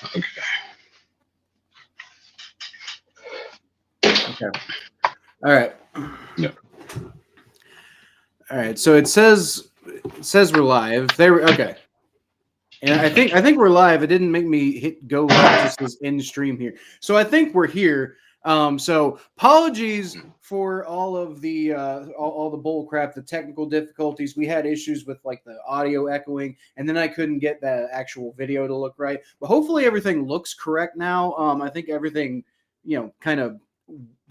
Okay. All right. Yep. All right. So it says we're live. Okay. And I think we're live. It didn't make me hit go live. It just says in stream here. So I think we're here. So apologies for all of the all the bull crap, the technical difficulties. We had issues with like the audio echoing, and then I couldn't get that actual video to look right. But hopefully everything looks correct now. I think everything, kind of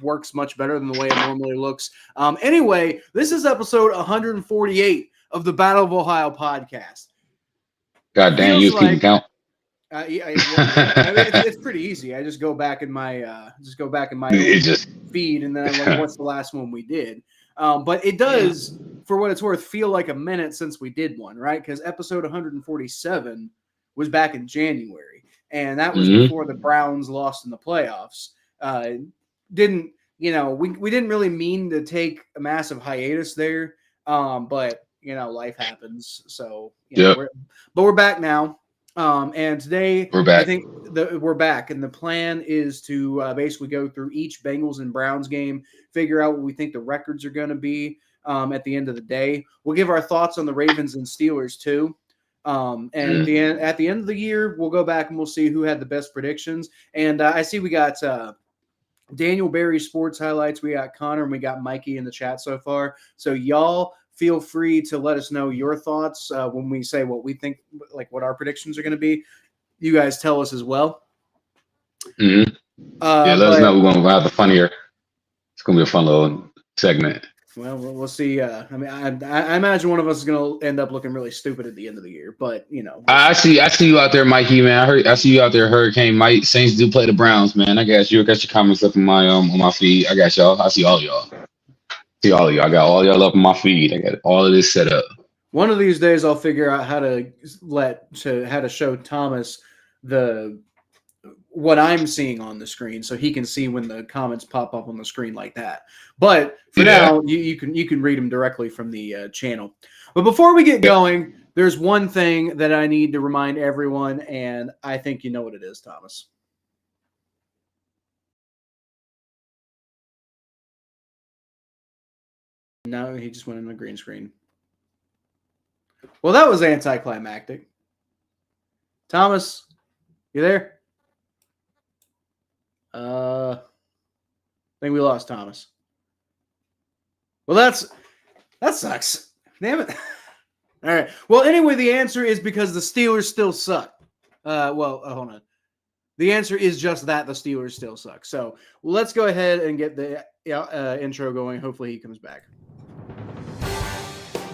works much better than the way it normally looks. Anyway, this is episode 148 of the Battle of Ohio podcast. God damn, you was keeping count. It's pretty easy. I just go back in my feed, and then I look what's the last one we did. But it does, for what it's worth, feel like a minute since we did one, right? Because episode 147 was back in January, and that was before the Browns lost in the playoffs. We didn't really mean to take a massive hiatus there, but life happens. So we're back now. And today we're back. I think we're back, and the plan is to basically go through each Bengals and Browns game, figure out what we think the records are going to be at the end of the day. We'll give our thoughts on the Ravens and Steelers too. And at the end of the year, we'll go back and we'll see who had the best predictions. And I see we got Daniel Berry Sports Highlights. We got Connor, and we got Mikey in the chat so far. So y'all feel free to let us know your thoughts when we say what we think, like what our predictions are going to be. You guys tell us as well. Let us know. We're going to have the fun here. It's going to be a fun little segment. Well, we'll see. I imagine one of us is going to end up looking really stupid at the end of the year, but I see you out there, Mikey, man. I see you out there, Hurricane Mike. Saints do play the Browns, man. I got your comments up in my on my feed. I got y'all. I see all y'all. I got all y'all up in my feed. I got all of this set up. One of these days, I'll figure out how to show Thomas what I'm seeing on the screen, so he can see when the comments pop up on the screen like that. But for now, you can read them directly from the channel. But before we get going, there's one thing that I need to remind everyone, and I think you know what it is, Thomas. No, he just went in the green screen. Well, that was anticlimactic. Thomas, you there? I think we lost Thomas. Well, that sucks. Damn it. All right. Well, anyway, the answer is because the Steelers still suck. Hold on. The answer is just that the Steelers still suck. So let's go ahead and get the intro going. Hopefully he comes back.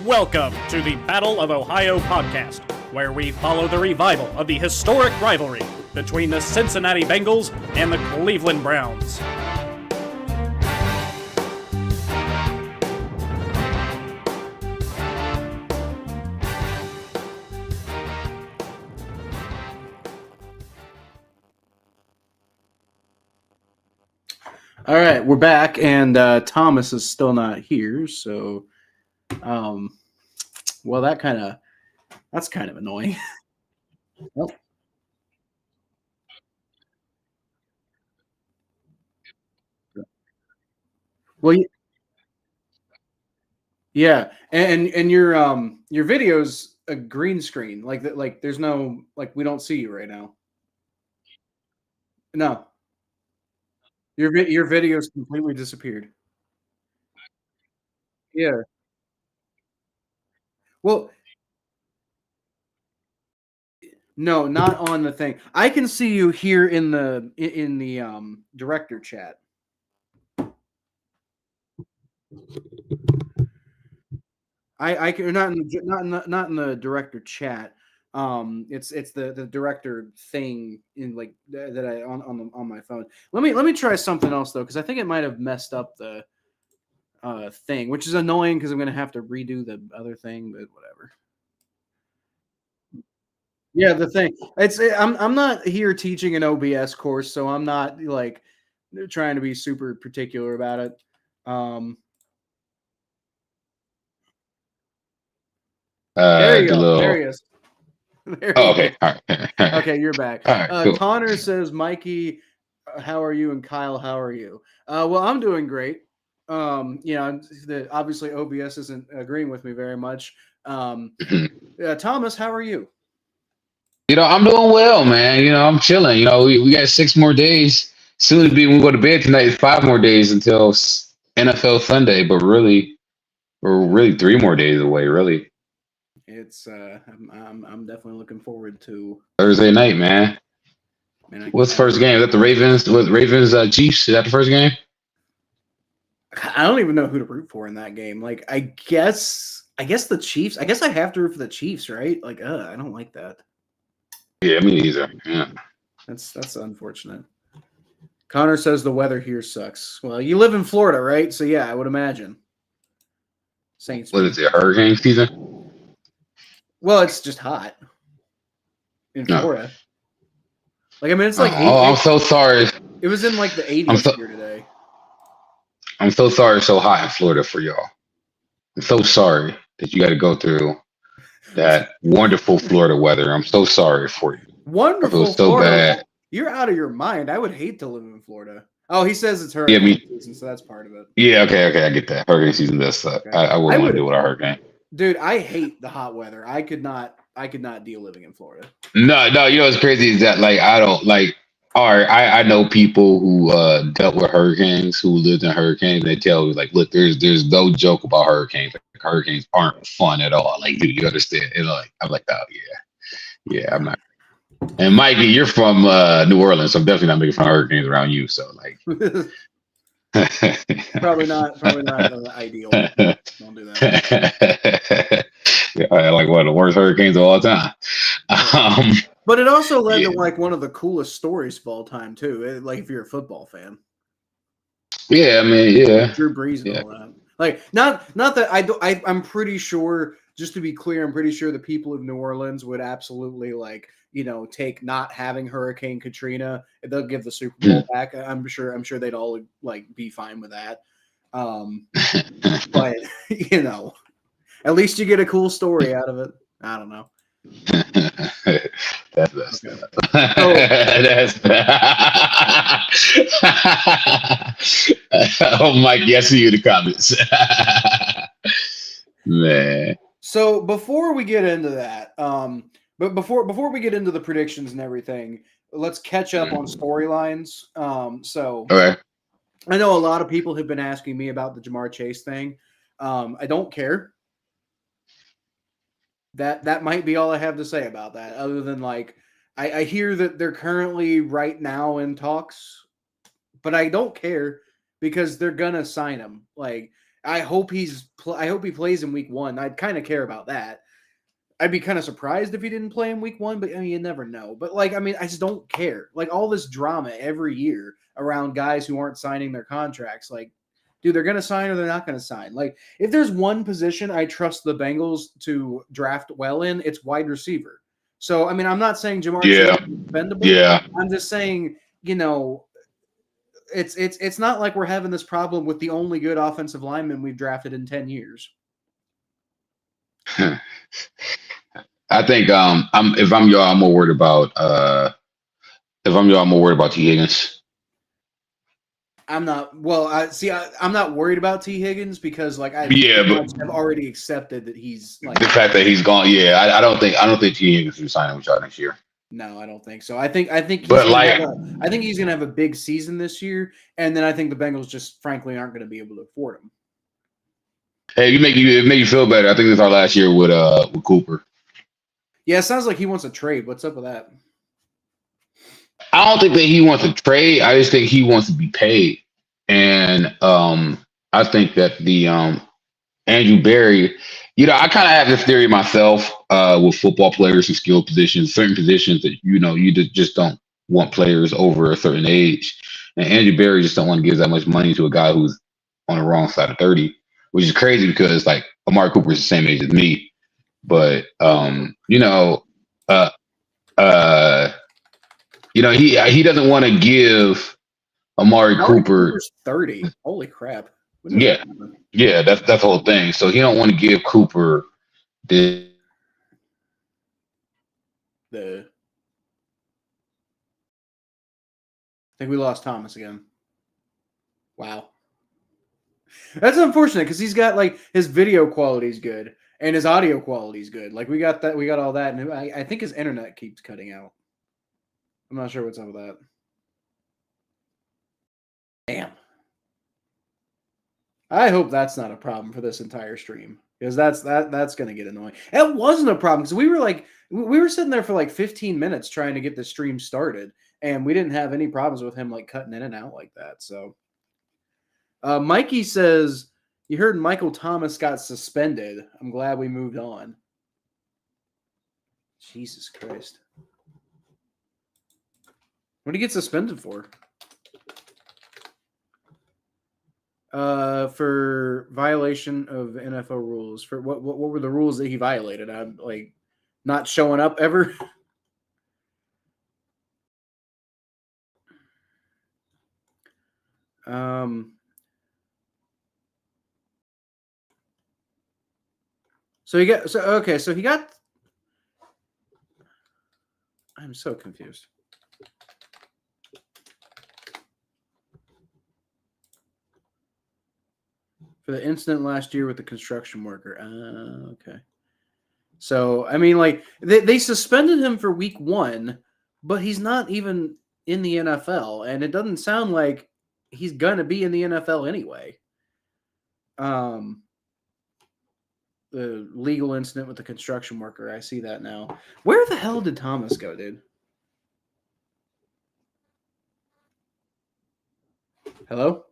Welcome to the Battle of Ohio podcast, where we follow the revival of the historic rivalry between the Cincinnati Bengals and the Cleveland Browns. All right, we're back, and Thomas is still not here, so well, that's kind of annoying. Well, yeah, and your video's a green screen, like that, like there's no, like, we don't see you right now. No, your video's completely disappeared. Yeah. Well, no, not on the thing. I can see you here in the director chat. I can not in the director chat. It's the director thing in like that I on my phone. Let me try something else though, because I think it might have messed up the thing, which is annoying because I'm gonna have to redo the other thing, but whatever. Yeah, the thing. I'm not here teaching an OBS course, so I'm not like trying to be super particular about it. There you go. There he is. There Oh, he okay. All right. Okay, you're back. All right. Cool. Connor says, Mikey, how are you? And Kyle, how are you? Well, I'm doing great. Obviously OBS isn't agreeing with me very much. Thomas, how are you? I'm doing well, man. I'm chilling. We got 6 more days. Soon to be when we go to bed tonight. 5 more days until NFL Sunday, but we're really 3 more days away. Really, It's I'm definitely looking forward to Thursday night, man. What's the first game? Is that the Ravens? What Ravens Chiefs? Is that the first game? I don't even know who to root for in that game. Like, I guess the Chiefs. I guess I have to root for the Chiefs, right? Like, I don't like that. Yeah, me neither. Yeah, that's unfortunate. Connor says the weather here sucks. Well, you live in Florida, right? So yeah, I would imagine. Saints. What is it? Hurricane season? Well, it's just hot in Florida. Like, I mean, it's like. I'm so sorry. It was in like the 80s here today. I'm so sorry it's so hot in Florida for y'all. I'm so sorry that you got to go through that wonderful Florida weather. I'm so sorry for you. Wonderful. It was so bad. You're out of your mind. I would hate to live in Florida. Oh, he says it's hurricane season, so that's part of it. Yeah, okay, I get that. Hurricane season does suck. Okay. I wouldn't want to deal with a hurricane. Dude, I hate the hot weather. I could not deal living in Florida. No, what's crazy is that I don't like. All right, I know people who dealt with hurricanes, who lived in hurricanes. And they tell me look, there's no joke about hurricanes. Like, hurricanes aren't fun at all. Like, dude, you understand? And I'm like, oh yeah, I'm not. And Mikey, you're from New Orleans, so I'm definitely not making fun of hurricanes around you. So probably not ideal. Don't do that. Like one of the worst hurricanes of all time. But it also led to one of the coolest stories of all time too. Like, if you're a football fan. Yeah, I mean, yeah. Drew Brees and all that. Like, not that I'm pretty sure. Just to be clear, I'm pretty sure the people of New Orleans would absolutely take not having Hurricane Katrina. They'll give the Super Bowl back. I'm sure they'd all be fine with that. But at least you get a cool story out of it. I don't know. That's oh, Mike, I see you in the comments. Man. So before we get into that, but before we get into the predictions and everything, let's catch up on storylines. Okay. I know a lot of people have been asking me about the Jamar Chase thing. I don't care. That might be all I have to say about that, other than I hear that they're currently right now in talks, but I don't care because they're gonna sign him. I hope he plays in week 1. I'd kind of care about that. I'd be kind of surprised if he didn't play in week 1, but I mean, you never know. But I just don't care. All this drama every year around guys who aren't signing their contracts. Dude, they're going to sign or they're not going to sign. If there's one position I trust the Bengals to draft well in, it's wide receiver. So, I mean, I'm not saying Jamar Chase is bendable. Yeah. I'm just saying, it's not like we're having this problem with the only good offensive lineman we've drafted in 10 years. I think if I'm y'all, I'm more worried about T. Higgins. I'm not. Well, I'm not worried about T. Higgins because I've already accepted that he's the fact that he's gone. Yeah, I don't think T. Higgins will sign with y'all next year. No, I don't think so. I think he's gonna have a big season this year, and then I think the Bengals just frankly aren't going to be able to afford him. Hey, it make you feel better. I think this is our last year with Cooper. Yeah, it sounds like he wants a trade. What's up with that? I don't think that he wants to trade. I just think he wants to be paid. And I think that the Andrew Berry, I kind of have this theory myself with football players in skilled positions, certain positions that, you just don't want players over a certain age. And Andrew Berry just don't want to give that much money to a guy who's on the wrong side of 30, which is crazy because Amari Cooper is the same age as me. But, he doesn't want to give Amari Cooper 30. Holy crap! Yeah, that's the whole thing. So he don't want to give Cooper the I think we lost Thomas again. Wow. That's unfortunate because he's got like his video quality is good and his audio quality is good. Like we got all that, and I think his internet keeps cutting out. I'm not sure what's up with that. Damn. I hope that's not a problem for this entire stream because that's going to get annoying. It wasn't a problem because we were sitting there for like 15 minutes trying to get the stream started, and we didn't have any problems with him like cutting in and out like that. So, Mikey says you heard Michael Thomas got suspended. I'm glad we moved on. Jesus Christ. What did he get suspended for? For violation of NFL rules. For what were the rules that he violated? I'm like not showing up ever. So he got I'm so confused. For the incident last year with the construction worker. Okay. So, I mean, like, they suspended him for week 1, but he's not even in the NFL, and it doesn't sound like he's going to be in the NFL anyway. The legal incident with the construction worker, I see that now. Where the hell did Thomas go, dude? Hello?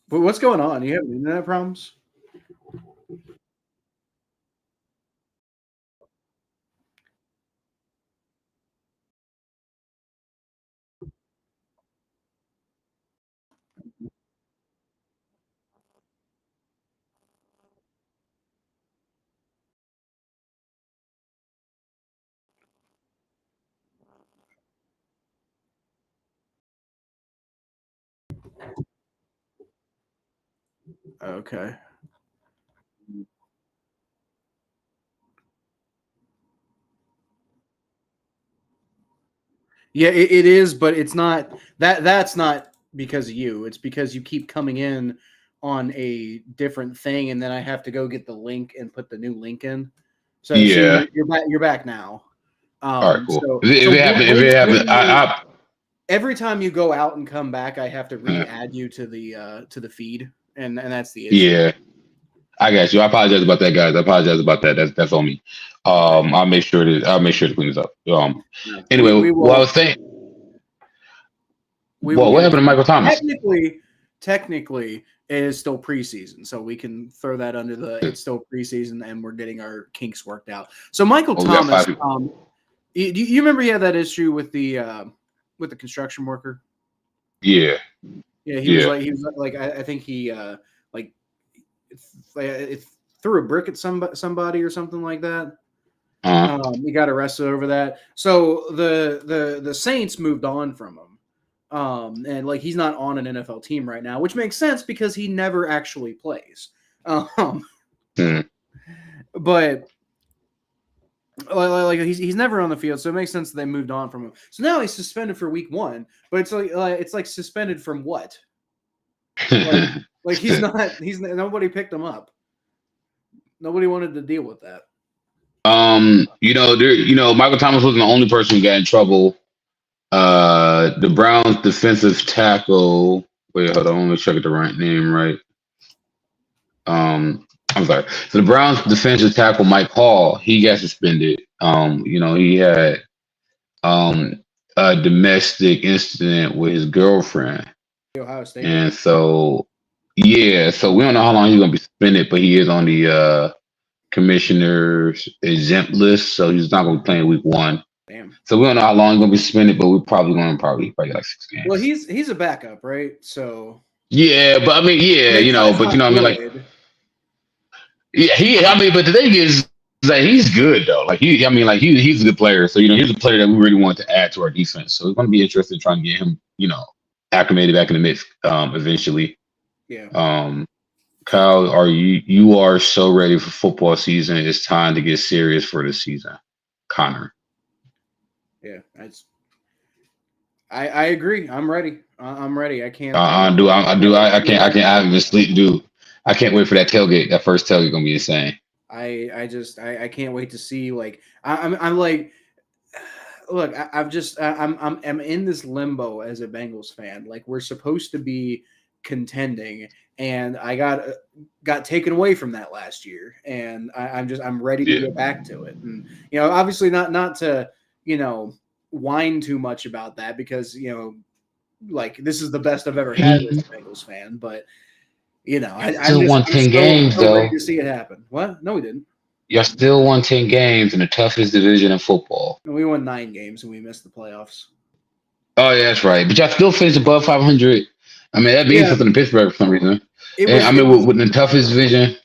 What's going on? You have internet problems? Okay. Yeah, it is, but it's not that's not because of you. It's because you keep coming in on a different thing, and then I have to go get the link and put the new link in. So Yeah. you're back now. All right, cool. So, if it happens, every time you go out and come back, I have to re-add you to the feed, and that's the issue. Yeah. I got you. I apologize about that, guys. I apologize about that. That's on me. I'll make sure to clean this up. Anyway, what I was saying. What happened to Michael Thomas? Technically, it is still preseason, so we can throw that under the it's still preseason, and we're getting our kinks worked out. So Michael Thomas, you remember he had that issue with the construction worker? Yeah. Yeah, he was like I think he it threw a brick at somebody or something like that. He got arrested over that. So the Saints moved on from him. And like he's not on an NFL team right now, which makes sense because he never actually plays. But like he's never on the field, so it makes sense that they moved on from him. So now he's suspended for week 1, but it's like suspended from what? Like he's nobody picked him up. Nobody wanted to deal with that. Michael Thomas wasn't the only person who got in trouble. The Browns defensive tackle. Wait, hold on. Let me check the right name right. I'm sorry. So the Browns defensive tackle Mike Hall, he got suspended. He had a domestic incident with his girlfriend. Ohio State. And so we don't know how long he's gonna be suspended, but he is on the commissioner's exempt list, so he's not gonna be playing week 1. Damn. So we don't know how long he's gonna be suspended, but we're probably get like 6 games. Well, he's a backup, right? So yeah, but I mean, but the thing is that he's good though. Like he's a good player. So he's a player that we really want to add to our defense. So it's gonna be interesting trying to get him, acclimated back in the mix eventually. Yeah. Kyle, you are so ready for football season. It's time to get serious for the season. Connor. Yeah, I agree. I'm ready. I'm ready. I can't. I haven't been sleep, dude. I can't wait for that tailgate. That first tailgate gonna be insane. I can't wait to see. Like I'm like, look, I'm in this limbo as a Bengals fan. Like we're supposed to be contending, and I got taken away from that last year, and I'm ready to Yeah. get back to it. And obviously not to whine too much about that because like this is the best I've ever had as a Bengals fan, but Still won 10 games so ready though. to see it happen. What? No, we didn't. Y'all still won 10 games in the toughest division in football. We won 9 games and we missed the playoffs. Oh yeah, that's right. But y'all still finished above 500. I mean, that means something in Pittsburgh for some reason. With the toughest division.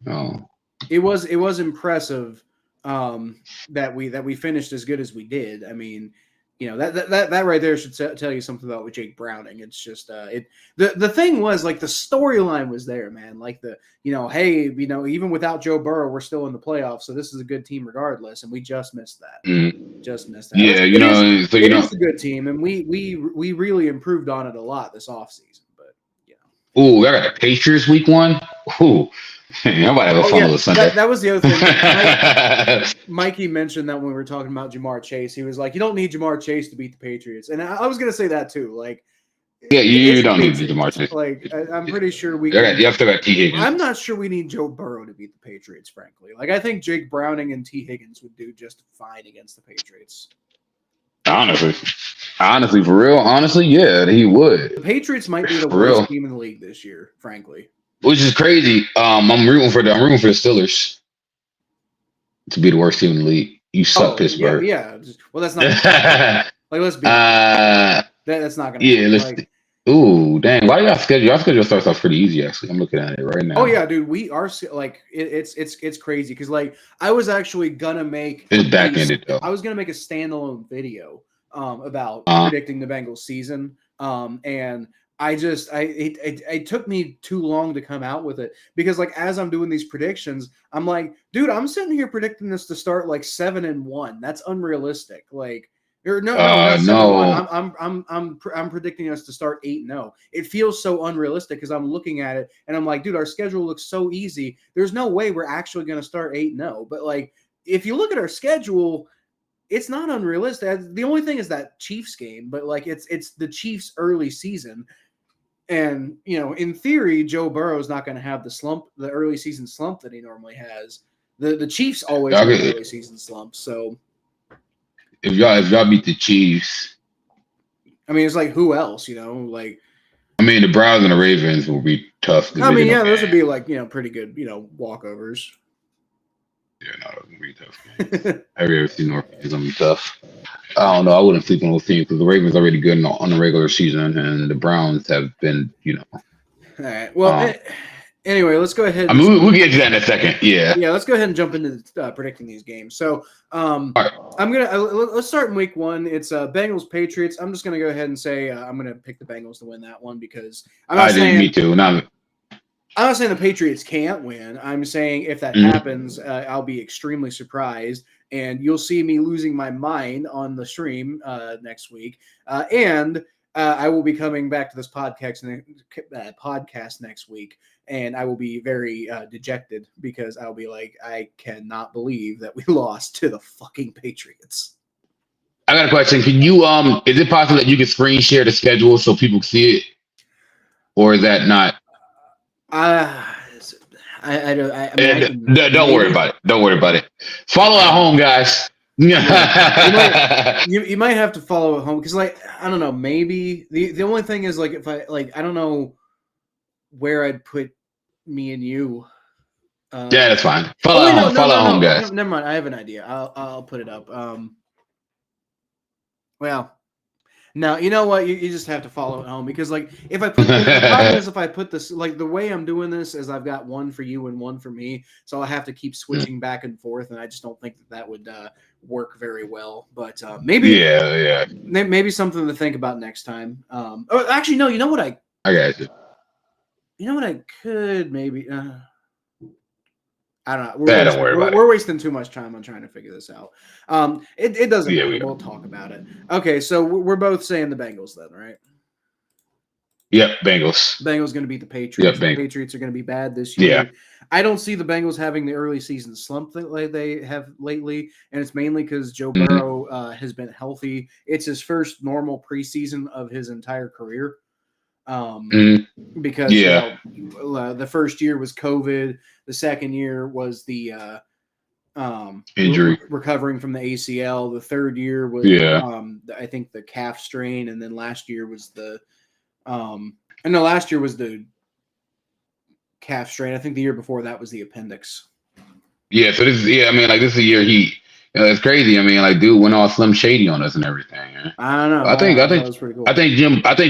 Oh. It was impressive that we finished as good as we did. I mean, that right there should tell you something about with Jake Browning. It's just the thing was like the storyline was there, man. Like hey, even without Joe Burrow, we're still in the playoffs, so this is a good team regardless, and we just missed that. Just missed that. Yeah, it is a good team, and we really improved on it a lot this offseason. But ooh, I got the Patriots week 1. Ooh. I'm about to have a fun little Sunday. That was the other thing. Mikey mentioned that when we were talking about Jamar Chase. He was like, you don't need Jamar Chase to beat the Patriots. And I was going to say that too. Like, yeah, you don't need Jamar Chase. Like, I'm pretty sure we can. You have to got T. Higgins. I'm not sure we need Joe Burrow to beat the Patriots, frankly. Like, I think Jake Browning and T. Higgins would do just fine against the Patriots. Honestly, for real, yeah, he would. The Patriots might be the worst team in the league this year, frankly. Which is crazy. I'm rooting for the Steelers to be the worst team in the league. You suck, Pittsburgh. Yeah. Well, that's not like let's be. That's not gonna. Yeah. Ooh, dang. Why y'all schedule? Y'all schedule starts off pretty easy. Actually, I'm looking at it right now. Oh yeah, dude. We are like it's crazy because like I was actually gonna make. It's back-ended though. I was gonna make a standalone video about predicting the Bengals season. And it took me too long to come out with it because like as I'm doing these predictions, I'm like, dude, I'm sitting here predicting this to start like 7-1. That's unrealistic. Like, no. I'm predicting us to start 8-0. It feels so unrealistic because I'm looking at it and I'm like, dude, our schedule looks so easy. There's no way we're actually going to start 8-0. But like, if you look at our schedule, it's not unrealistic. The only thing is that Chiefs game, but like it's the Chiefs early season. And, in theory, Joe Burrow is not going to have the early season slump that he normally has. The Chiefs always have early season slumps. So if y'all beat the Chiefs, I mean, it's like who else, like. I mean, the Browns and the Ravens will be tough. I mean, yeah, those would be like pretty good, walkovers. Yeah, no, it's gonna be tough. Every AFC North is gonna be tough. I don't know. I wouldn't sleep on those teams because the Ravens are already good on the regular season, and the Browns have been, All right. Well, anyway, let's go ahead. I mean, we'll get to that in a second. Yeah. Yeah. Let's go ahead and jump into predicting these games. So, right. let's start in week 1. It's Bengals Patriots. I'm just gonna go ahead and say I'm gonna pick the Bengals to win that one because me too. I'm not saying the Patriots can't win. I'm saying if that happens, I'll be extremely surprised, and you'll see me losing my mind on the stream next week. And I will be coming back to this podcast next week, and I will be very dejected because I'll be like, I cannot believe that we lost to the fucking Patriots. I got a question. Can you is it possible that you can screen share the schedule so people can see it, or is that not? Don't worry about it. Don't worry about it. Follow at home, guys. You might have to follow at home because, like, I don't know. Maybe the only thing is, like, if I don't know where I'd put me and you. Yeah, that's fine. Follow at home, guys. Never mind. I have an idea. I'll put it up. Well. No, you know what? You just have to follow at home because, like, if I put the problem is if I put this, like, the way I'm doing this is I've got one for you and one for me, so I have to keep switching back and forth, and I just don't think that would work very well. But maybe, maybe something to think about next time. Actually, no. You know what? I got you. You know what? I could maybe. I don't know. Don't worry about We're wasting too much time on trying to figure this out. It doesn't Yeah, matter. We'll talk about it. Okay, so we're both saying the Bengals then, right? Yep, Bengals. Bengals going to beat the Patriots. Yep, The Patriots are going to be bad this year. Yeah. I don't see the Bengals having the early season slump that like they have lately, and it's mainly because Joe Mhm. Burrow has been healthy. It's his first normal preseason of his entire career. Mhm. Because Yeah. the first year was COVID, the second year was the Injury. recovering from the ACL, the third year was I think the calf strain, and then last year was the last year was the calf strain. I think the year before that was the appendix. Yeah, so this is this is a year it's crazy. I mean, like, dude went all Slim Shady on us and everything. Man. I don't know. I think that was pretty cool. I think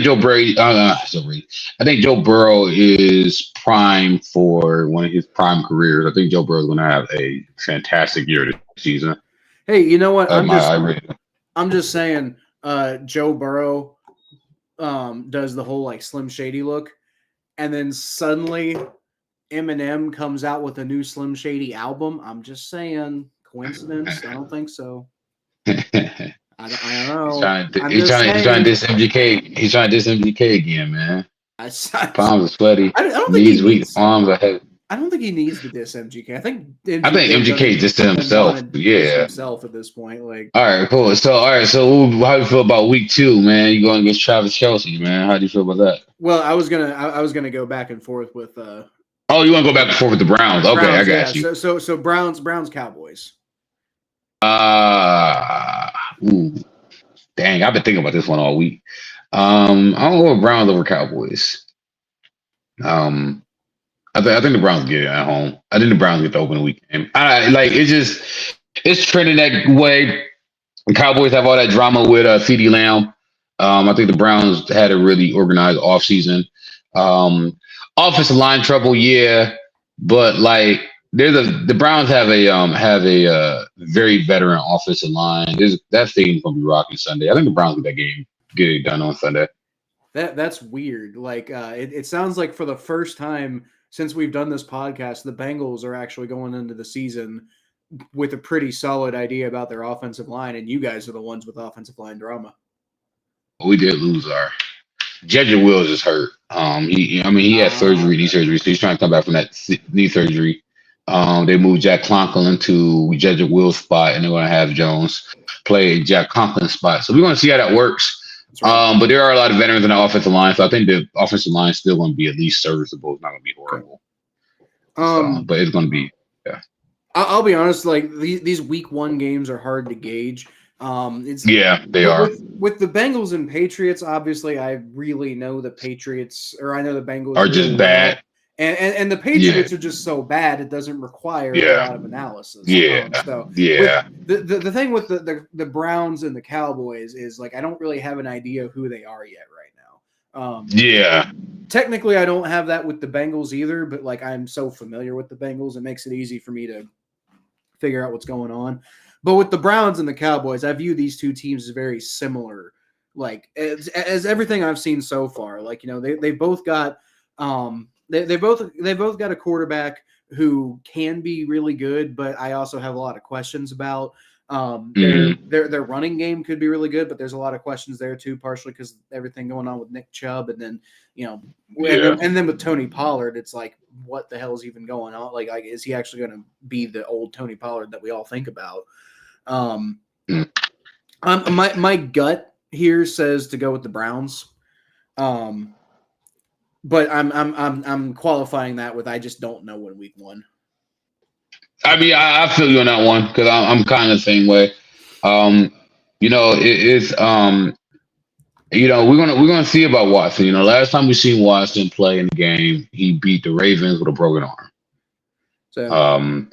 Joe Brady. I think Joe Burrow is prime for one of his prime careers. I think Joe Burrow is going to have a fantastic year this season. Hey, you know what? I'm just saying. Joe Burrow does the whole like Slim Shady look, and then suddenly Eminem comes out with a new Slim Shady album. I'm just saying, coincidence? I don't think so. I don't know. He's trying to diss MGK. He's trying to diss MGK again, man. Palms are sweaty. I don't think Knees weak. Palms are heavy. I don't think he needs to diss MGK. I think MGK just to himself. Yeah, himself at this point. Like, all right, cool. So, how do you feel about week 2, man? You going against Travis Kelce, man? How do you feel about that? Well, I was gonna go back and forth with. Oh, you want to go back and forth with the Browns? Okay, I got you. So Browns Cowboys. Ooh, dang! I've been thinking about this one all week. I'm gonna go with Browns over Cowboys. I think the Browns get it at home. I think the Browns get the opening weekend. It's trending that way. The Cowboys have all that drama with CeeDee Lamb. I think the Browns had a really organized offseason. Offensive line trouble, yeah, but like the Browns have a very veteran offensive line. That stadium's gonna be rocking Sunday. I think the Browns get it done on Sunday. That's weird. Like it sounds like for the first time since we've done this podcast, the Bengals are actually going into the season with a pretty solid idea about their offensive line, and you guys are the ones with offensive line drama. We did lose our Jedrick Wills is hurt. He had knee surgery, so he's trying to come back from that knee surgery. They moved Jack Conklin to Jedrick Wills' spot, and they're going to have Jones play Jack Conklin's spot. So we're going to see how that works. Right. But there are a lot of veterans in the offensive line, so I think the offensive line is still going to be at least serviceable. It's not going to be horrible. But it's going to be, yeah. I'll be honest, like these week 1 games are hard to gauge. They are. With the Bengals and Patriots, obviously, I really know the Patriots, or I know the Bengals are just bad. And the Patriots are just so bad, it doesn't require a lot of analysis. The thing with the Browns and the Cowboys is, like, I don't really have an idea of who they are yet right now. Technically, I don't have that with the Bengals either, but, like, I'm so familiar with the Bengals, it makes it easy for me to figure out what's going on. But with the Browns and the Cowboys, I view these two teams as very similar. Like, as everything I've seen so far, like, they both got They both got a quarterback who can be really good, but I also have a lot of questions about. Their running game could be really good, but there's a lot of questions there too, partially because everything going on with Nick Chubb, and then and then with Tony Pollard, it's like, what the hell is even going on? Like is he actually going to be the old Tony Pollard that we all think about? My gut here says to go with the Browns. But I'm qualifying that with I just don't know in week 1. I mean, I feel you on that one because I'm kind of the same way. We're gonna see about Watson. Last time we seen Watson play in the game, he beat the Ravens with a broken arm. So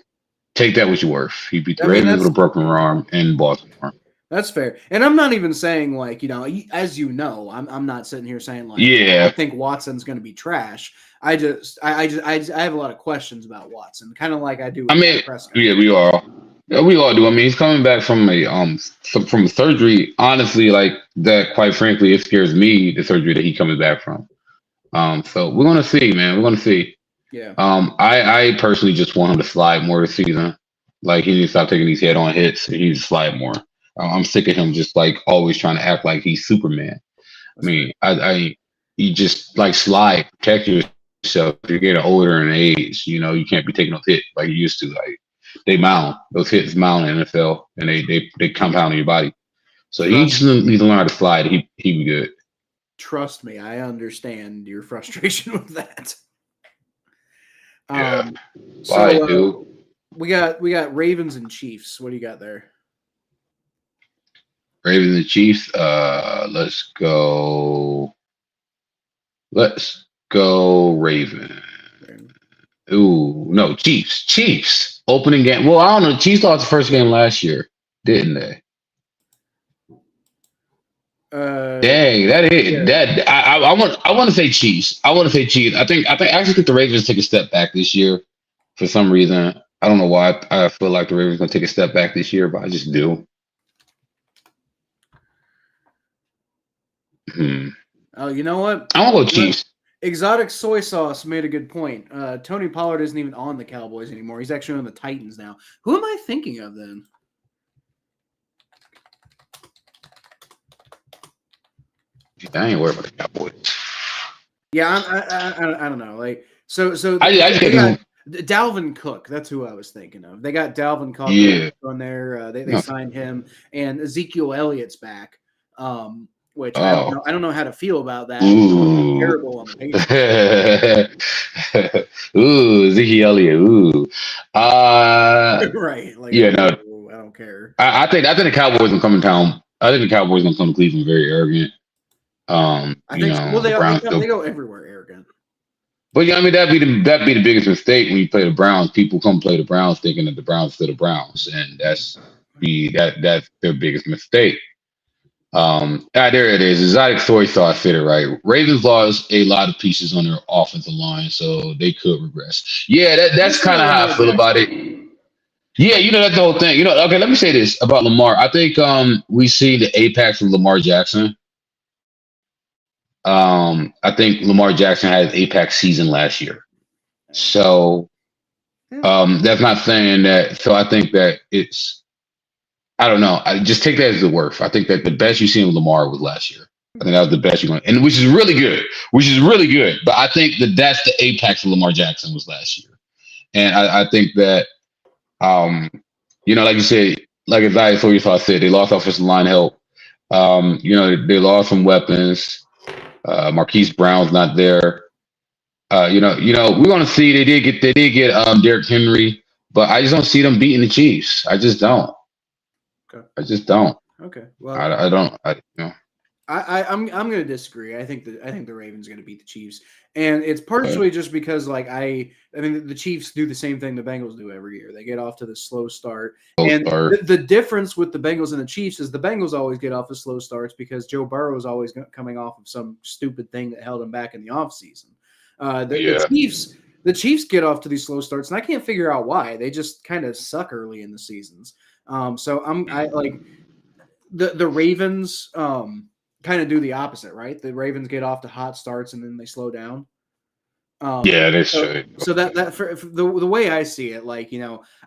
take that with your worth. He beat the Ravens with a broken arm in Baltimore. That's fair. And I'm not even saying, like, as I'm not sitting here saying, like, I think Watson's going to be trash. I have a lot of questions about Watson, kind of like I do with Prescott. Yeah, we all do. I mean, he's coming back from a surgery. Honestly, like that, quite frankly, it scares me, the surgery that he's coming back from. So we're gonna see, man. We're gonna see. Yeah. I personally just want him to slide more this season. Like he needs to stop taking these head-on hits. He needs to slide more. I'm sick of him just like always trying to act like he's Superman. I mean, you just like slide, protect yourself. If you're getting older in age, you can't be taking those hits like you used to. Like they mount those hits mount in the NFL, and they compound in your body. So he just needs to learn how to slide. He be good. Trust me, I understand your frustration with that. Yeah. So Dude. we got Ravens and Chiefs. What do you got there? Ravens and Chiefs. Let's go. Let's go Ravens. Ooh, no, Chiefs. Chiefs. Opening game. Well, I don't know. Chiefs lost the first game last year, didn't they? Dang, that is yeah. that. I want to say Chiefs. I want to say Chiefs. I actually think the Ravens take a step back this year for some reason. I don't know why. I feel like the Ravens gonna take a step back this year, but I just do. Oh, you know what? I want to go Chiefs. Exotic Soy Sauce made a good point. Tony Pollard isn't even on the Cowboys anymore. He's actually on the Titans now. Who am I thinking of then? I ain't worried about the Cowboys. Yeah, I don't know. Like so I just got Dalvin Cook. That's who I was thinking of. They got Dalvin Cook on there. They signed him, and Ezekiel Elliott's back. Which I don't know how to feel about that. Ooh. Terrible on the paper. Ooh, Ezekiel Elliott. Ooh. Right. Like, yeah, no. I don't care. I think the Cowboys will come in town. I think the Cowboys gonna come to Cleveland very arrogant. I think so. Well, they go everywhere arrogant. But yeah, I mean that'd be the biggest mistake when you play the Browns. People come play the Browns thinking that the Browns are the Browns, and that's their biggest mistake. There it is. Exotic soy sauce fit it right. Ravens lost a lot of pieces on their offensive line, so they could regress. Yeah, that's kind of how I feel about it. Yeah, that's the whole thing. Okay, let me say this about Lamar. I think we see the apex from Lamar Jackson. I think Lamar Jackson had his apex season last year. So that's not saying that. So I think that it's, I don't know. I just take that as the worth. I think that the best you've seen with Lamar was last year. I think that was the best you're going to, and which is really good. But I think that that's the apex of Lamar Jackson was last year. And I think that, like you said, like as I said, they lost offensive line help. They lost some weapons. Marquise Brown's not there. We're going to see they did get Derrick Henry, but I just don't see them beating the Chiefs. I just don't. Okay. I just don't. Okay. Well, I don't. I'm going to disagree. I think the Ravens are going to beat the Chiefs, and it's partially just because I mean the Chiefs do the same thing the Bengals do every year. They get off to the slow start, the difference with the Bengals and the Chiefs is the Bengals always get off the slow starts because Joe Burrow is always coming off of some stupid thing that held him back in the offseason. The Chiefs get off to these slow starts, and I can't figure out why. They just kind of suck early in the seasons. So I like the Ravens kind of do the opposite, right? The Ravens get off to hot starts and then they slow down. They should. So that for the way I see it,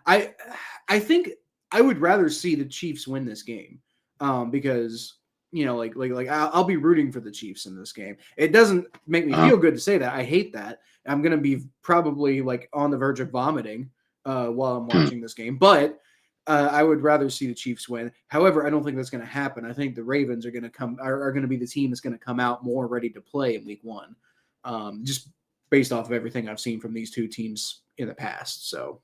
I think I would rather see the Chiefs win this game because I'll be rooting for the Chiefs in this game. It doesn't make me feel good to say that. I hate that. I'm gonna be probably on the verge of vomiting while I'm watching this game, but I would rather see the Chiefs win. However, I don't think that's going to happen. I think the Ravens are going to be the team that's going to come out more ready to play in Week 1, just based off of everything I've seen from these two teams in the past. So,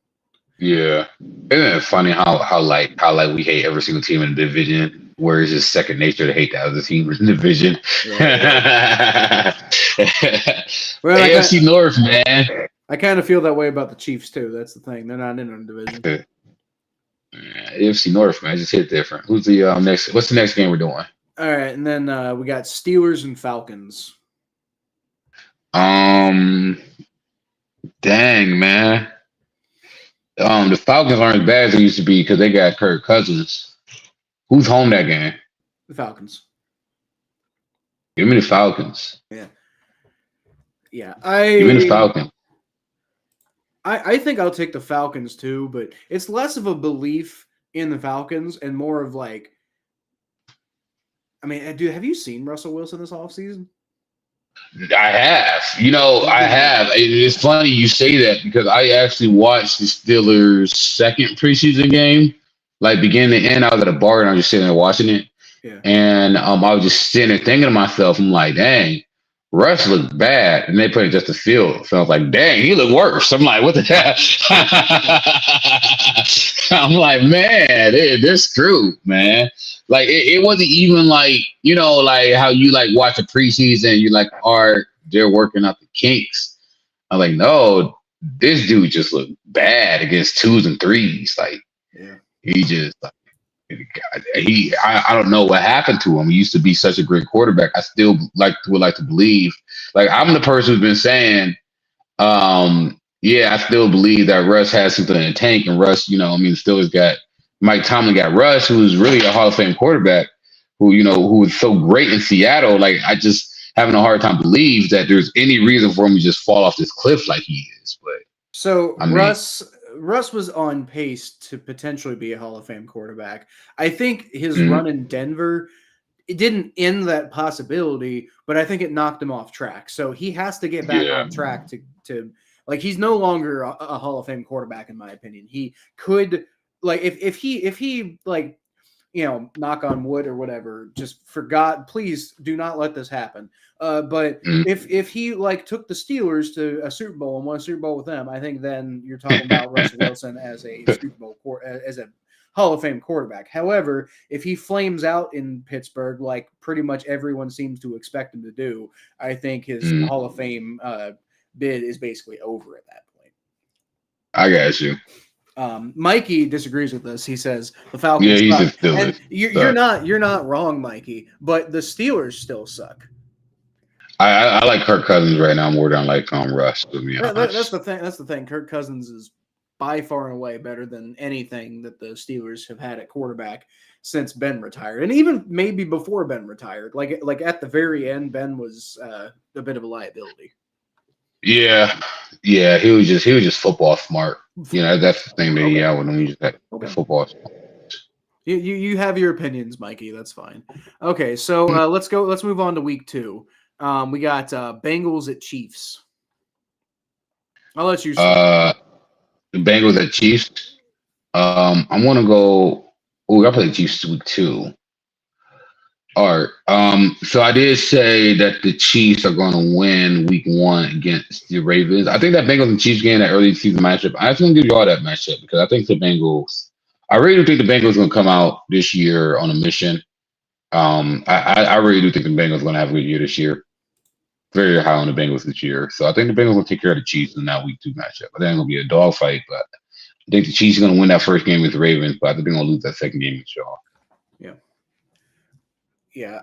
yeah, isn't it funny how we hate every single team in the division, where it's just second nature to hate the other team in the division. Yeah. AFC North, man. I kind of feel that way about the Chiefs too. That's the thing; they're not in our division. AFC North, man, just hit different. Who's the next? What's the next game we're doing? All right, and then we got Steelers and Falcons. Dang, man. The Falcons aren't as bad as they used to be because they got Kirk Cousins. Who's home that game? The Falcons. Give me the Falcons. Yeah. Yeah, Even the Falcons. I think I'll take the Falcons too, but it's less of a belief in the Falcons and more of like, I mean, dude, have you seen Russell Wilson this offseason? I have. I have. It's funny you say that because I actually watched the Steelers' second preseason game, like beginning to end. I was at a bar and I was just sitting there watching it. Yeah. And I was just sitting there thinking to myself, I'm like, dang, Russ looked bad. And they put it just the field. So I was like, dang, he looked worse. I'm like, what the hell? I'm like, man, they're screwed, man. Like it wasn't even like, like how you like watch a preseason, you like they're working out the kinks. I'm like, no, this dude just looked bad against 2s and 3s. Like he just like I don't know what happened to him. He used to be such a great quarterback. I still would like to believe. Like I'm the person who's been saying, I still believe that Russ has something in the tank, and Russ, still has got Mike Tomlin got Russ, who's really a Hall of Fame quarterback, who was so great in Seattle. Like I just having a hard time believe that there's any reason for him to just fall off this cliff like he is. But so Russ was on pace to potentially be a Hall of Fame quarterback. I think his run in Denver, it didn't end that possibility, but I think it knocked him off track. So he has to get back on track to like he's no longer a Hall of Fame quarterback in my opinion. He could like if he like knock on wood or whatever, just forgot, please do not let this happen. But if he like took the Steelers to a Super Bowl and won a Super Bowl with them, I think then you're talking about Russell Wilson as a Super Bowl as a Hall of Fame quarterback. However, if he flames out in Pittsburgh like pretty much everyone seems to expect him to do, I think his Hall of Fame bid is basically over at that point. I got you. Mikey disagrees with this. He says the Falcons. Yeah, he's suck. a Steelers. And you're not wrong, Mikey. But the Steelers still suck. I like Kirk Cousins right now more than I like Russ. To be honest. That's the thing. That's the thing. Kirk Cousins is by far and away better than anything that the Steelers have had at quarterback since Ben retired, and even maybe before Ben retired. Like at the very end, Ben was a bit of a liability. Yeah, he was just football smart. That's the thing that he had with him. He just had football smart. You have your opinions, Mikey. That's fine. Okay, so let's go. Let's move on to week 2. We got Bengals at Chiefs. I'll let you start. The Bengals at Chiefs. I want to go. Oh, I play Chiefs week 2. All right. So I did say that the Chiefs are going to win week 1 against the Ravens. I think that Bengals and Chiefs game, that early season matchup, I just want to give you all that matchup because I think the Bengals, I really do think the Bengals are going to come out this year on a mission. I really do think the Bengals are going to have a good year this year. Very high on the Bengals this year. So I think the Bengals will take care of the Chiefs in that week 2 matchup. I think it's going to be a dogfight, but I think the Chiefs are going to win that first game with the Ravens, but I think they're going to lose that second game with y'all. Yeah,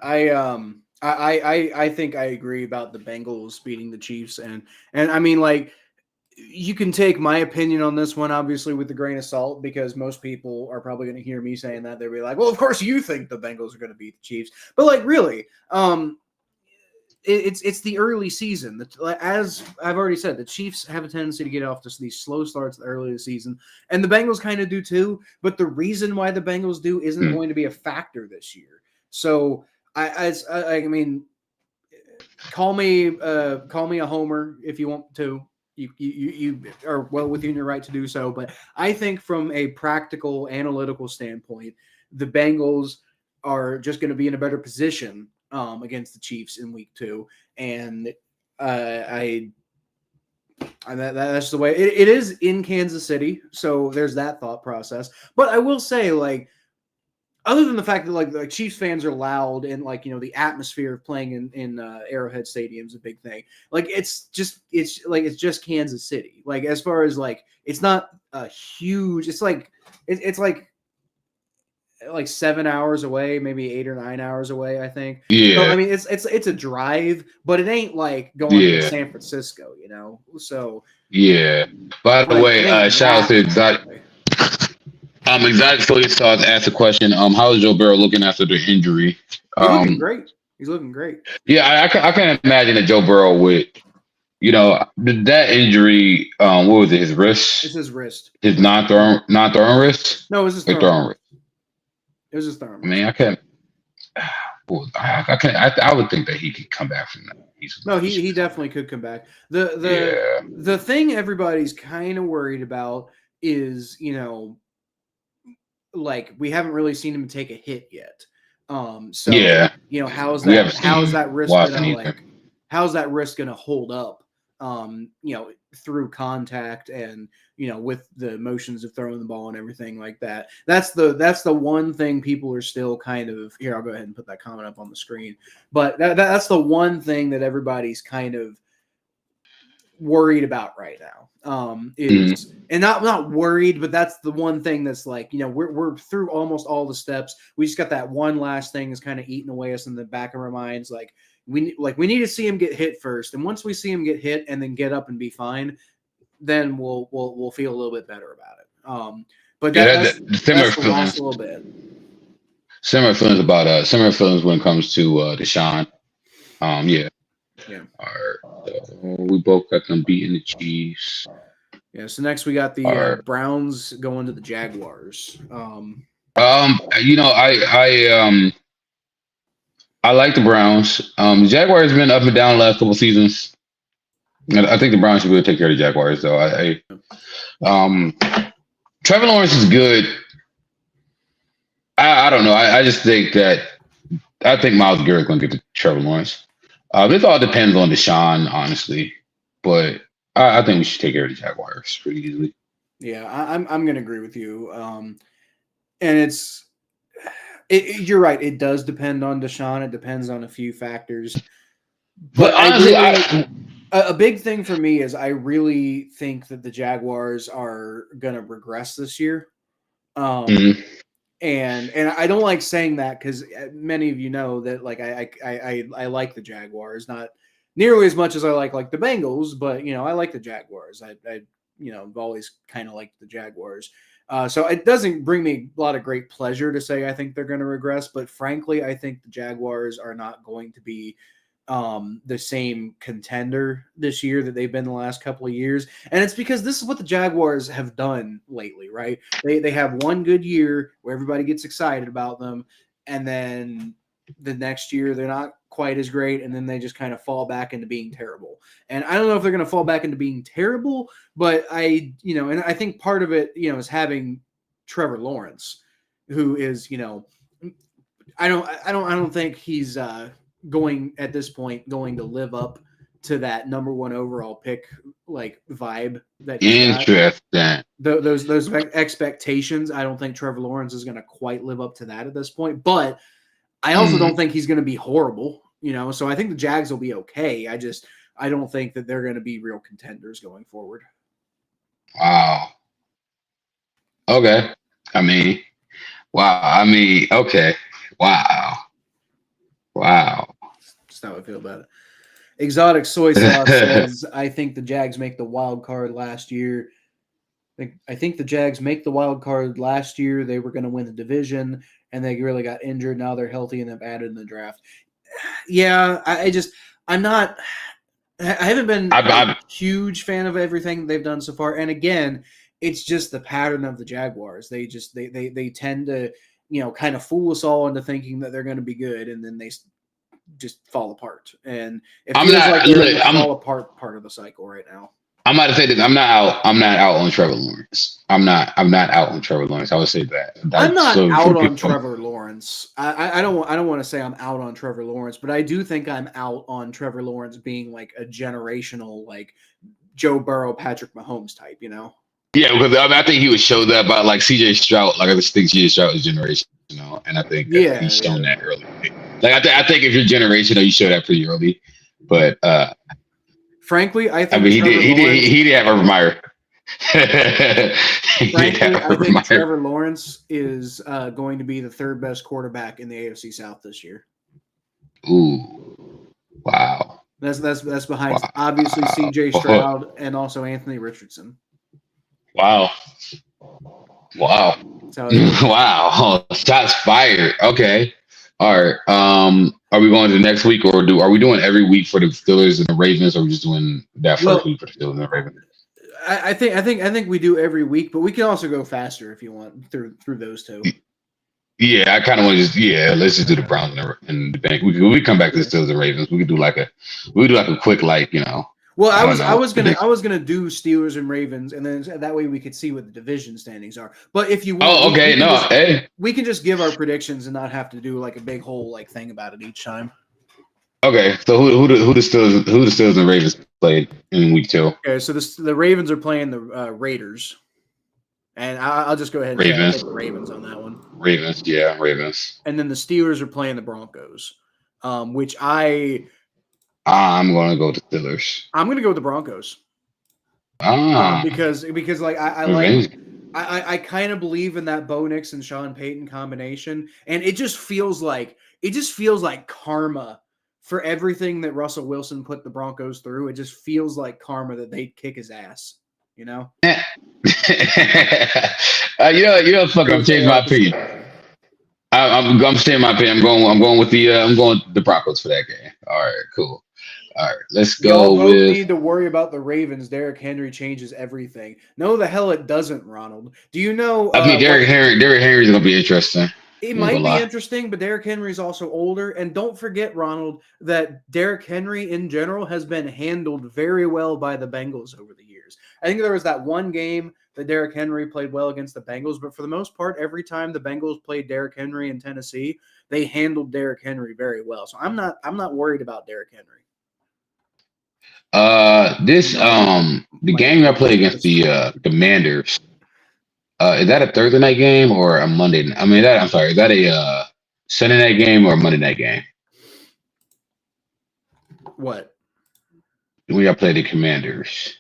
I think I agree about the Bengals beating the Chiefs, and I mean, like, you can take my opinion on this one obviously with a grain of salt because most people are probably going to hear me saying that. They'll be like, well, of course you think the Bengals are going to beat the Chiefs, but like really, it's the early season. As I've already said, the Chiefs have a tendency to get off to these slow starts early in the season, and the Bengals kind of do too. But the reason why the Bengals do isn't going to be a factor this year. So I mean, call me a homer if you want to. You are well within your right to do so. But I think from a practical, analytical standpoint, the Bengals are just going to be in a better position against the Chiefs in week 2, and that's the way it is in Kansas City. So there's that thought process. But I will say, like, other than the fact that like Chiefs fans are loud and like the atmosphere of playing in Arrowhead Stadium is a big thing. Like it's just Kansas City. Like as far as like it's not a huge. It's like 7 hours away, maybe 8 or 9 hours away. I think. Yeah. So, I mean it's a drive, but it ain't like going to San Francisco. So. Yeah. By the way, shout out to Exotic. Exotic Philly Stars asked a question. How is Joe Burrow looking after the injury? He's looking great. He's looking great. Yeah, I can't imagine that Joe Burrow would, that injury. What was it? His wrist, It's his wrist. his non-throwing wrist, No, it was his or throwing throwing wrist. wrist. It was his throwing I wrist. mean, I can't. Well, I can't. I would think that he could come back from that. No, he definitely could come back. Yeah. The thing everybody's kind of worried about is, like we haven't really seen him take a hit yet. So Yeah. how's We haven't that seen wrist Watson gonna either. how's that wrist gonna hold up? Through contact and with the motions of throwing the ball and everything like that. That's the one thing people are still kind of here. I'll go ahead and put that comment up on the screen. But that's the one thing that everybody's kind of worried about right now. Is and not worried, but that's the one thing that's like, we're through almost all the steps. We just got that one last thing that's kind of eating away us in the back of our minds. Like we need to see him get hit first, and once we see him get hit and then get up and be fine, then we'll feel a little bit better about it. But that's the loss a little bit. Similar feelings when it comes to Deshaun. Yeah. All right. So we both got them beating the Chiefs. Yeah. So next we got the Browns going to the Jaguars. I like the Browns. The Jaguars have been up and down the last couple of seasons. I think the Browns should be able to take care of the Jaguars, though. Trevor Lawrence is good. I don't know. I just think Myles Garrett's going to get to Trevor Lawrence. This all depends on Deshaun, honestly, but I think we should take care of the Jaguars pretty easily. Yeah, I'm going to agree with you. And you're right. It does depend on Deshaun. It depends on a few factors. But honestly, a big thing for me is I really think that the Jaguars are going to regress this year. And I don't like saying that because many of you know that like I like the Jaguars, not nearly as much as I like the Bengals, but I like the Jaguars. I've always kind of liked the Jaguars. So it doesn't bring me a lot of great pleasure to say I think they're going to regress, but frankly, I think the Jaguars are not going to be the same contender this year that they've been the last couple of years. And it's because this is what the Jaguars have done lately, right? They have one good year where everybody gets excited about them, and then the next year they're not quite as great, and then they just kind of fall back into being terrible. And I don't know if they're going to fall back into being terrible, but and I think part of it, is having Trevor Lawrence, who is, I don't think he's going at this point going to live up to that number one overall pick like vibe that interesting. Those expectations. I don't think Trevor Lawrence is going to quite live up to that at this point, but I also don't think he's going to be horrible, so I think the Jags will be okay. I don't think that they're going to be real contenders going forward. Wow. Okay. Okay. Wow. That's how I feel about it. Exotic Soy Sauce says, I think the Jags make the wild card last year. I think the Jags make the wild card last year. They were going to win the division, and they really got injured. Now they're healthy and they've added in the draft. Yeah, I haven't been a huge fan of everything they've done so far. And again, it's just the pattern of the Jaguars. They tend to, kind of fool us all into thinking that they're going to be good, and then they just fall apart. And it feels like they're fall apart part of the cycle right now. I'm about to say that I'm not out on Trevor Lawrence. I'm not out on Trevor Lawrence. I would say that. I'm not out on Trevor Lawrence. I don't want to say I'm out on Trevor Lawrence, but I do think I'm out on Trevor Lawrence being like a generational, like Joe Burrow, Patrick Mahomes type, Yeah, because I think he would show that by like CJ Stroud. Like I just think CJ Stroud is generational, and I think he's shown that early. Like I think if you're generational, you show that pretty early. But frankly, I think he did have Urban Meyer. Frankly, I think Trevor Lawrence is going to be the third best quarterback in the AFC South this year. Ooh, wow. That's behind obviously CJ Stroud and also Anthony Richardson. Wow. Wow. Shots fired. Okay. All right. Are we going to next week, or are we doing every week for the Steelers and the Ravens, or are we just doing that first week for the Steelers and the Ravens? I think we do every week, but we can also go faster if you want through those two. Yeah, I kind of want to let's just do the Browns and the Bengals. We come back to the Steelers and Ravens. We could do like a quick Well, I was gonna do Steelers and Ravens, and then that way we could see what the division standings are. But if you want, we can just give our predictions and not have to do like a big whole like thing about it each time. Okay, so who the Steelers and Ravens played in week 2? Okay, so the Ravens are playing the Raiders, and I'll just go ahead and take the Ravens on that one. Ravens. And then the Steelers are playing the Broncos, which I'm going to go with the Steelers. I'm going to go with the Broncos. Because like I kind of believe in that Bo Nix and Sean Payton combination, and it just feels like karma for everything that Russell Wilson put the Broncos through. It just feels like karma that they'd kick his ass, you know? Fuck, I'm changing my opinion. I'm staying my opinion. I'm going with the Broncos for that game. All right, cool. All right, let's go with. You need to worry about the Ravens. Derrick Henry changes everything. No, the hell it doesn't, Ronald. Do you know? I mean, Derrick Henry's gonna be interesting. It might be interesting, but Derrick Henry's also older. And don't forget, Ronald, that Derrick Henry in general has been handled very well by the Bengals over the years. I think there was that one game that Derrick Henry played well against the Bengals, but for the most part, every time the Bengals played Derrick Henry in Tennessee, they handled Derrick Henry very well. So I'm not worried about Derrick Henry. The game I played against the Commanders. Is that a Thursday night game or a Monday? Is that a Sunday night game or a Monday night game? What? We got play the Commanders.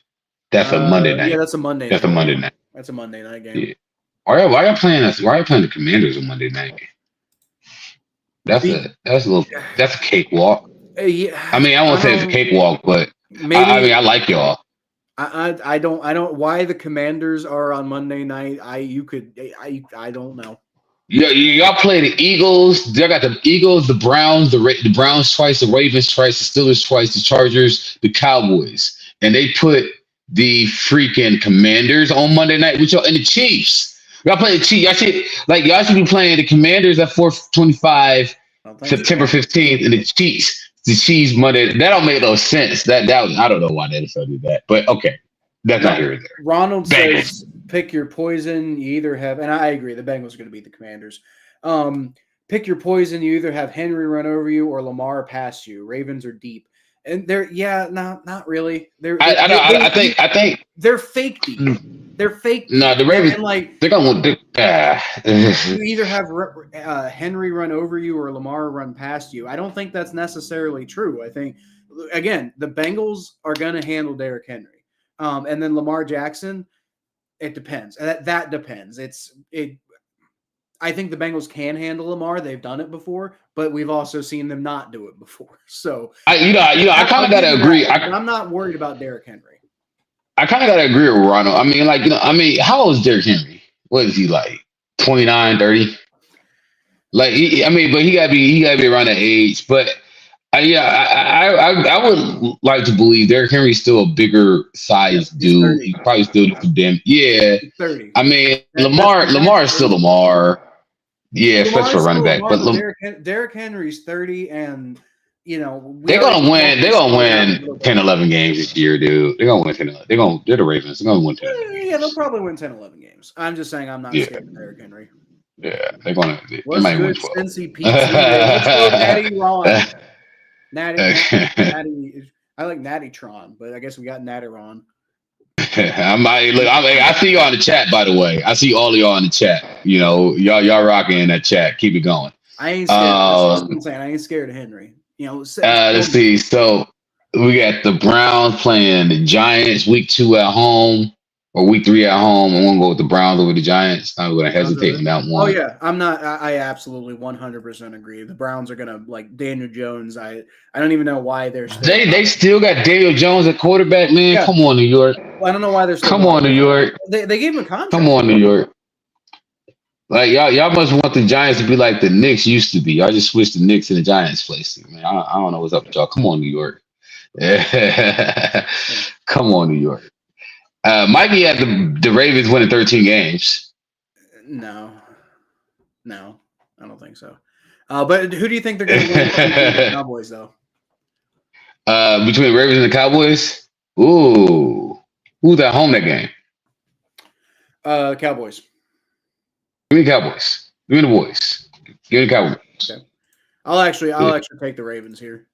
That's a Monday night. Yeah, that's a Monday. That's a Monday night. That's a Monday night game. Yeah. Why are you playing this? Why are you playing the Commanders on Monday night? That's a cakewalk. Yeah, I mean, I won't say it's a cakewalk, but maybe I like y'all. I don't. Why the Commanders are on Monday night? I don't know. Yeah, y'all play the Eagles. They got the Eagles, the Browns, the Browns twice, the Ravens twice, the Steelers twice, the Chargers, the Cowboys, and they put the freaking Commanders on Monday night with y'all and the Chiefs. Y'all play the Chiefs. Y'all should be playing the Commanders at 4:25, September 15th, and the Chiefs Monday. That don't make no sense. That I don't know why they decided to do that, but okay, that's not here or there. Ronald says, "Pick your poison. You either have," and I agree. The Bengals are going to beat the Commanders. Pick your poison. You either have Henry run over you or Lamar pass you. Ravens are deep, and not really. I think they're fake deep. They're fake. No, the Ravens they're gonna. You either have Henry run over you or Lamar run past you. I don't think that's necessarily true. I think again the Bengals are going to handle Derrick Henry, and then Lamar Jackson. It depends. That depends. I think the Bengals can handle Lamar. They've done it before, but we've also seen them not do it before. So I kind of gotta agree. I'm not worried about Derrick Henry. I kind of gotta agree with Ronald. How old is Derrick Henry? What is he like? 29, 30? But he gotta be around that age. But I would like to believe Derrick Henry's still a bigger size dude. He probably still do them. Yeah. 30. I mean, Lamar is still Lamar. Yeah, especially for running back. But Derrick Henry's 30, and they're gonna win. They're gonna win 10, 11 games this year, dude. They're gonna win 10. They're the Ravens. They're gonna win 10. Yeah, they'll probably win 10, 11 games. I'm just saying, I'm not scared of Derrick Henry. Yeah, they're gonna. They might win 12. Let's go, Natty Ron. Natty. I like Natty Tron, but I guess we got Natty Ron. I see you on the chat, by the way. I see all of y'all in the chat. Y'all rocking in that chat. Keep it going. I ain't scared. That's what I'm saying. I ain't scared of Henry. Let's see. So we got the Browns playing the Giants week 2 at home or week 3 at home. I'm gonna go with the Browns over the Giants. I'm gonna hesitate on that one. Oh yeah, I'm not. I absolutely 100% agree. The Browns are gonna Daniel Jones. I don't even know why they're still. They still got Daniel Jones at quarterback, man. Yeah. Come on, New York. Well, I don't know why they're still. Come on, New York. They gave him a contract. Come on, New York. Like y'all must want the Giants to be like the Knicks used to be. Y'all just switched the Knicks and the Giants place. Man, I don't know what's up with y'all. Come on, New York. Come on, New York. Mikey had the Ravens winning 13 games. No, I don't think so. But who do you think they're going to win the Cowboys though? Between the Ravens and the Cowboys? Ooh. Who's at home that game? Cowboys. Give me the Cowboys. Give me the boys. Give me the Cowboys. Okay. I'll actually take the Ravens here.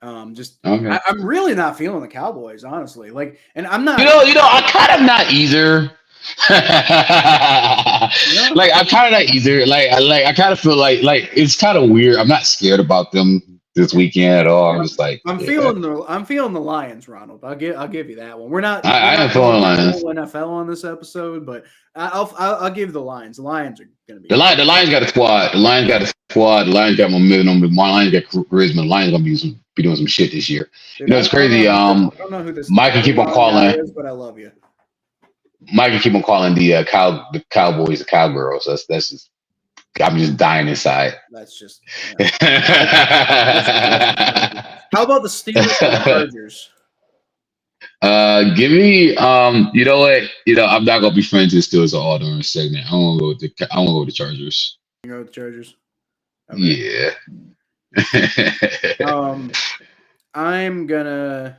Okay. I'm really not feeling the Cowboys, honestly. Like, and I'm not. You know, I kind of not either. Like I'm kind of not either. Like I kind of feel like it's kind of weird. I'm not scared about them this weekend at all. I'm just like I'm feeling the Lions, Ronald. I'll give you that one. We're not. I am feeling Lions. NFL on this episode, but I'll give the Lions. The Lions are going to be the Lions got a squad. The Lions got a squad. The Lions got momentum. The Lions got charisma. The Lions gonna be doing some shit this year. Dude, you know, it's crazy. I don't know who this Mike can keep on calling. Is, but I love you. Mike can keep on calling the Cowboys the Cowgirls. That's just. I'm just dying inside. That's just. You know, how about the Steelers and the Chargers? Give me. You know what? I'm not gonna be friends with the Steelers all during the segment. I want to go with the Chargers. You go with the Chargers. Okay. Yeah. I'm gonna.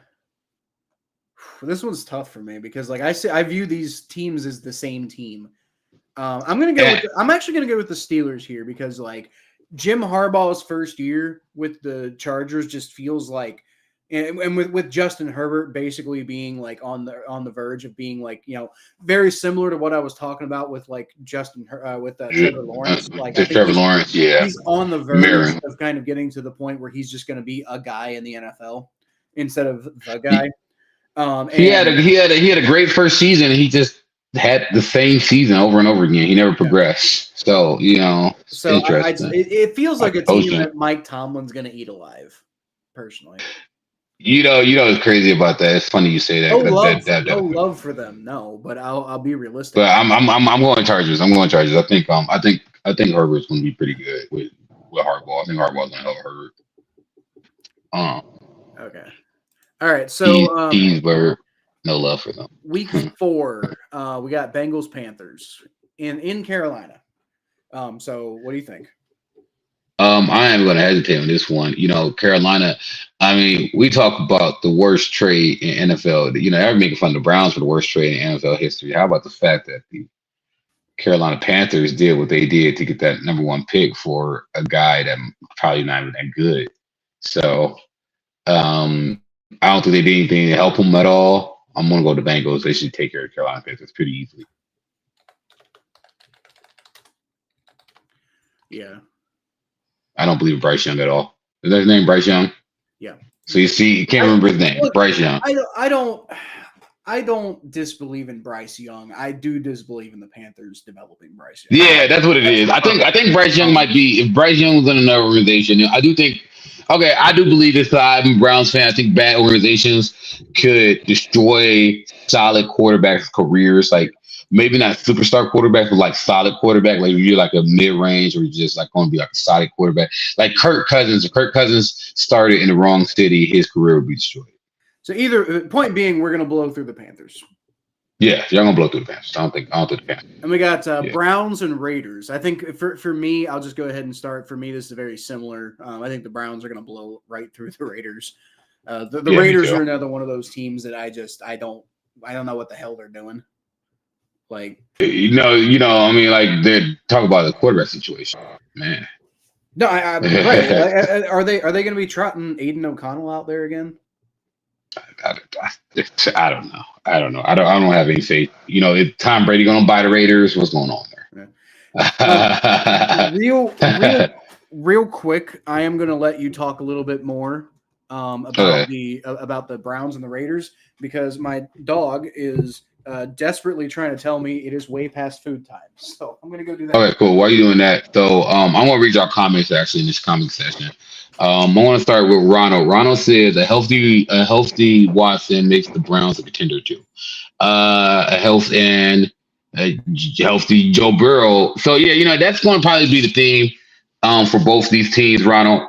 This one's tough for me because, like I view these teams as the same team. I'm actually gonna go with the Steelers here because, like, Jim Harbaugh's first year with the Chargers just feels like, and with Justin Herbert basically being like on the verge of being like, you know, very similar to what I was talking about with like Trevor Lawrence. Like Trevor Lawrence, yeah, he's on the verge of kind of getting to the point where he's just going to be a guy in the NFL instead of the guy. He had a great first season, and he just had the same season over and over again. He never progressed. So, you know, so it feels like a team that Mike Tomlin's going to eat alive, personally. You know what's crazy about that? It's funny you say that. No love for them, no. But I'll be realistic. But I'm going Chargers. I think Herbert's going to be pretty good with Harbaugh. I think Harbaugh's going to help Herbert. Okay. All right. So Easberg, no love for them. Week 4, we got Bengals Panthers in Carolina. So what do you think? I am going to hesitate on this one. You know, Carolina. I mean, we talk about the worst trade in NFL. You know, they're making fun of the Browns for the worst trade in NFL history. How about the fact that the Carolina Panthers did what they did to get that number 1 pick for a guy that probably not even that good? So, I don't think they did anything to help him at all. I'm going to go to the Bengals. They should take care of the Carolina Panthers pretty easily. Yeah. I don't believe in Bryce Young at all. Is that his name, Bryce Young? Yeah. So you see, you can't remember his name, Bryce Young. I don't disbelieve in Bryce Young. I do disbelieve in the Panthers developing Bryce Young. Yeah, that's what it is. I think Bryce Young might be, if Bryce Young was in another organization, I do believe this. I'm a Browns fan. I think bad organizations could destroy solid quarterbacks' careers. Like, maybe not superstar quarterback, but like solid quarterback. Like, you're like a mid-range, or you're just like going to be like a solid quarterback. Like Kirk Cousins. If Kirk Cousins started in the wrong city, his career would be destroyed. So point being, we're going to blow through the Panthers. Yeah, you're going to blow through the Panthers. I don't think the Panthers. And we got Browns and Raiders. I think for me, I'll just go ahead and start. For me, this is very similar. I think the Browns are going to blow right through the Raiders. The Raiders are another one of those teams that I don't know what the hell they're doing. Like, I mean, like, they're talking about the quarterback situation, man. No, I mean, right. Are they going to be trotting Aiden O'Connell out there again? I don't know. I don't have any faith. You know, is Tom Brady going to buy the Raiders? What's going on there? Real quick, I am going to let you talk a little bit more about the Browns and the Raiders, because my dog is desperately trying to tell me it is way past food time. So I'm going to go do that. Okay, cool. While you're doing that, so I'm going to read our comments actually in this comment section. I want to start with Ronald. Ronald says a healthy Watson makes the Browns a contender too. healthy Joe Burrow. So yeah, that's going to probably be the theme for both these teams, Ronald.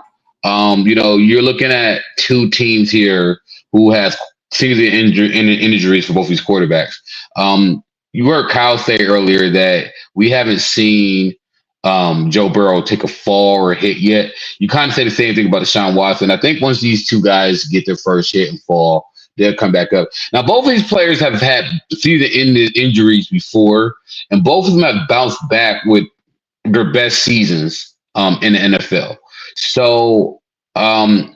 You're looking at two teams here who has serious injuries for both these quarterbacks. You heard Kyle say earlier that we haven't seen Joe Burrow take a fall or a hit yet. You kind of say the same thing about Deshaun Watson. I think once these two guys get their first hit and fall, they'll come back up. Now, both of these players have had season-ending injuries before, and both of them have bounced back with their best seasons in the NFL. So I'm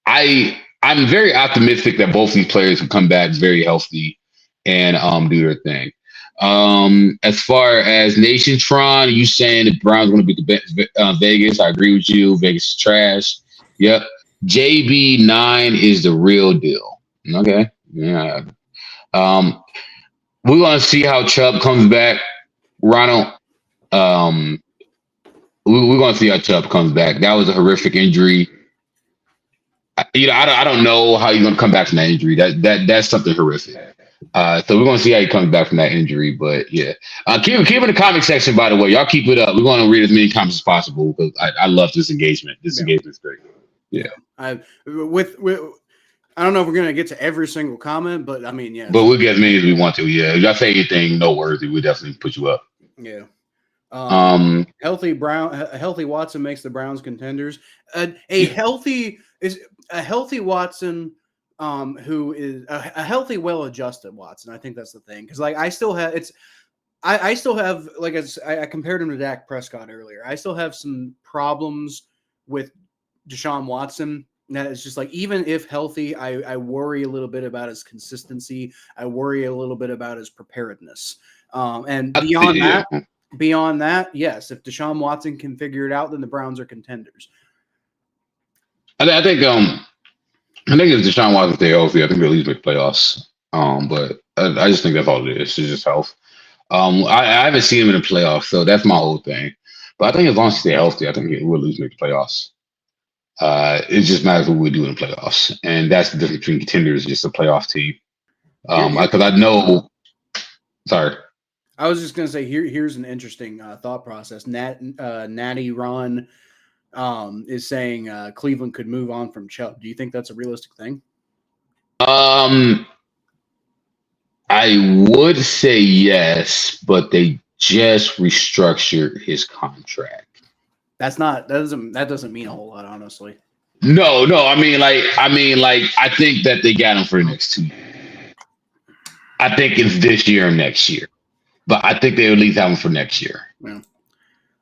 very optimistic that both these players will come back very healthy and do their thing. As far as Nationtron, you saying the Browns going to beat the Vegas? I agree with you. Vegas is trash. Yep. JB9 is the real deal. Okay. Yeah. We're going to see how Chubb comes back, Ronald. We're going to see how Chubb comes back. That was a horrific injury. I don't know how you're going to come back from that injury. That's something horrific. So we're going to see how he comes back from that injury. But yeah, keep in the comment section. By the way, y'all keep it up. We're going to read as many comments as possible because I love this engagement. This engagement is great. Yeah. I don't know if we're going to get to every single comment, but I mean, yeah. But we'll get as many as we want to. Yeah. If y'all say anything noteworthy, we'll definitely put you up. Yeah. Healthy Watson makes the Browns contenders. A healthy Watson, who is a healthy, well-adjusted Watson. I think that's the thing because I still have I compared him to Dak Prescott earlier. I still have some problems with Deshaun Watson. That it's just even if healthy, I worry a little bit about his consistency. I worry a little bit about his preparedness. And beyond that, yes, if Deshaun Watson can figure it out, then the Browns are contenders. I think if Deshaun Watson stay healthy, I think they'll at least make playoffs. But I just think that's all it is. It's just health. I haven't seen him in the playoffs, so that's my whole thing. But I think as long as he stay healthy, I think we'll at least make the playoffs. It just matters what we do in the playoffs, and that's the difference between contenders and just a playoff team. Because I know. Sorry. I was just gonna say here's an interesting thought process. Natty Ron is saying Cleveland could move on from Chubb. Do you think that's a realistic thing? I would say yes, but they just restructured his contract. That doesn't mean a whole lot, honestly. No. I mean, I think that they got him for the next 2 years. I think it's this year and next year, but I think they at least have him for next year. Yeah.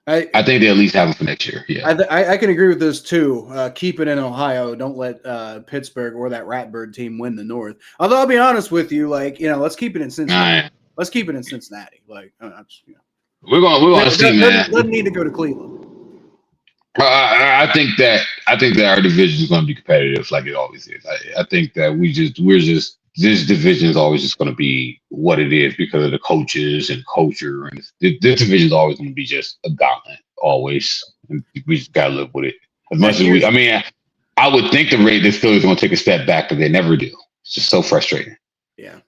I think they at least have him for next year. Yeah, I can agree with this too. Keep it in Ohio. Don't let Pittsburgh or that Ratbird team win the North. Although I'll be honest with you, let's keep it in Cincinnati. Right. Let's keep it in Cincinnati. We're going to see, man. Doesn't need to go to Cleveland. I think that our division is going to be competitive, like it always is. I think that this division is always just going to be what it is because of the coaches and culture, and this division is always going to be just a gauntlet, always. And we just got to live with it. As much as I would think the Steelers are going to take a step back, but they never do. It's just so frustrating. Yeah.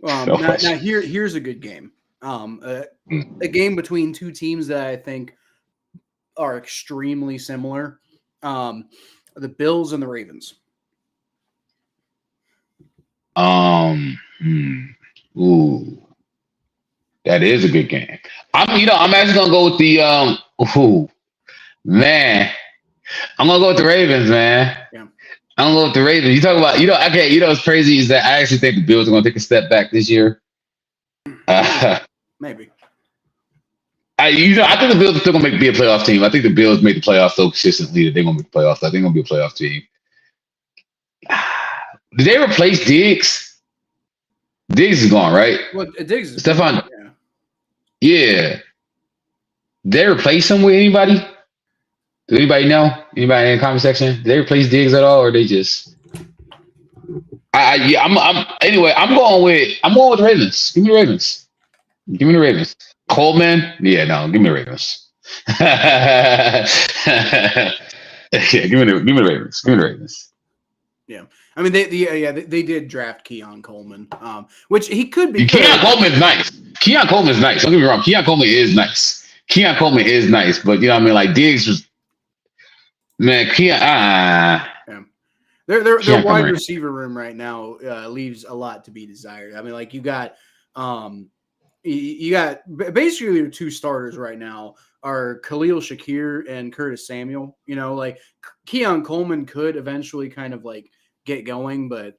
Now here's a good game. A game between two teams that I think are extremely similar. The Bills and the Ravens. Ooh, that is a good game. I'm actually gonna go with the I'm gonna go with the Ravens, man. Yeah. I'm gonna go with the Ravens. You talk about, what's crazy is that I actually think the Bills are gonna take a step back this year. Maybe. I think the Bills are still gonna be a playoff team. I think the Bills make the playoffs so consistently that they're gonna make the playoffs. I think they're gonna be a playoff team. Did they replace Diggs? Diggs is gone, right? Well, Diggs is Stephon. Yeah. Did they replace him with anybody? Does anybody know? Anybody in the comment section? Did they replace Diggs at all, or they just? I'm going with the Ravens. Give me the Ravens. Coleman? Yeah, no, give me the Ravens. Yeah, give me the Ravens. Yeah, I mean they did draft Keon Coleman, which he could be. Keon Coleman is nice. Keon Coleman is nice. Don't get me wrong. Keon Coleman is nice. Keon Coleman is nice, but you know what I mean. Like Diggs was, man. Keon, Yeah. Their wide receiver room right now leaves a lot to be desired. I mean, like you got basically your two starters right now are Khalil Shakir and Curtis Samuel. You know, like Keon Coleman could eventually kind of like get going, but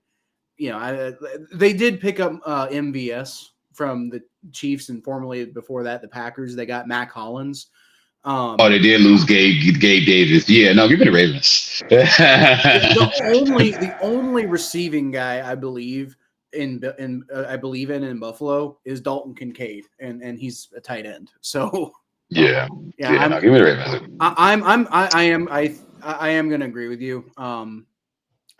you know, they did pick up MVS from the Chiefs, and formerly before that the Packers. They got Mac Hollins. They did lose Gabe Davis. Yeah, no, give me the Ravens. the only receiving guy I believe in Buffalo is Dalton Kincaid, and he's a tight end. So yeah, no, give me the Ravens. I am going to agree with you.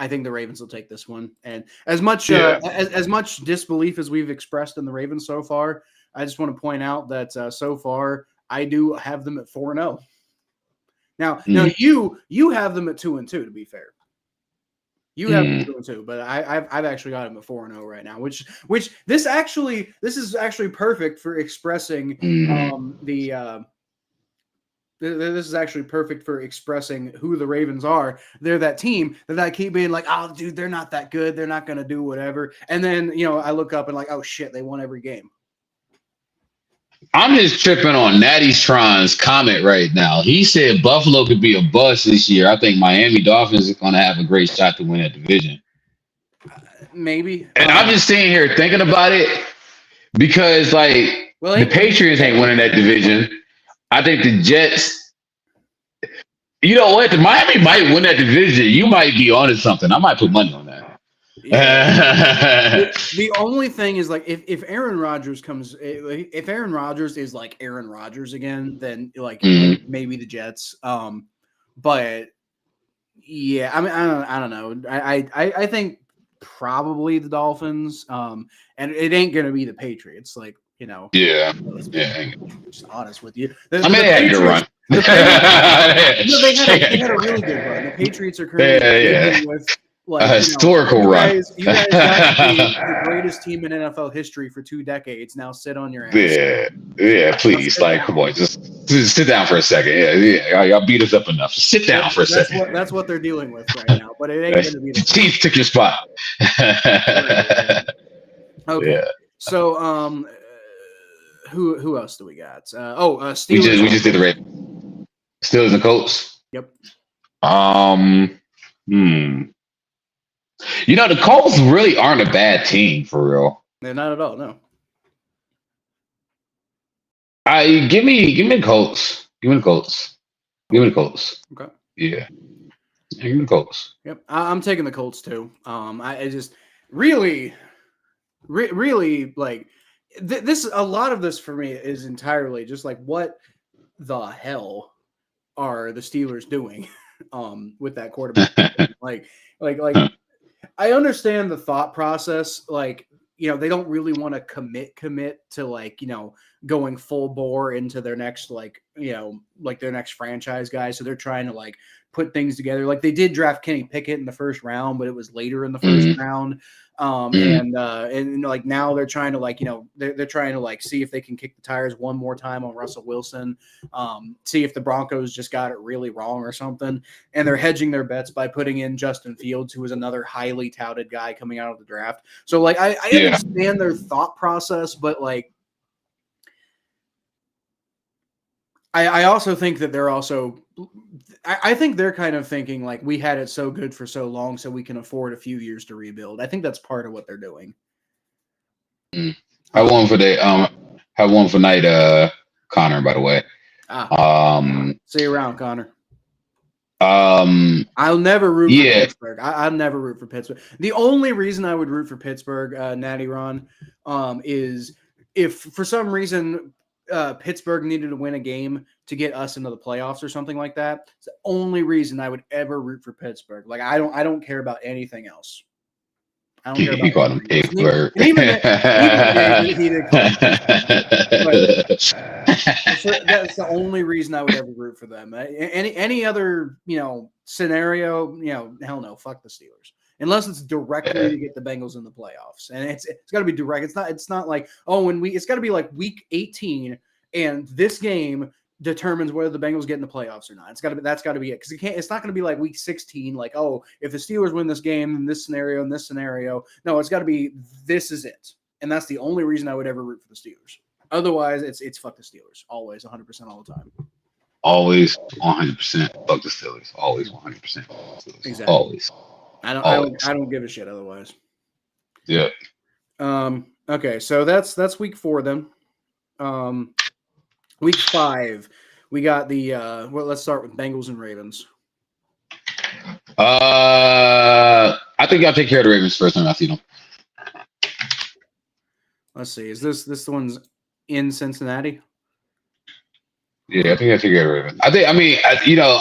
I think the Ravens will take this one, and as much as much disbelief as we've expressed in the Ravens so far, I just want to point out that so far I do have them at 4-0. Now you have them at 2-2. To be fair, you have them 2-2, but I've actually got them at 4-0 right now. Which this is actually perfect for expressing This is actually perfect for expressing who the Ravens are. They're that team that I keep being like, oh, dude, they're not that good. They're not going to do whatever. And then, you know, I look up and like, oh, shit, they won every game. I'm just tripping on Natty Tron's comment right now. He said Buffalo could be a bust this year. I think Miami Dolphins are going to have a great shot to win that division. Maybe. And I'm just sitting here thinking about it because, like, the Patriots ain't winning that division. I think the Jets, you know what? Miami might win that division. You might be onto something. I might put money on that. Yeah. The only thing is, like, if Aaron Rodgers if Aaron Rodgers is like Aaron Rodgers again, then like maybe the Jets. But yeah, I mean, I don't know. I think probably the Dolphins. And it ain't gonna be the Patriots. Like, you know. Yeah. Just honest with you. They had a good run. They had a really good run. The Patriots are currently with like a historical run. You guys got the greatest team in NFL history for 2 decades. Now sit on your ass. Yeah. Please, like, come on, just sit down for a second. Yeah. Y'all beat us up enough. Just sit down for a second. That's what they're dealing with right now. But it ain't going to be the Chiefs took your spot. Okay. Yeah. So, who else do we got? Steelers. We just did the Ravens. Steelers and Colts. Yep. You know, the Colts really aren't a bad team for real. They're not at all. No. Give me the Colts. Give me the Colts. Give me the Colts. Okay. Yeah. Give me the Colts. Yep. I'm taking the Colts too. I just really like this. A lot of this for me is entirely just like, what the hell are the Steelers doing with that quarterback? like I understand the thought process. Like, you know, they don't really want to commit to, like, you know, going full bore into their next, like, you know, like their next franchise guy. So they're trying to like put things together. Like they did draft Kenny Pickett in the first round, but it was later in the first round. And like now they're trying to, like, you know, they're trying to like see if they can kick the tires one more time on Russell Wilson, see if the Broncos just got it really wrong or something. And they're hedging their bets by putting in Justin Fields, who is another highly touted guy coming out of the draft. So like I understand their thought process, but like I also think that they're also I think they're kind of thinking like, we had it so good for so long, so we can afford a few years to rebuild. I think that's part of what they're doing. I won for night, Connor, by the way. See you around, Connor. I'll never root for Pittsburgh. I'll never root for Pittsburgh. The only reason I would root for Pittsburgh, Natty Ron, is if for some reason Pittsburgh needed to win a game to get us into the playoffs or something like that. It's the only reason I would ever root for Pittsburgh. Like I don't care about anything else. I don't care about. You called him Pittsburgh. Even he did call him Pittsburgh. That's the only reason I would ever root for them. Any other, you know, scenario, you know, hell no, fuck the Steelers. unless it's directly to get the Bengals in the playoffs. And it's got to be direct. It's not like, oh, it's got to be like week 18 and this game determines whether the Bengals get in the playoffs or not. That's got to be it. Because it's not going to be like week 16, like, oh, if the Steelers win this game in this scenario and this scenario. No, it's got to be this is it. And that's the only reason I would ever root for the Steelers. Otherwise, it's fuck the Steelers. Always, 100% all the time. Always 100% fuck the Steelers. Always 100%. Exactly. Always. I don't give a shit otherwise. Yeah. Okay, so that's week 4 then. Week 5, we got the let's start with Bengals and Ravens. I think I'll take care of the Ravens first time I see them. Let's see. Is this the one's in Cincinnati? Yeah, I think I take care of the Ravens.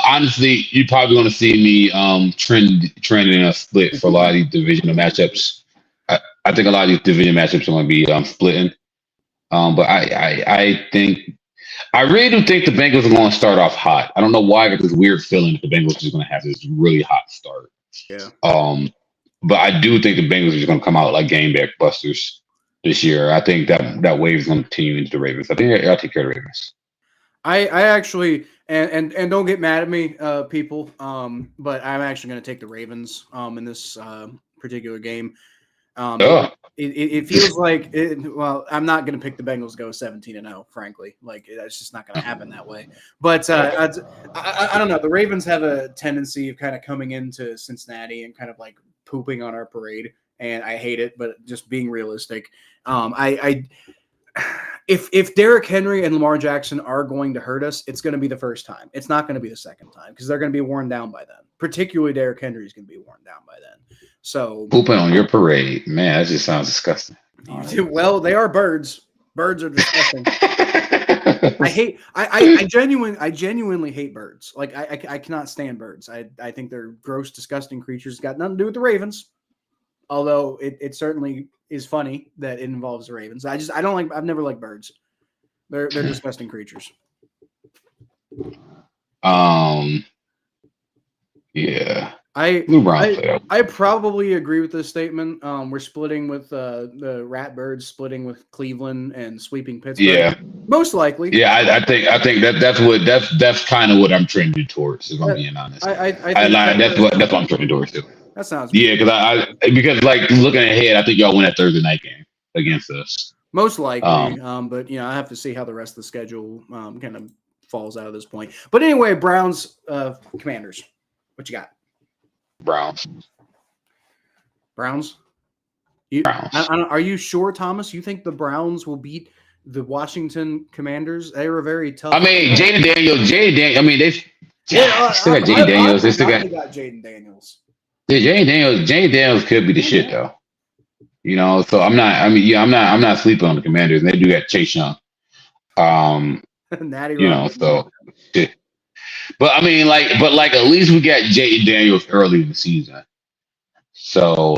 Honestly, you're probably going to see me trend in a split for a lot of these divisional matchups. I think a lot of these division matchups are going to be splitting. But I really do think the Bengals are going to start off hot. I don't know why I get this weird feeling that the Bengals are just going to have this really hot start. Yeah. But I do think the Bengals are just going to come out like game back busters this year. I think that wave is going to continue into the Ravens. I think I'll take care of the Ravens. I actually and don't get mad at me, people. But I'm actually going to take the Ravens in this particular game. It feels like I'm not going to pick the Bengals to go 17-0, frankly. Like it's just not going to happen that way. But I don't know. The Ravens have a tendency of kind of coming into Cincinnati and kind of like pooping on our parade, and I hate it. But just being realistic, if Derrick Henry and Lamar Jackson are going to hurt us, it's going to be the first time. It's not going to be the second time because they're going to be worn down by then. Particularly Derrick Henry is going to be worn down by then. So pooping on your parade, man, that just sounds disgusting. Well, they are birds. Birds are disgusting. I genuinely hate birds. Like I cannot stand birds. I think they're gross, disgusting creatures. It's got nothing to do with the Ravens. Although it certainly is funny that it involves the Ravens. I've never liked birds. They're disgusting creatures. Yeah. I probably agree with this statement. We're splitting with the Ratbirds, splitting with Cleveland, and sweeping Pittsburgh. Yeah, most likely. Yeah, I think that's kind of what I'm trending towards. If I'm being honest, that's what I'm trending towards too. That sounds because like looking ahead, I think y'all win that Thursday night game against us. Most likely, but I have to see how the rest of the schedule kind of falls out of this point. But anyway, Browns, Commanders. What you got? Browns. Browns. Browns. Are you sure, Thomas? You think the Browns will beat the Washington Commanders? They were very tough. I mean, Jaden Daniels. I mean, they still got Jaden Daniels. They still got Jaden Daniels. Yeah, Jaden Daniels could be the shit though. So I'm not sleeping on the Commanders. And they do got Chase Young. Natty so shit. But I mean, at least we got Jaden Daniels early in the season. So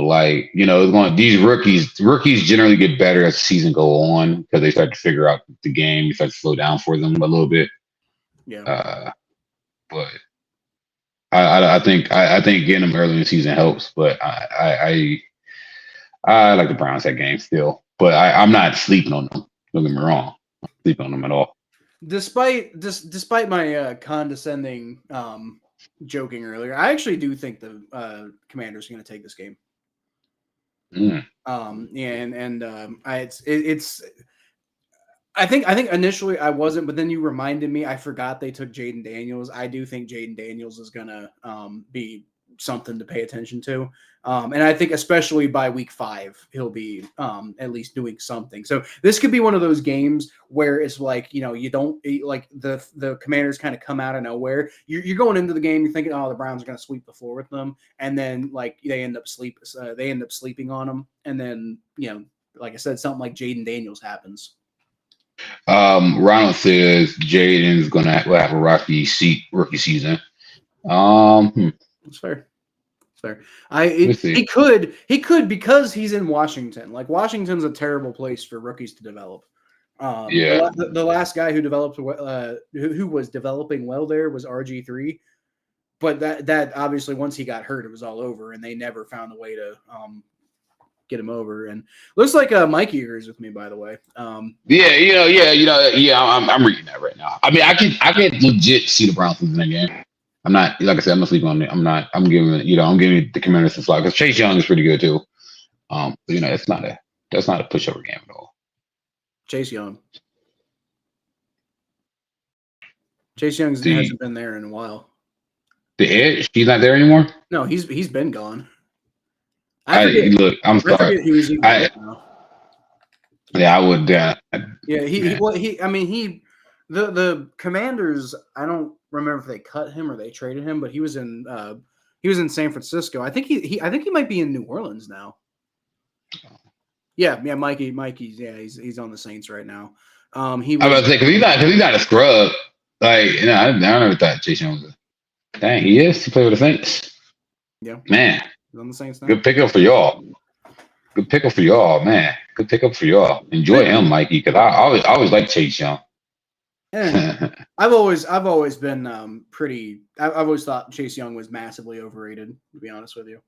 these rookies generally get better as the season go on because they start to figure out the game. You start to slow down for them a little bit. Yeah. But I think getting them early in the season helps. But I like the Browns that game still. But I'm not sleeping on them. Don't get me wrong. I'm not sleeping on them at all. Despite my condescending joking earlier, I actually do think the Commanders are going to take this game. I think initially I wasn't, but then you reminded me. I forgot they took Jaden Daniels. I do think Jaden Daniels is going to be something to pay attention to. And I think especially by week 5, he'll be at least doing something. So this could be one of those games where it's like, you don't like the Commanders kind of come out of nowhere. You're going into the game, you're thinking, oh, the Browns are going to sweep the floor with them. And then like they end up sleeping on them. And then, like I said, something like Jaden Daniels happens. Ronald says Jaden's will have a rookie season. That's fair. He could because he's in Washington. Like Washington's a terrible place for rookies to develop. The last guy who developed who was developing well there was RG3. but that obviously once he got hurt, it was all over, and they never found a way to get him over. And looks like Mikey agrees with me, by the way. I'm reading that right now. I mean, I can legit see the Browns losing that game. I'm not, like I said, I'm not sleeping on it. I'm giving the Commanders a fly because Chase Young is pretty good too. But that's not a pushover game at all. Chase Young hasn't been there in a while. The Edge, he's not there anymore. No, he's been gone. I'm sorry. He was even now. Yeah, I would. The Commanders. I don't remember if they cut him or they traded him, but he was in San Francisco. I think he might be in New Orleans now. Yeah, Mikey's he's on the Saints right now. I was about to say because he's not a scrub. Like I never thought Chase Young was. Dang, he is. He played with the Saints. Yeah, man. He's on the Saints now. Good pickup for y'all. Man. Good pickup for y'all. Enjoy him, Mikey, because I always like Chase Young. And I've always been pretty. I've always thought Chase Young was massively overrated. To be honest with you,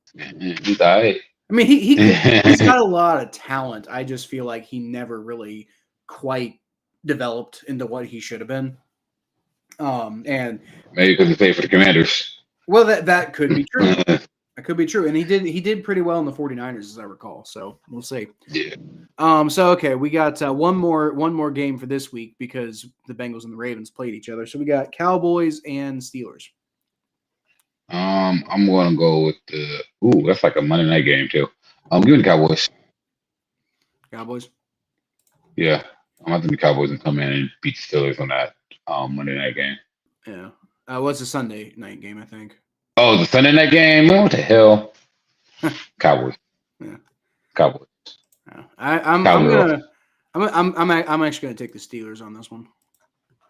he's all right. I mean, he's got a lot of talent. I just feel like he never really quite developed into what he should have been. And maybe because he played for the Commanders. Well, that could be true. That could be true. And he did pretty well in the 49ers, as I recall. So we'll see. Yeah. So okay, we got one more game for this week because the Bengals and the Ravens played each other. So we got Cowboys and Steelers. I'm gonna go with that's like a Monday night game too. I'm giving the Cowboys. Cowboys? Yeah. I'm going to the Cowboys and come in and beat the Steelers on that Monday night game. Yeah. What's the Sunday night game, I think? Oh, the Sunday night game? What the hell? Cowboys. Yeah. Cowboys. Yeah. I'm actually gonna take the Steelers on this one.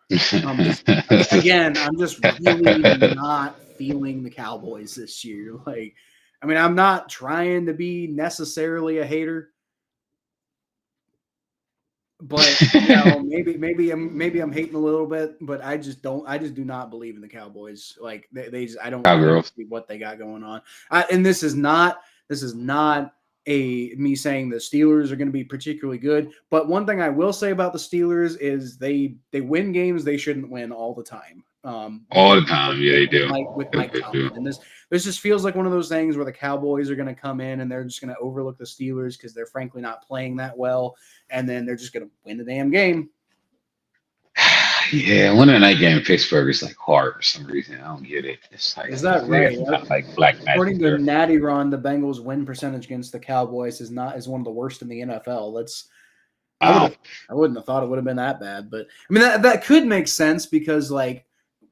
I'm just really not feeling the Cowboys this year. Like, I mean, I'm not trying to be necessarily a hater, but maybe I'm hating a little bit. But I just do not believe in the Cowboys. Like I don't see what they got going on. And this is not me saying the Steelers are going to be particularly good. But one thing I will say about the Steelers is they win games they shouldn't win all the time. All the time, yeah, they do. With Mike Tomlin. And this just feels like one of those things where the Cowboys are going to come in and they're just going to overlook the Steelers because they're frankly not playing that well, and then they're just going to win the damn game. Yeah, winning a night game in Pittsburgh is like hard for some reason. I don't get it. It's like, is that right? Not like black magic. According to Natty Ron, the Bengals' win percentage against the Cowboys is one of the worst in the NFL. I wouldn't have thought it would have been that bad, but I mean that could make sense because like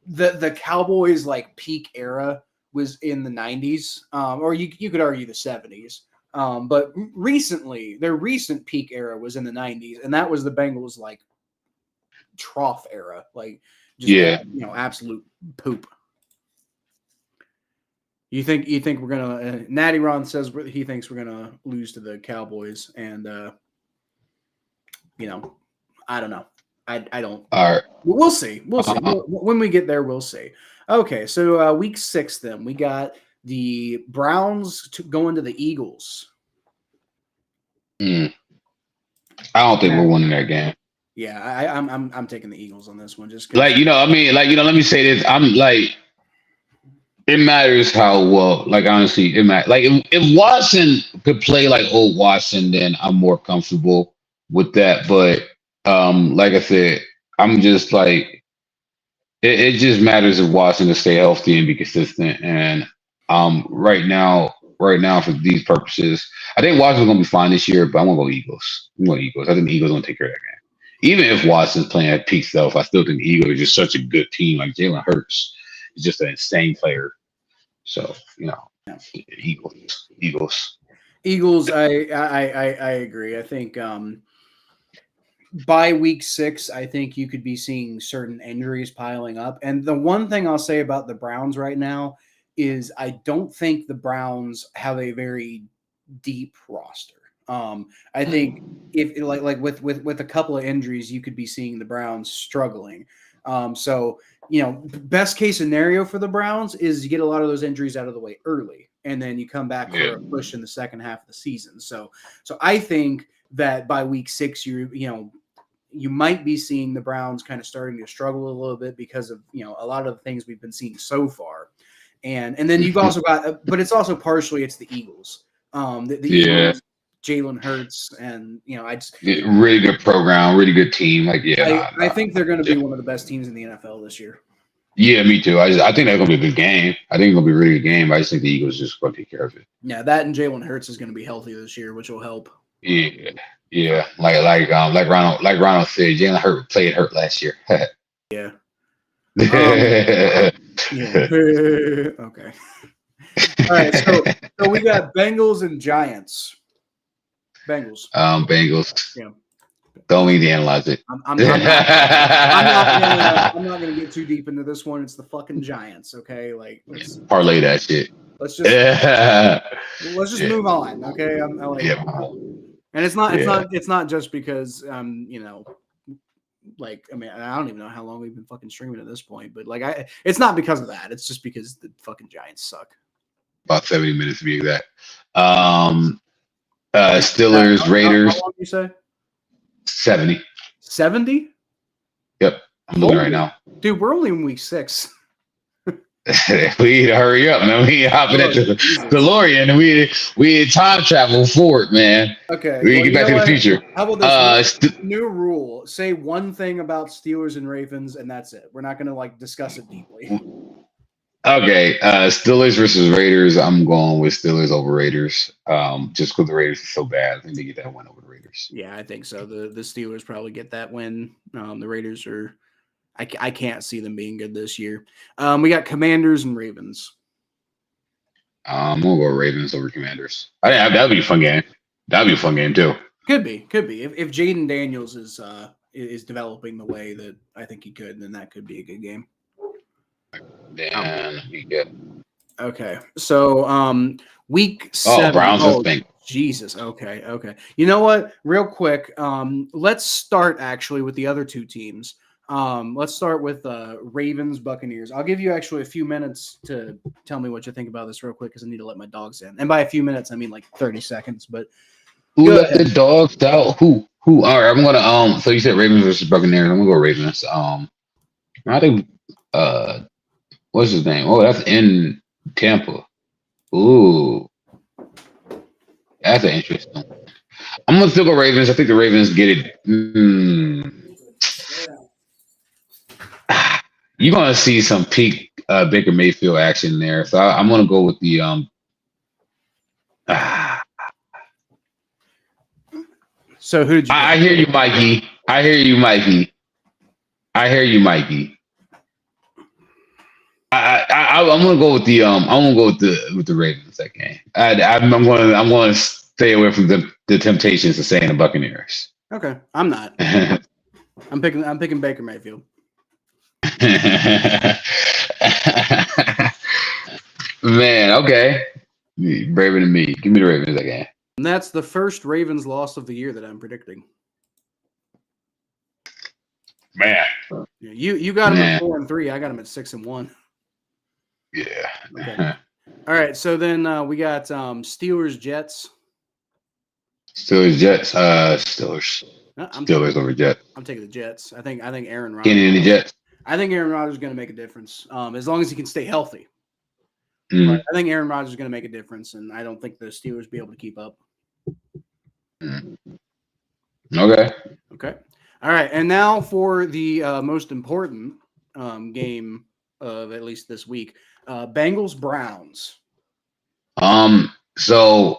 the Cowboys like peak era was in the 90s, or you could argue the 70s. But recently, their recent peak era was in the 90s, and that was the Bengals like trough era, like just absolute poop. You think we're gonna? Natty Ron says he thinks we're gonna lose to the Cowboys, and I don't know. I don't. All right. We'll see. When we get there, we'll see. Okay, so week 6, then we got the Browns going to the Eagles. I don't think we're winning that game. Yeah, I'm taking the Eagles on this one. Just let me say this. I'm like, it matters how well. Like honestly, it matters. Like if Watson could play like old Watson, then I'm more comfortable with that. But like I said, I'm just like, it just matters if Watson to stay healthy and be consistent. And right now for these purposes, I think Watson's gonna be fine this year, but I'm gonna go Eagles. I think the Eagles gonna take care of that game. Even if Watson's playing at peak self, I still think the Eagles are just such a good team. Like Jalen Hurts is just an insane player. So Eagles. I agree. I think by week 6, I think you could be seeing certain injuries piling up. And the one thing I'll say about the Browns right now is I don't think the Browns have a very deep roster. I think if like with a couple of injuries, you could be seeing the Browns struggling. So best case scenario for the Browns is you get a lot of those injuries out of the way early, and then you come back for a push in the second half of the season. So I think that by week 6, you might be seeing the Browns kind of starting to struggle a little bit because of a lot of the things we've been seeing so far, and then you've also got, but it's also partially it's the Eagles, the Eagles, Jalen Hurts, and really good program, really good team. Like I think they're going to be one of the best teams in the NFL this year. Yeah, me too. I think that's gonna be a good game. I think it's gonna be a really good game. I just think the Eagles just gonna take care of it. Yeah, that and Jalen Hurts is going to be healthy this year, which will help. Yeah. Like Ronald said, Jalen Hurts played hurt last year. Yeah. Yeah. Okay. All right. So we got Bengals and Giants. Bengals. Bengals. Yeah. Don't need to analyze it. I'm not gonna get too deep into this one. It's the fucking Giants. Okay. Like parlay that shit. Let's just move on. Okay. And it's not just because like, I mean, I don't even know how long we've been fucking streaming at this point, but it's not because of that. It's just because the fucking Giants suck. About 70 minutes to be exact. Steelers, Raiders. How long did you say? 70. 70? Yep. I'm looking right now. Dude, we're only in week 6. We need to hurry up, man. We hopping at the DeLorean, and we time travel forward, man. Okay. We get back to the future. How about this new rule? Say one thing about Steelers and Ravens, and that's it. We're not gonna discuss it deeply. Okay. Steelers versus Raiders. I'm going with Steelers over Raiders. Just because the Raiders are so bad. I think they get that win over the Raiders. Yeah, I think so. The Steelers probably get that win. The Raiders are. I can't see them being good this year. We got Commanders and Ravens. I'm gonna go Ravens over Commanders. That'd be a fun game. That'd be a fun game too. Could be. If Jaden Daniels is developing the way that I think he could, then that could be a good game. Then we get. Okay, so week 7. Browns and Bengals. Jesus. Okay. You know what? Real quick, let's start actually with the other two teams. Let's start with Ravens Buccaneers. I'll give you actually a few minutes to tell me what you think about this real quick because I need to let my dogs in. And by a few minutes, I mean like 30 seconds. But who let the dogs out? Who? All right, I'm gonna So you said Ravens versus Buccaneers. I'm gonna go Ravens. I think what's his name? Oh, that's in Tampa. Ooh, that's an interesting one. I'm gonna still go Ravens. I think the Ravens get it. You're gonna see some peak Baker Mayfield action there, so I'm gonna go with the So who did you? I hear you, Mikey. I'm gonna go with the Ravens that game. I'm gonna stay away from the temptations of saying the Buccaneers. Okay, I'm not. I'm picking Baker Mayfield. Man, okay. Braver than me. Give me the Ravens again. And that's the first Ravens loss of the year that I'm predicting. Man. Yeah, you got them at 4-3. I got them at 6-1. Yeah. Okay. All right. So then we got Steelers Jets. Steelers over Jets. I'm taking the Jets. I think Aaron Rodgers. Getting in the Jets. I think Aaron Rodgers is going to make a difference as long as he can stay healthy. Mm. But I think Aaron Rodgers is going to make a difference, and I don't think the Steelers will be able to keep up. Mm. Okay. All right. And now for the most important game of at least this week, Bengals Browns. I'm going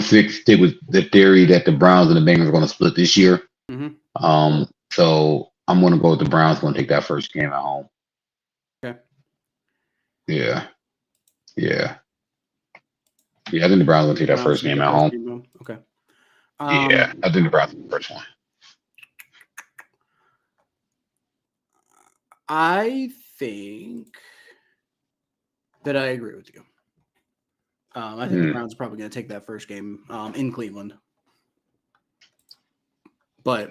to stick with the theory that the Browns and the Bengals are going to split this year. Mm-hmm. So I'm going to go with the Browns. Going to take that first game at home. Okay. Yeah. I think the Browns will take that first game at home. Okay. Yeah, I think the Browns will the first one. I think that I agree with you. I think the Browns are probably going to take that first game in Cleveland. But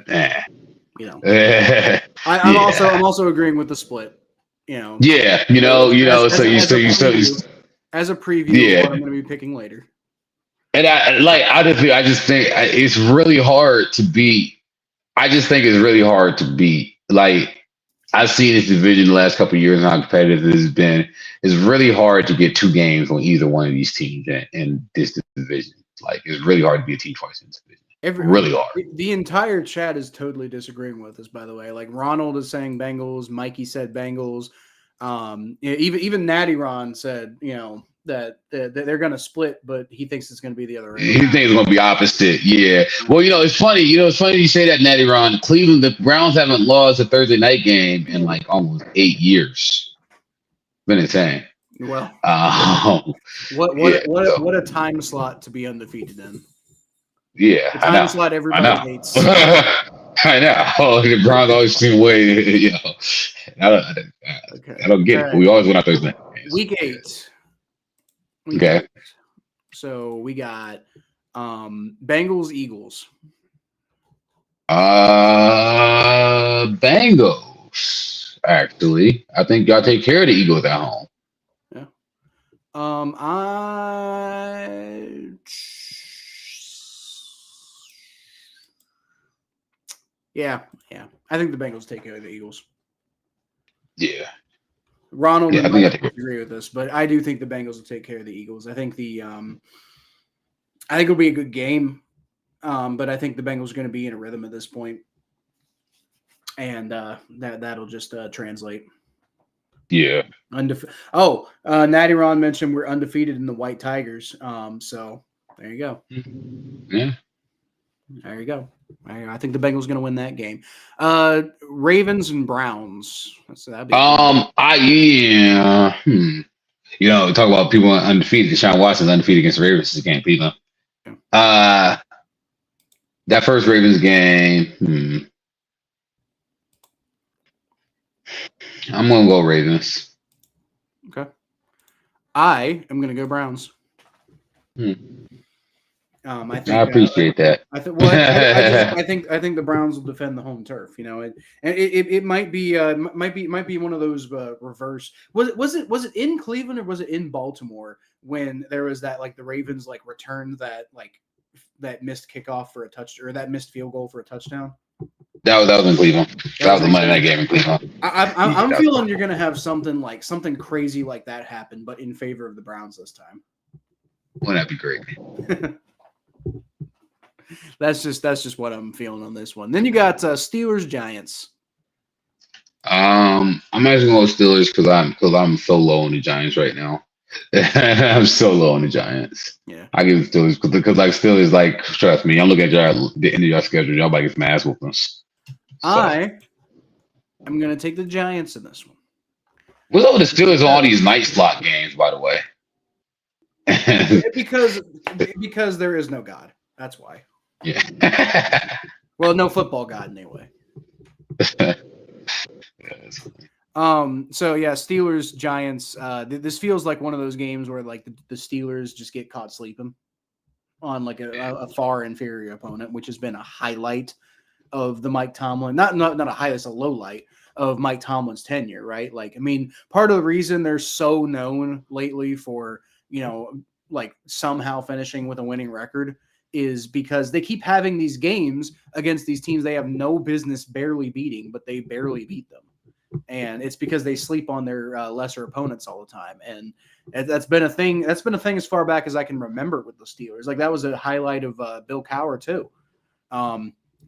You know, Yeah. I'm also agreeing with the split. You know, Yeah, as a preview yeah. of what I'm going to be picking later. And I just think it's really hard to beat. I just think it's really hard to beat. Like I've seen this division the last couple of years and how competitive it has been. It's really hard to get 2 games on either one of these teams in this division. Like it's really hard to be a team twice in this division. Really hard. The entire chat is totally disagreeing with us, by the way. Like Ronald is saying Bengals, Mikey said Bengals. Even Natty Ron said, that they're going to split, but he thinks it's going to be the other way. He thinks it's going to be opposite. Yeah. Well, it's funny. It's funny you say that, Natty Ron. The Browns haven't lost a Thursday night game in like almost 8 years. Been insane. Well, what a time slot to be undefeated in. Yeah, the time slot everybody hates. I know. Oh, the Browns always seem way. I don't get it. We always win our Thursday. Week 8. Okay. So we got Bengals, Eagles. Bengals. Actually, I think y'all take care of the Eagles at home. Yeah. I think the Bengals take care of the Eagles. Yeah. Ronald and I agree with this, but I do think the Bengals will take care of the Eagles. I think I think it'll be a good game, but I think the Bengals are going to be in a rhythm at this point, and that'll just translate. Yeah. Natty Ron mentioned we're undefeated in the White Tigers. So there you go. Yeah. There you go. I think the Bengals going to win that game. Ravens and Browns. Talk about people undefeated. Deshaun Watson's undefeated against the Ravens. He can't beat them. That first Ravens game. I'm gonna go Ravens. Okay. I am gonna go Browns. I appreciate that. I think the Browns will defend the home turf. It might be one of those reverse. Was it in Cleveland or was it in Baltimore when there was that the Ravens returned that missed kickoff for a touch or that missed field goal for a touchdown? That was in Cleveland. That was the Monday night game in Cleveland. I'm feeling you're gonna have something crazy like that happen, but in favor of the Browns this time. Wouldn't that be great? That's just what I'm feeling on this one. Then you got Steelers Giants. I'm actually going to go Steelers because I'm so low on the Giants right now. I'm so low on the Giants. Yeah, I give it Steelers because Steelers trust me. I'm looking at the end of your schedule. Y'all about to get some ass whoopings. I'm going to take the Giants in this one. What's up with the Steelers on all these night slot games, by the way? because there is no God. That's why. Yeah. Well, no football God anyway. So yeah, Steelers Giants. This feels like one of those games where the Steelers just get caught sleeping on a far inferior opponent, which has been a highlight of the Mike Tomlin. Not a highlight, it's a low light of Mike Tomlin's tenure, right? Part of the reason they're so known lately for somehow finishing with a winning record is because they keep having these games against these teams they have no business barely beating, but they barely beat them. And it's because they sleep on their lesser opponents all the time. And that's been a thing. That's been a thing as far back as I can remember with the Steelers. That was a highlight of Bill Cowher too.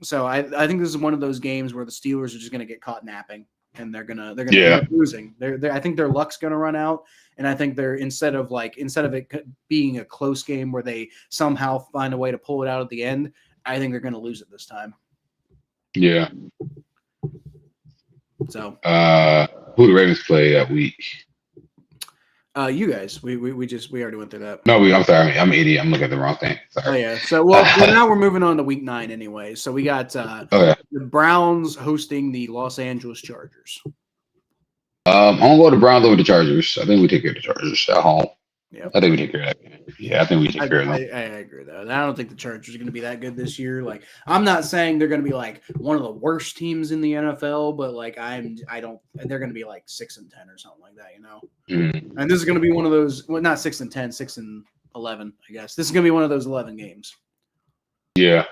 So I think this is one of those games where the Steelers are just going to get caught napping and they're gonna end up losing. I think their luck's going to run out. And I think they're instead of it being a close game where they somehow find a way to pull it out at the end, I think they're going to lose it this time. Yeah. So, who the Ravens play that week? You guys, we already went through that. No, I'm sorry. I'm an idiot. I'm looking at the wrong thing. Sorry. Oh yeah. So now we're moving on to week 9 anyway. So we got the Browns hosting the Los Angeles Chargers. I'm gonna go to Browns over the Chargers. I think we take care of the Chargers at home. Yeah, I think we take care of that. Yeah, I think we take care of I them. agree with that. I don't think the Chargers are going to be that good this year. Like, I'm not saying they're going to be like one of the worst teams in the NFL, but like I don't. They're going to be like 6-10 or something like that, you know. Mm. And this is going to be one of those. Well, not 6-10, 6-11, I guess. This is going to be one of those 11 games. Yeah.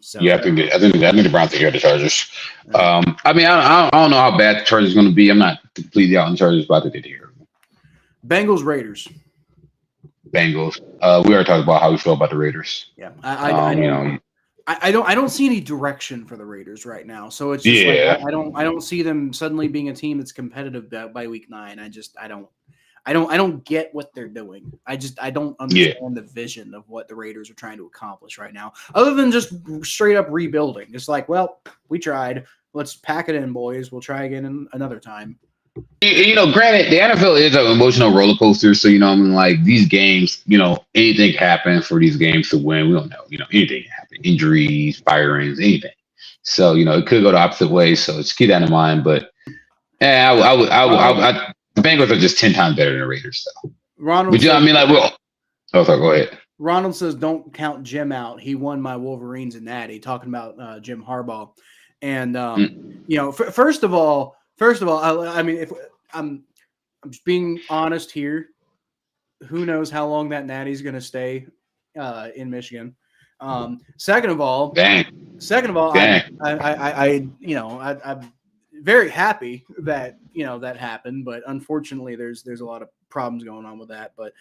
So Yeah, I think the Browns take care of the Chargers. I mean, I don't know how bad the Chargers are going to be. I'm not completely out on the Chargers, but I think they take care of them. Bengals, Raiders. Bengals. We already talked about how we feel about the Raiders. Yeah, I don't see any direction for the Raiders right now. So it's just like I don't see them suddenly being a team that's competitive by week 9. I don't get what they're doing. I don't understand the vision of what the Raiders are trying to accomplish right now, other than just straight up rebuilding. It's like, well, we tried. Let's pack it in, boys. We'll try again another time. Granted, the NFL is an emotional roller coaster. So, I mean, like these games, anything can happen for these games to win. We don't know. Anything can happen. Injuries, firings, anything. So, it could go the opposite way. So just keep that in mind. But the Bengals are just 10 times better than the Raiders, though. Ronald, but I mean, like, sorry, go ahead. Ronald says, "Don't count Jim out. He won my Wolverines and Natty." Talking about Jim Harbaugh, and first of all, I mean, if I'm just being honest here, who knows how long that Natty's going to stay in Michigan? Second of all, I'm very happy that that happened, but unfortunately, there's a lot of problems going on with that. But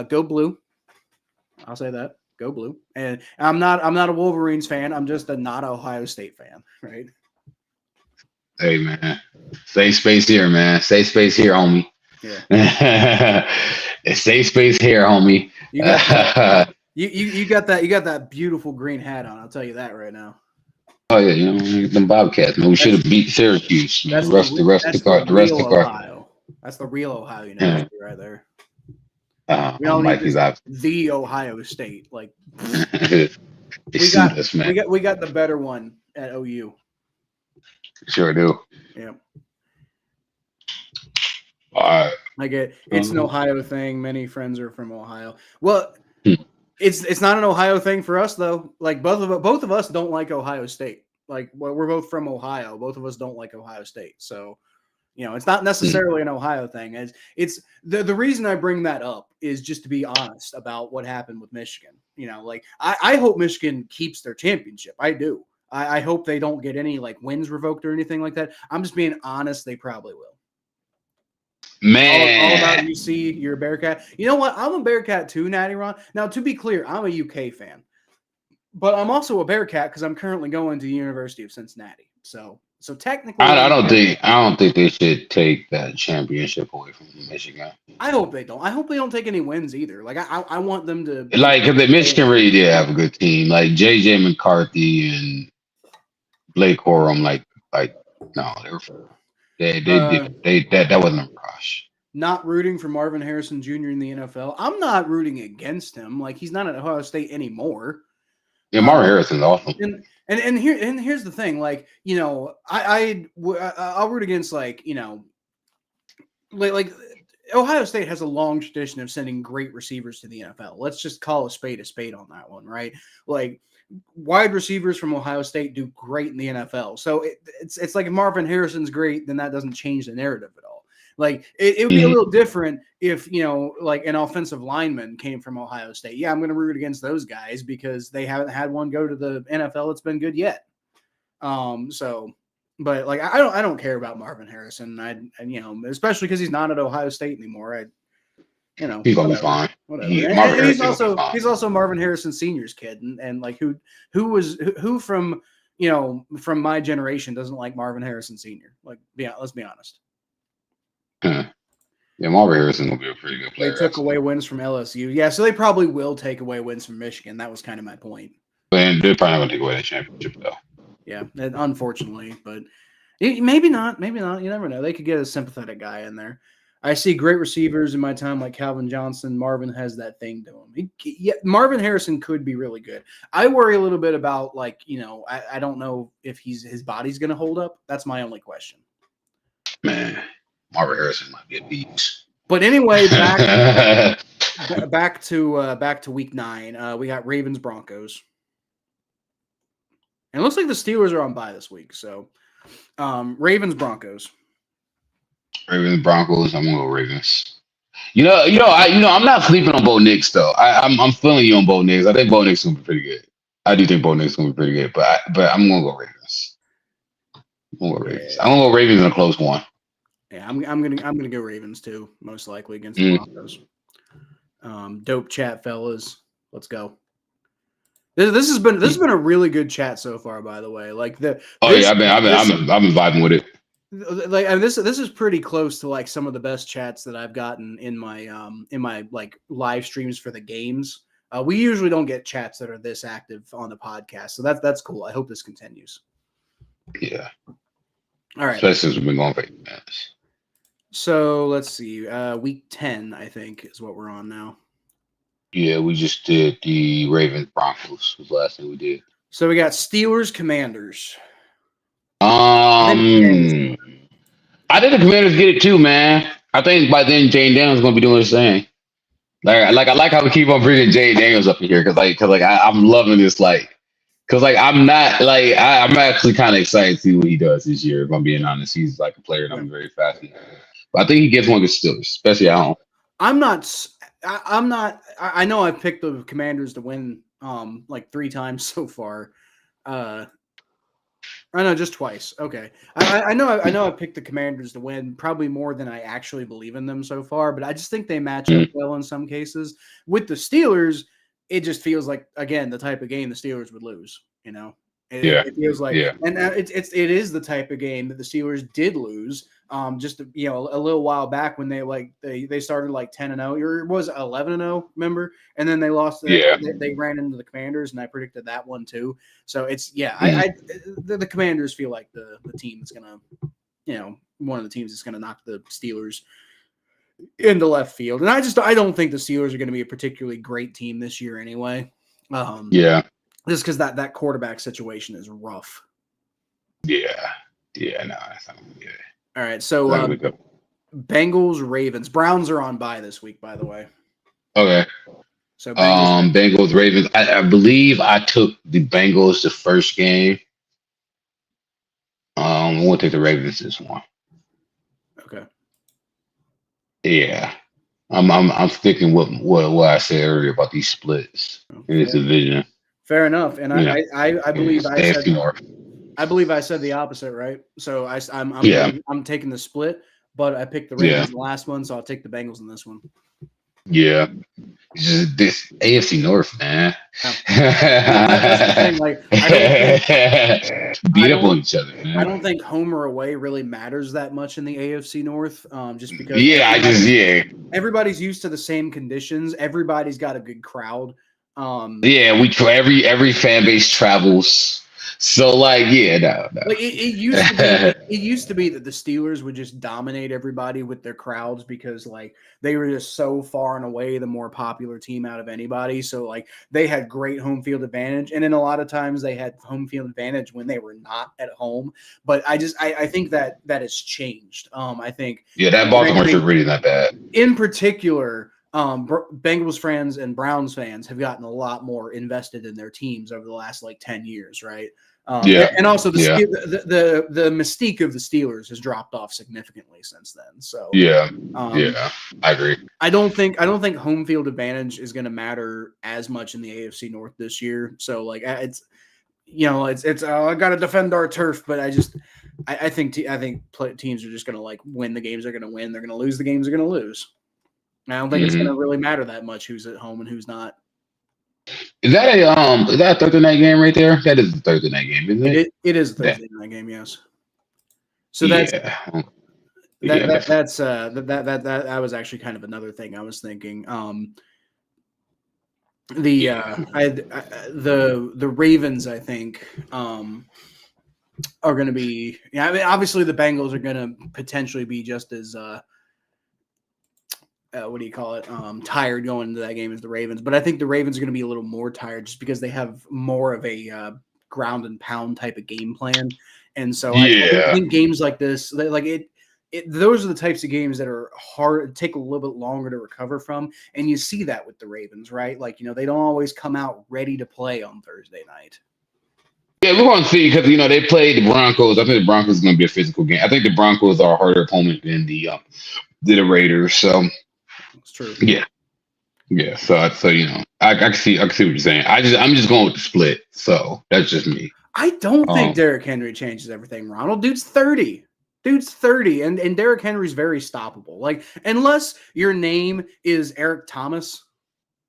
go blue. I'll say that. Go blue. And I'm not a Wolverines fan. I'm just a not Ohio State fan, right? Hey man, safe space here, man. Safe space here, homie. Yeah. Safe space here, homie. You got that beautiful green hat on. I'll tell you that right now. Oh yeah, them Bobcats. Man, we should have beat Syracuse. Man. The rest of the card. Ohio. That's the real Ohio University right there. We don't need the Ohio State. Like we got the better one at OU. Sure do. Yeah. All right. I get it's an Ohio thing. Many friends are from Ohio. Well, it's not an Ohio thing for us though. Like both of us don't like Ohio State. Like we're both from Ohio. Both of us don't like Ohio State. So, it's not necessarily an Ohio thing. It's the reason I bring that up is just to be honest about what happened with Michigan. Like I hope Michigan keeps their championship. I do. I hope they don't get any like wins revoked or anything like that. I'm just being honest. They probably will. Man, all about UC. You're a Bearcat. You know what? I'm a Bearcat too, Natty Ron. Now, to be clear, I'm a UK fan, but I'm also a Bearcat because I'm currently going to the University of Cincinnati. So technically, I don't think they should take that championship away from Michigan. I hope they don't. I hope they don't take any wins either. Like I want them to because the Michigan really did have a good team. Like JJ McCarthy and Blake Corum. Like no, that wasn't a rush. Not rooting for Marvin Harrison Jr. in the NFL. I'm not rooting against him. Like he's not at Ohio State anymore. Yeah, Marvin Harrison's awesome. And here's the thing. Like I'll root against like Ohio State has a long tradition of sending great receivers to the NFL. Let's just call a spade on that one, right? Like wide receivers from Ohio State do great in the NFL. So it's like if Marvin Harrison's great, then that doesn't change the narrative at all. Like it would be a little different if, like an offensive lineman came from Ohio State. Yeah, I'm going to root against those guys because they haven't had one go to the NFL that's been good yet. But like I don't care about Marvin Harrison. Especially because he's not at Ohio State anymore. He's gonna be fine. Whatever. And he's also Marvin Harrison Sr.'s kid, and like who from my generation doesn't like Marvin Harrison Sr. Like, yeah, let's be honest. Yeah, Marvin Harrison will be a pretty good player. They took away wins from LSU. Yeah, so they probably will take away wins from Michigan. That was kind of my point. But they're probably not going to take away the championship, though. Yeah, unfortunately. But maybe not. Maybe not. You never know. They could get a sympathetic guy in there. I see great receivers in my time like Calvin Johnson. Marvin has that thing to him. Marvin Harrison could be really good. I worry a little bit about like, I don't know if his body's going to hold up. That's my only question. Man. Marvin Harrison might be a beast. But anyway, back to week 9. We got Ravens Broncos, and it looks like the Steelers are on bye this week. So Ravens Broncos. Ravens Broncos. I'm gonna go Ravens. I'm not sleeping on Bo Nix though. I'm feeling you on Bo Nix. I think Bo Nix is gonna be pretty good. I do think Bo Nix is gonna be pretty good, but I'm gonna go Ravens. I'm gonna go Ravens in a close one. Yeah, I'm gonna go Ravens too, most likely against the Broncos. Dope chat, fellas. Let's go. This has been a really good chat so far, by the way. Like I've been vibing with it. Like, and this is pretty close to like some of the best chats that I've gotten in my like live streams for the games. We usually don't get chats that are this active on the podcast, so that's cool. I hope this continues. Yeah. All right. Especially since we've been going for 8 minutes. So let's see. Week 10, I think, is what we're on now. Yeah, we just did the Ravens Broncos was the last thing we did. So we got Steelers Commanders. I think the Commanders get it too, man. I think by then Jane Daniels is gonna be doing his thing. I like how we keep on bringing Jane Daniels up in here because I'm loving this I'm actually kind of excited to see what he does this year. If I'm being honest, he's like a player and I'm very fascinated. But I think he gets one against Steelers, especially at home. I'm not. I know I've picked the Commanders to win like 3 times so far. I know just twice. Okay, I know I picked the Commanders to win probably more than I actually believe in them so far. But I just think they match up well in some cases. With the Steelers, it just feels like again the type of game the Steelers would lose. You know, it feels like, and it is the type of game that the Steelers did lose. Just a little while back when they started like 10-0 or it was 11-0, remember? And then they lost. They ran into the Commanders, and I predicted that one too. So it's the Commanders feel like the team that's gonna, one of the teams that's gonna knock the Steelers into left field. And I don't think the Steelers are going to be a particularly great team this year anyway. Just because that quarterback situation is rough. No, that's not good. All right, so Bengals, Ravens. Browns are on bye this week, by the way. Okay. So Bengals, Ravens. I believe I took the Bengals the first game. I'm going to take the Ravens this one. Okay. Yeah. I'm sticking with what I said earlier about these splits in this division. Fair enough, and I believe I said North. I believe I said the opposite, right? So I'm taking the split, but I picked the Ravens in the last one, so I'll take the Bengals in this one. Yeah, this AFC North, man. Beat up on each other, man. I don't think home or away really matters that much in the AFC North, just because. Everybody's used to the same conditions. Everybody's got a good crowd. Every fan base travels. So no. Like it used to be that the Steelers would just dominate everybody with their crowds because like they were just so far and away the more popular team out of anybody. So like they had great home field advantage, and then a lot of times they had home field advantage when they were not at home. But I think that has changed. I think that Baltimore trip really not bad. In particular. Bengals fans and Browns fans have gotten a lot more invested in their teams over the last like 10 years, right? And also the mystique of the Steelers has dropped off significantly since then. So I agree. I don't think home field advantage is going to matter as much in the AFC North this year. So like it's I got to defend our turf, but I think teams are just going to like win the games they're going to win. They're going to lose the games they're going to lose. I don't think it's going to really matter that much who's at home and who's not. Is that a Thursday night game right there? That is a Thursday night game, isn't it? It is a Thursday night game, yes. So that was actually kind of another thing I was thinking. The Ravens, I think, are going to be. I mean, obviously the Bengals are going to potentially be just as. Tired going into that game as the Ravens. But I think the Ravens are going to be a little more tired just because they have more of a ground and pound type of game plan. And so I think games like this, it those are the types of games that are hard, take a little bit longer to recover from. And you see that with the Ravens, right? Like, they don't always come out ready to play on Thursday night. Yeah, we're going to see because, they played the Broncos. I think the Broncos is going to be a physical game. I think the Broncos are a harder opponent than the Raiders. So, it's true. Yeah. Yeah. So I can see what you're saying. I'm just going with the split. So that's just me. I don't think Derrick Henry changes everything, Ronald. Dude's 30. And Derrick Henry's very stoppable. Like, unless your name is Eric Thomas,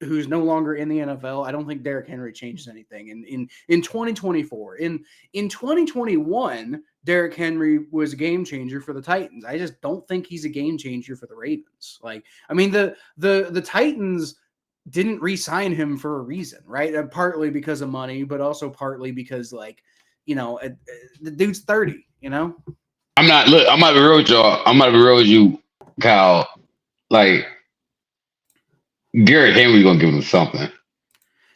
who's no longer in the NFL, I don't think Derrick Henry changes anything. In 2024, in 2021, Derrick Henry was a game changer for the Titans. I just don't think he's a game changer for the Ravens. Like, I mean, the Titans didn't re-sign him for a reason, right? Partly because of money, but also partly because, like, the dude's 30. I'm not be real with y'all. I'm not be real with you, Kyle. Like, Garrett Henry gonna give him something.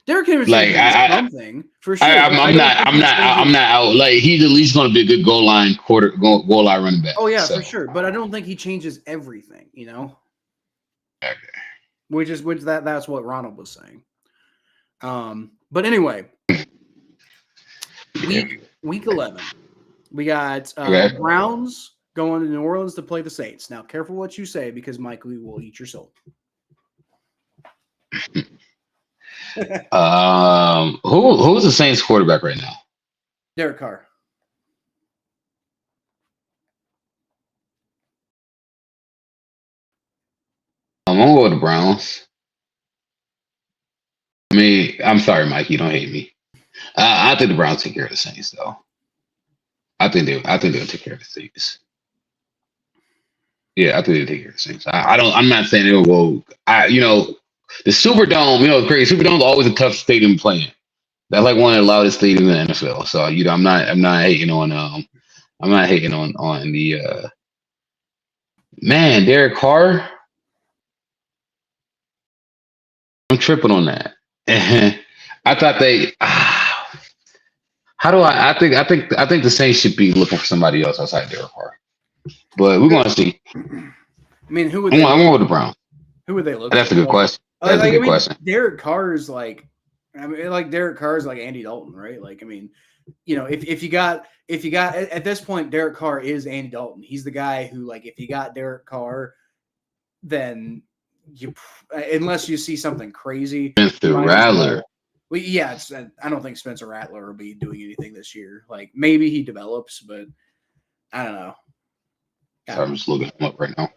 Derrick Henry's like something for sure. I'm not out. Like, he's at least gonna be a good goal line running back. Oh yeah, for sure. But I don't think he changes everything. Okay. That's what Ronald was saying. But anyway, week 11. We got Browns going to New Orleans to play the Saints. Now, careful what you say because Michael will eat your soul. Who's the Saints quarterback right now? Derek Carr. I'm gonna go with the Browns. I mean, I'm sorry, Mike. You don't hate me. I think the Browns take care of the Saints, though. I think they'll take care of the Saints. Yeah, I think they'll take care of the Saints. I'm not saying they'll go. The Superdome. It's crazy. Superdome's always a tough stadium to play in. That's like one of the loudest stadiums in the NFL. So I'm not hating on the man, Derek Carr. I'm tripping on that. I thought they. How do I think the Saints should be looking for somebody else outside Derek Carr, but we're going to see. I mean, who would I'm going with the Browns? Who would they look? That's a good question. That's a good question. Derek Carr is like Andy Dalton, right? Like, I mean, if you got at this point, Derek Carr is Andy Dalton. He's the guy who, like, if you got Derek Carr, then unless you see something crazy. Spencer Rattler. Well, yeah, I don't think Spencer Rattler will be doing anything this year. Like, maybe he develops, but I don't know. Sorry, I'm just looking him up right now.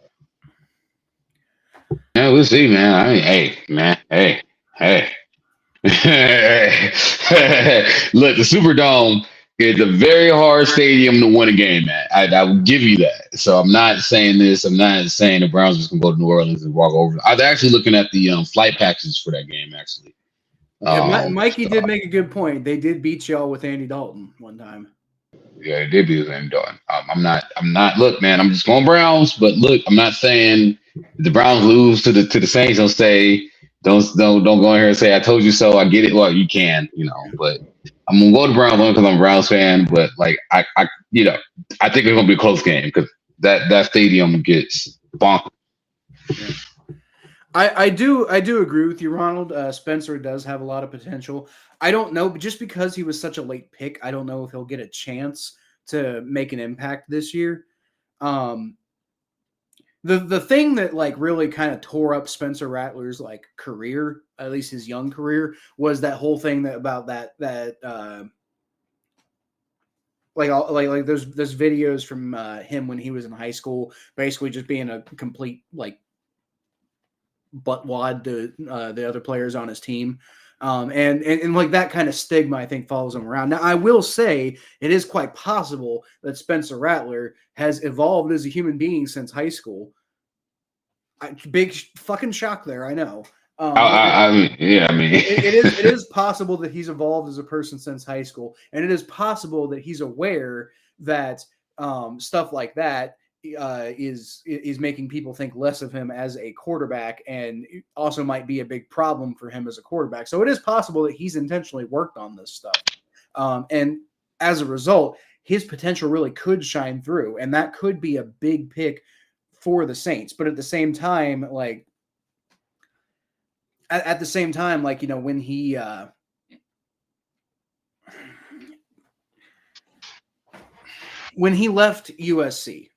Yeah, we'll see, man. I mean, hey. Look, the Superdome is a very hard stadium to win a game at. I will give you that. So I'm not saying this. I'm not saying the Browns just can go to New Orleans and walk over. I was actually looking at the flight packages for that game, actually. Yeah, Mikey did make a good point. They did beat y'all with Andy Dalton one time. Yeah, they did beat with Andy Dalton. I'm not. Look, man, I'm just going Browns. But look, I'm not saying if the Browns lose to the Saints. Don't go in here and say I told you so. I get it. Well, you can, but I'm gonna go to Browns only because I'm a Browns fan. But like I think it's gonna be a close game because that stadium gets bonkers. Yeah. I do agree with you, Ronald. Spencer does have a lot of potential. I don't know, but just because he was such a late pick, I don't know if he'll get a chance to make an impact this year. The thing that like really kind of tore up Spencer Rattler's like career, at least his young career, was that whole thing about that like those videos from him when he was in high school, basically just being a complete like buttwad to the other players on his team. And like that kind of stigma, I think, follows him around. Now, I will say it is quite possible that Spencer Rattler has evolved as a human being since high school. Big fucking shock there, I know. It is possible that he's evolved as a person since high school, and it is possible that he's aware that stuff like that is making people think less of him as a quarterback, and also might be a big problem for him as a quarterback. So it is possible that he's intentionally worked on this stuff, and as a result, his potential really could shine through, and that could be a big pick for the Saints. But at the same time, like at the same time, like, you know, when he left USC,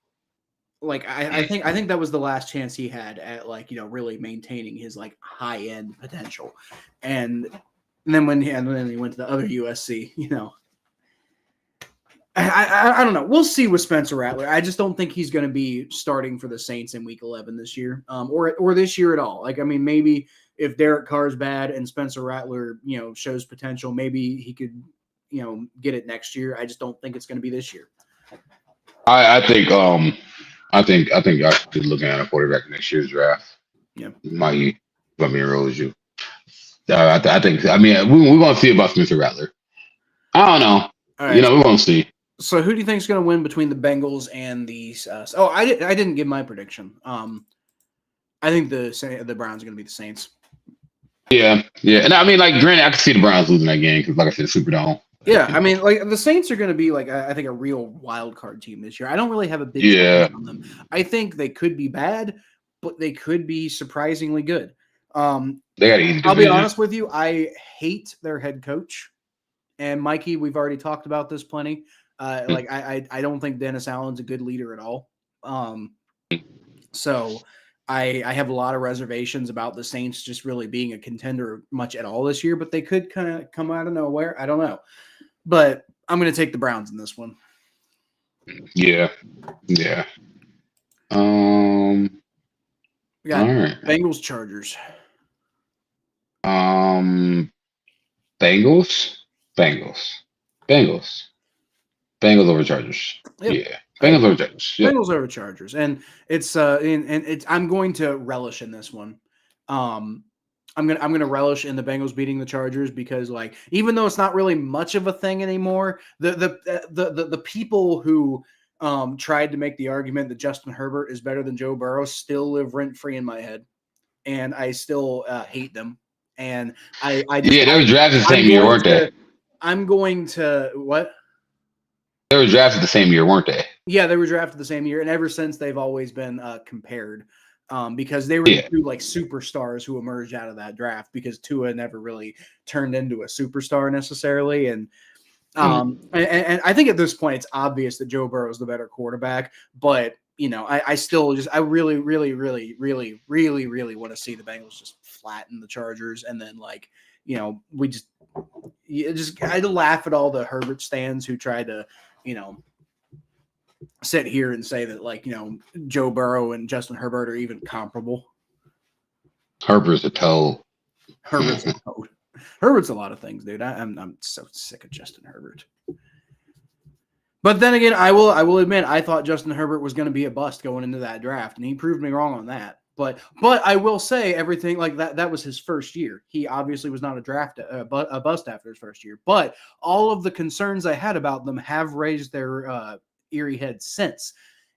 like I think that was the last chance he had at, like, you know, really maintaining his like high end potential, and then when he went to the other USC, you know, I don't know. We'll see with Spencer Rattler. I just don't think he's going to be starting for the Saints in Week 11 this year, or this year at all. Like, I mean, maybe if Derek Carr's bad and Spencer Rattler, you know, shows potential, maybe he could, you know, get it next year. I just don't think it's going to be this year. I think y'all should be looking at a quarterback next year's draft. Yeah, Might let me roll with you. I think. I mean, we're gonna see about Spencer Rattler. I don't know. All right. You know, we're gonna see. So who do you think is going to win between the Bengals and the? I didn't give my prediction. I think the Browns are going to be the Saints. Yeah, and I mean, like, granted, I can see the Browns losing that game because, like I said, Superdome. Yeah, I mean, like, the Saints are going to be, like, I think a real wild card team this year. I don't really have a big opinion on them. I think they could be bad, but they could be surprisingly good. They got easy. I'll be honest with you, I hate their head coach. And Mikey, we've already talked about this plenty. Like, I don't think Dennis Allen's a good leader at all. So I have a lot of reservations about the Saints just really being a contender much at all this year, but they could kind of come out of nowhere. I don't know. But I'm going to take the Browns in this one. Yeah. We got all right. Bengals, Chargers. Bengals over Chargers. Yep. Yeah. Bengals over Chargers. Yep. Bengals over Chargers. And it's I'm going to relish in this one. I'm gonna relish in the Bengals beating the Chargers because, like, even though it's not really much of a thing anymore, the people who tried to make the argument that Justin Herbert is better than Joe Burrow still live rent free in my head, and I still hate them. And they were drafted the same year, weren't they? I'm going to what? They were drafted the same year, weren't they? Yeah, they were drafted the same year, and ever since they've always been compared. Because they were the two, like, superstars who emerged out of that draft, because Tua never really turned into a superstar necessarily. And and I think at this point it's obvious that Joe Burrow is the better quarterback, but, you know, I really want to see the Bengals just flatten the Chargers, and then, like, you know, I laugh at all the Herbert stands who tried to, you know, sit here and say that, like, you know, Joe Burrow and Justin Herbert are even comparable. Herbert's a toad. Herbert's a toad. Herbert's a lot of things, dude. I'm so sick of Justin Herbert. But then again, I will admit I thought Justin Herbert was going to be a bust going into that draft, and he proved me wrong on that. But I will say everything like that was his first year. He obviously was not a bust after his first year. But all of the concerns I had about them have raised their eerie head since.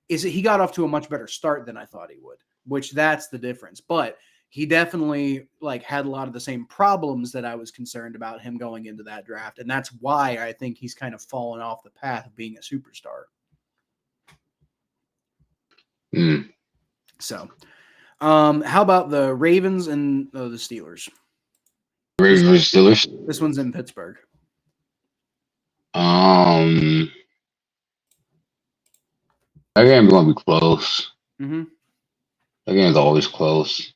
Is that he got off to a much better start than I thought he would, which that's the difference. But he definitely, like, had a lot of the same problems that I was concerned about him going into that draft, and that's why I think he's kind of fallen off the path of being a superstar. So, how about the Ravens and the Steelers? Ravens versus Steelers. This one's in Pittsburgh. That game's gonna be close. Mm-hmm. That game's always close.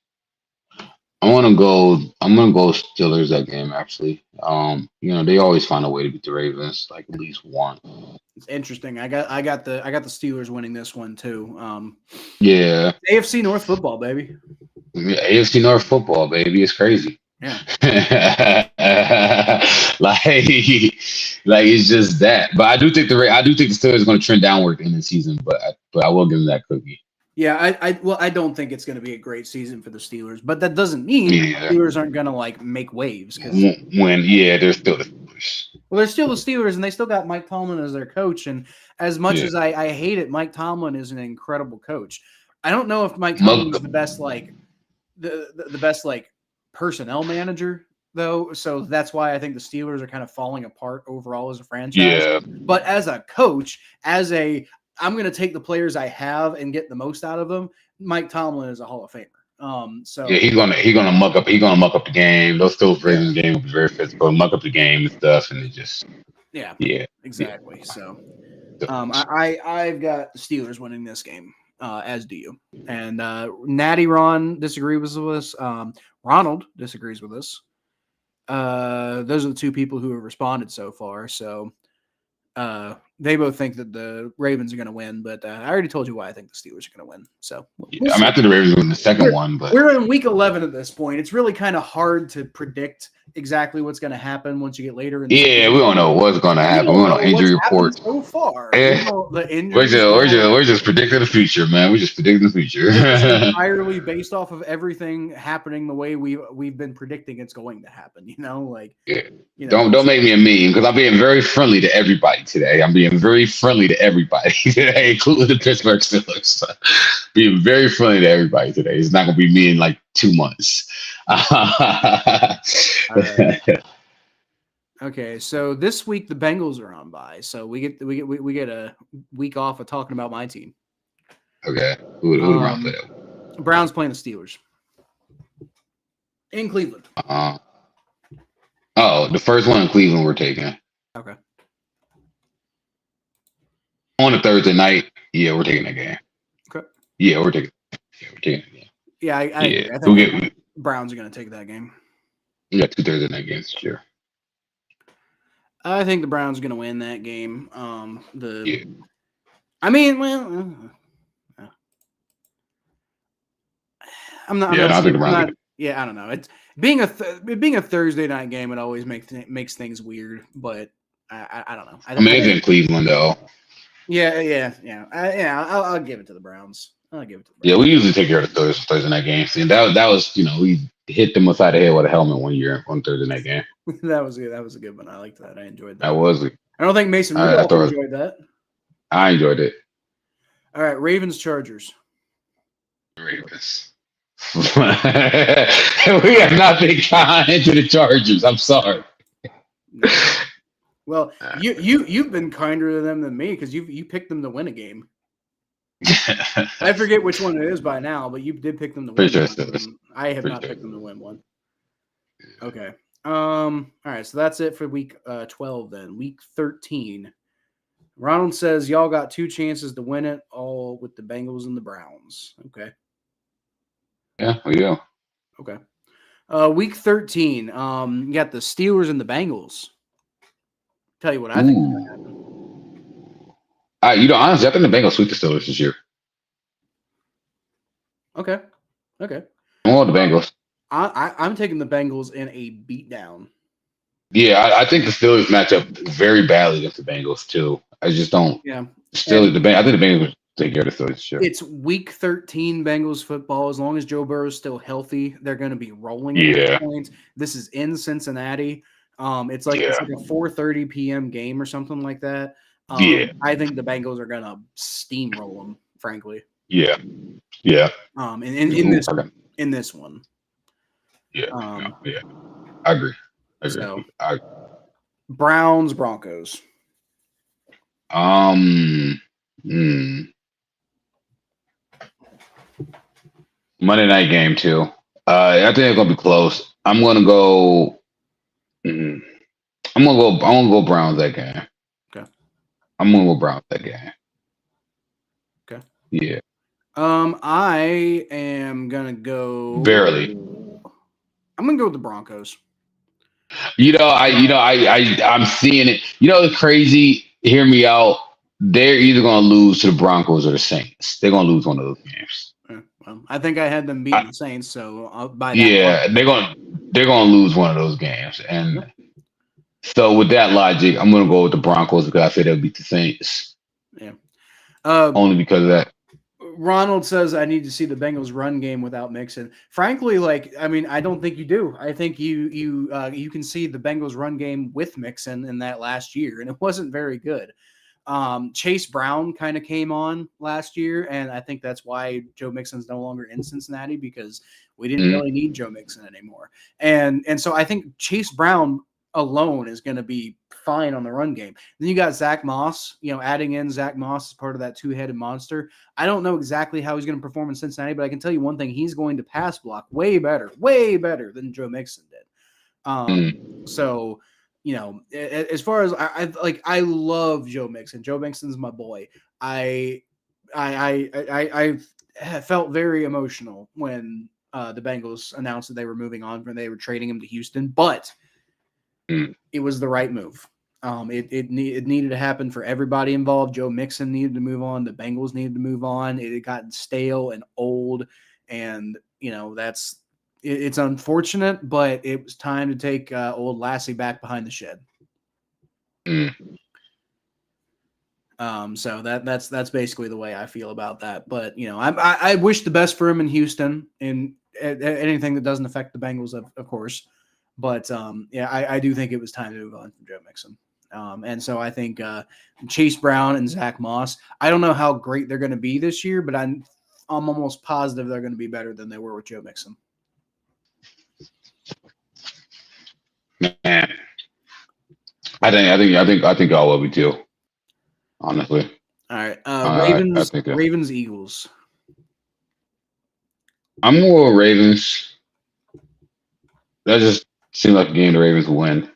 I'm gonna go Steelers that game, actually. You know, they always find a way to beat the Ravens, like at least one. It's interesting. I got the Steelers winning this one too. Yeah. AFC North football, baby. Yeah, AFC North football, baby. It's crazy. Yeah. like it's just that. But I do think the Steelers are going to trend downward in the season. But I will give them that cookie. Yeah, I don't think it's going to be a great season for the Steelers, but that doesn't mean the Steelers aren't going to, like, make waves. They're still the Steelers. Well, they're still the Steelers, and they still got Mike Tomlin as their coach. And as much as I hate it, Mike Tomlin is an incredible coach. I don't know if Mike Tomlin is the best, like, the best, like, personnel manager though, so that's why I think the Steelers are kind of falling apart overall as a franchise. Yeah. But as a coach, I'm going to take the players I have and get the most out of them. Mike Tomlin is a Hall of Famer. So yeah, he's gonna muck up the game. Those still Ravens game will be very physical, muck up the game and stuff, and it just yeah, exactly. Yeah. So I've got the Steelers winning this game, as do you. And Natty Ron disagrees with us. Ronald disagrees with us. Those are the two people who have responded so far. So they both think that the Ravens are going to win, but I already told you why I think the Steelers are going to win. So I'm after the Ravens win the second one, but we're in week 11 at this point. It's really kind of hard to predict exactly what's going to happen once you get later in the season. we don't know what's going to happen. We don't know injury reports so far. We're just predicting the future, man. We're just predicting the future. It's entirely based off of everything happening the way we've been predicting it's going to happen. Don't make me a meme because I'm being very friendly to everybody today. I'm being very friendly to everybody today, including the Pittsburgh Steelers. Being very friendly to everybody today. It's not going to be me in like 2 months. Okay, so this week the Bengals are on bye, so we get a week off of talking about my team. Okay, who the Browns play that? Browns playing the Steelers in Cleveland. The first one in Cleveland we're taking. Okay. On a Thursday night, we're taking that game. Okay. Yeah, we're taking the game. Yeah, I think Browns are going to take that game. We got 2 Thursday night games this year. I think the Browns are going to win that game. I don't know. It's being a Thursday night game. It always makes things weird, but I don't know. It's in Cleveland though. Yeah. I'll give it to the Browns. Yeah, we usually take care of the Thursday night games, and that was we hit them upside the head with a helmet one year on Thursday night game. That was a good one. I liked that. I enjoyed that. That was it. I don't think Mason Rudolph enjoyed that. I enjoyed it. All right, Ravens Chargers. Ravens. We have not been kind to the Chargers. I'm sorry. Well, you've been kinder to them than me because you picked them to win a game. I forget which one it is by now, but you did pick them to win. I have not picked them to win one. Okay. All right. So that's it for week 12. Then week 13. Ronald says y'all got 2 chances to win it, all with the Bengals and the Browns. Okay. Yeah, we do. Okay. Week 13. You got the Steelers and the Bengals. Tell you what I think is going to happen. Honestly, I think the Bengals sweep the Steelers this year. Okay. I'm the Bengals. I'm taking the Bengals in a beatdown. Yeah, I think the Steelers match up very badly against the Bengals too. I just don't. Yeah. I think the Bengals will take care of the Steelers this year. It's week 13 Bengals football. As long as Joe Burrow's still healthy, they're going to be rolling. Yeah. Points. This is in Cincinnati. It's like a 4:30 p.m. game or something like that. I think the Bengals are gonna steamroll them, frankly. Yeah. In this one. Yeah. I agree. So, Browns Broncos. Monday night game too. I think it's gonna be close. I'm gonna go Browns that game. Okay. I'm gonna go Browns that game. Okay. Yeah. I am gonna go barely. I'm gonna go with the Broncos. I'm seeing it. It's crazy. Hear me out. They're either gonna lose to the Broncos or the Saints. They're gonna lose one of those games. Well, I think I had them beating the Saints, so by that they're gonna lose one of those games, and so with that logic, I'm gonna go with the Broncos because I said they'll beat the Saints. Yeah, only because of that. Ronald says I need to see the Bengals run game without Mixon. Frankly, I don't think you do. I think you can see the Bengals run game with Mixon in that last year, and it wasn't very good. Chase Brown kind of came on last year, and I think that's why Joe Mixon's no longer in Cincinnati, because we didn't really need Joe Mixon anymore. And so I think Chase Brown alone is going to be fine on the run game. Then you got Zach Moss, adding in Zach Moss as part of that two-headed monster. I don't know exactly how he's going to perform in Cincinnati, but I can tell you one thing: he's going to pass block way better than Joe Mixon did. So. As far as I love Joe Mixon. Joe Mixon's my boy. I felt very emotional when the Bengals announced that they were moving on, when they were trading him to Houston, but it was the right move. It needed to happen for everybody involved. Joe Mixon needed to move on. The Bengals needed to move on. It got stale and old, and it's unfortunate, but it was time to take old Lassie back behind the shed. So that's basically the way I feel about that. But I wish the best for him in Houston, and anything that doesn't affect the Bengals, of course. But I do think it was time to move on from Joe Mixon. And so I think Chase Brown and Zach Moss. I don't know how great they're going to be this year, but I'm almost positive they're going to be better than they were with Joe Mixon. Man, I think y'all will be too. Honestly. All right. Ravens, Eagles. I'm more Ravens. That just seems like a game the Ravens will win.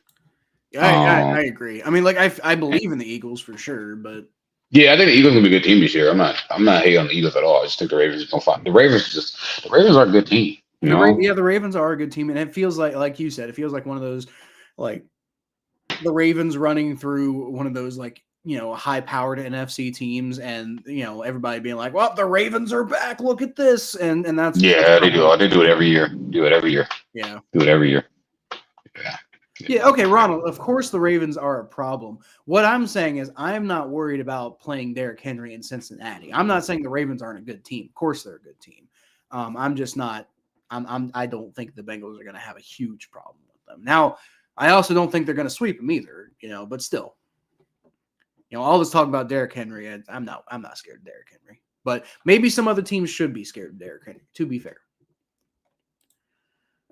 I agree. I mean, I believe in the Eagles for sure, but yeah, I think the Eagles will be a good team this year. I'm not hating on the Eagles at all. I just think the Ravens are gonna fight. The Ravens are a good team. The Ravens are a good team, and it feels like you said, it feels like one of those, like the Ravens running through one of those high-powered NFC teams, and everybody being like, "Well, the Ravens are back. Look at this," and that's they do. They do it every year. Yeah, do it every year. Yeah. Okay, Ronald. Of course, the Ravens are a problem. What I'm saying is, I'm not worried about playing Derrick Henry in Cincinnati. I'm not saying the Ravens aren't a good team. Of course, they're a good team. I'm just not. I don't think the Bengals are going to have a huge problem with them. Now, I also don't think they're going to sweep them either. But still, all this talk about Derrick Henry, I'm not scared of Derrick Henry. But maybe some other teams should be scared of Derrick Henry, to be fair.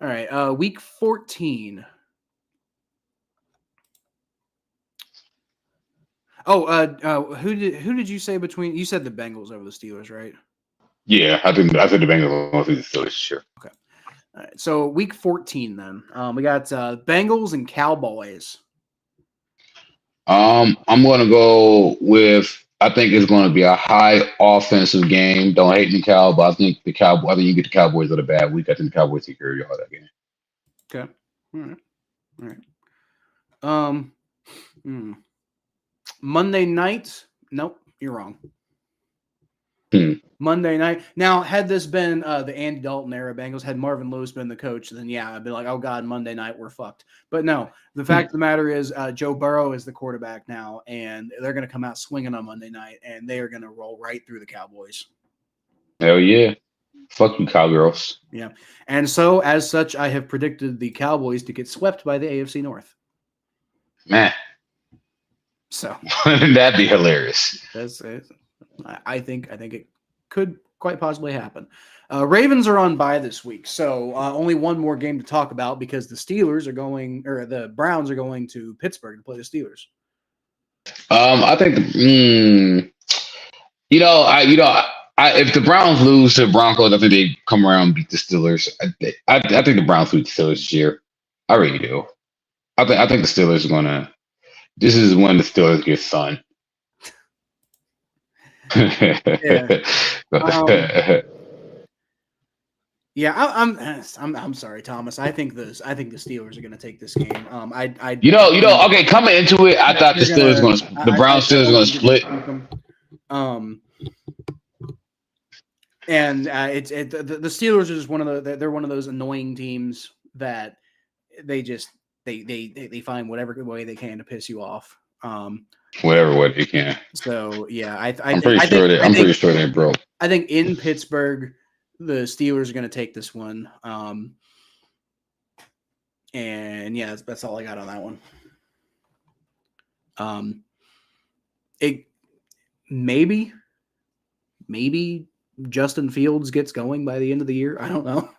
All right, week 14. Who did you say between? You said the Bengals over the Steelers, right? Yeah, I think the Bengals will beat the Steelers, sure. Okay. All right. So week 14, then we got Bengals and Cowboys. I'm going to go with. I think it's going to be a high offensive game. Don't hate the Cowboys. I think you get the Cowboys at a bad week. I think the Cowboys take care of y'all that game. Okay. All right. Monday night. Nope, you're wrong. Monday night. Now, had this been the Andy Dalton era Bengals, had Marvin Lewis been the coach, then yeah, I'd be like, oh God, Monday night, we're fucked. But no, the fact of the matter is Joe Burrow is the quarterback now, and they're going to come out swinging on Monday night, and they are going to roll right through the Cowboys. Hell yeah. Fuck you, Cowgirls. Yeah. And so, as such, I have predicted the Cowboys to get swept by the AFC North. Man. So. That'd be hilarious. I think it could quite possibly happen. Ravens are on bye this week, so only one more game to talk about because the Browns are going to Pittsburgh to play the Steelers. I think if the Browns lose to the Broncos, I think they come around and beat the Steelers. I think the Browns beat the Steelers this year. I really do. I think the Steelers are gonna. This is when the Steelers get fun. I'm sorry, Thomas. I think the Steelers are going to take this game. Okay, coming into it, I thought the Browns Steelers going to split. And the Steelers are just they're one of those annoying teams that they find whatever way they can to piss you off. Whatever way they can. So yeah, I'm pretty sure they broke. I think in Pittsburgh, the Steelers are going to take this one. And yeah, that's all I got on that one. it maybe Justin Fields gets going by the end of the year. I don't know.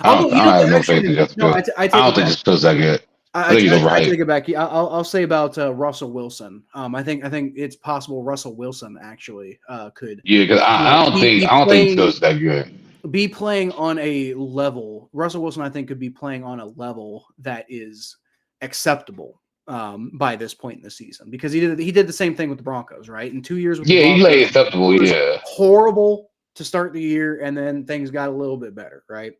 Although, I don't have no faith actually, in Justin no, Fields. I take I don't it think back. Justin Fields that good. I think he's I overhyped. take it back. I'll say about Russell Wilson. I think it's possible Russell Wilson actually could Yeah, because I don't think Fields that good. be playing on a level. Russell Wilson, I think, could be playing on a level that is acceptable by this point in the season, because he did the same thing with the Broncos, right? In 2 years with the Yeah, Broncos, he played acceptable. Yeah. horrible to start the year, and then things got a little bit better, right?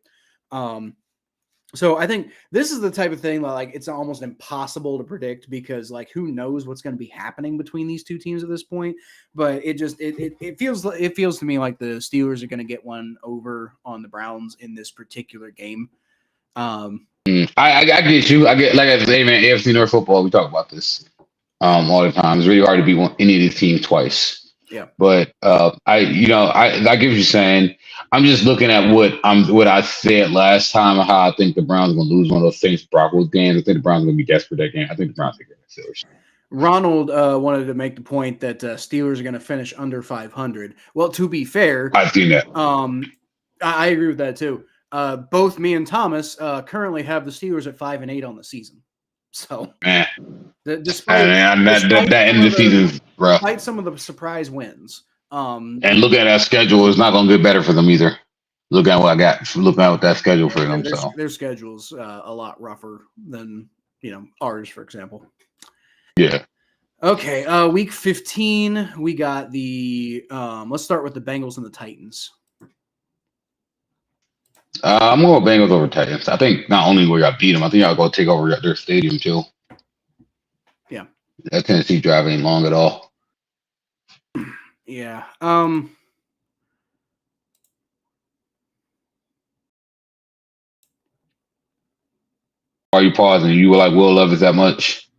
So I think this is the type of thing that, like, it's almost impossible to predict, because, like, who knows what's going to be happening between these two teams at this point. But it feels to me like the Steelers are going to get one over on the Browns in this particular game. I get you. I get, like I say, man. AFC North football. We talk about this all the time. It's really hard to beat any of these teams twice. Yeah. But I get what you're saying. I'm just looking at what I said last time, and how I think the Browns are going to lose one of those Saints Broncos games. I think the Browns are going to be desperate that game. I think the Browns are going to get Steelers. Ronald wanted to make the point that Steelers are going to finish under 500. Well, to be fair, I've seen that. I agree with that too. Both me and Thomas currently have the Steelers at 5-8 on the season. So, Man, despite that end of the season is rough. Despite some of the surprise wins, and look at that schedule; it's not going to get better for them either. Look at what I got. Look at that schedule for them. Their schedule's a lot rougher than ours, for example. Yeah. Okay. Week 15, we got the. Let's start with the Bengals and the Titans. I'm going Bengals over Titans. I think not only will y'all beat them, I think y'all go take over their stadium too. Yeah. That Tennessee drive ain't long at all. Yeah. Are you pausing? You like Will Levis that much?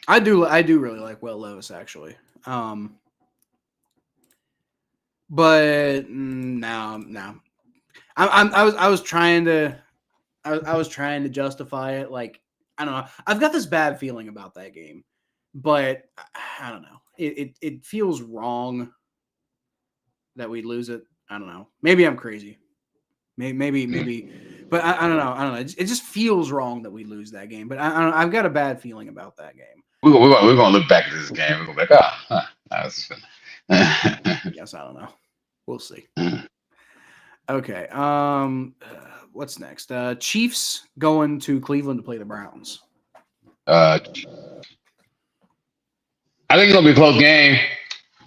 I do really like Will Levis, actually. But no. I was trying to justify it. Like, I don't know. I've got this bad feeling about that game, but I don't know. It feels wrong that we lose it. I don't know. Maybe I'm crazy. Maybe. But I don't know. It just feels wrong that we lose that game. But I've got a bad feeling about that game. We're gonna look back at this game. We're gonna be like, that's Yes, I don't know. We'll see. Okay. What's next? Chiefs going to Cleveland to play the Browns. I think it's gonna be a close game.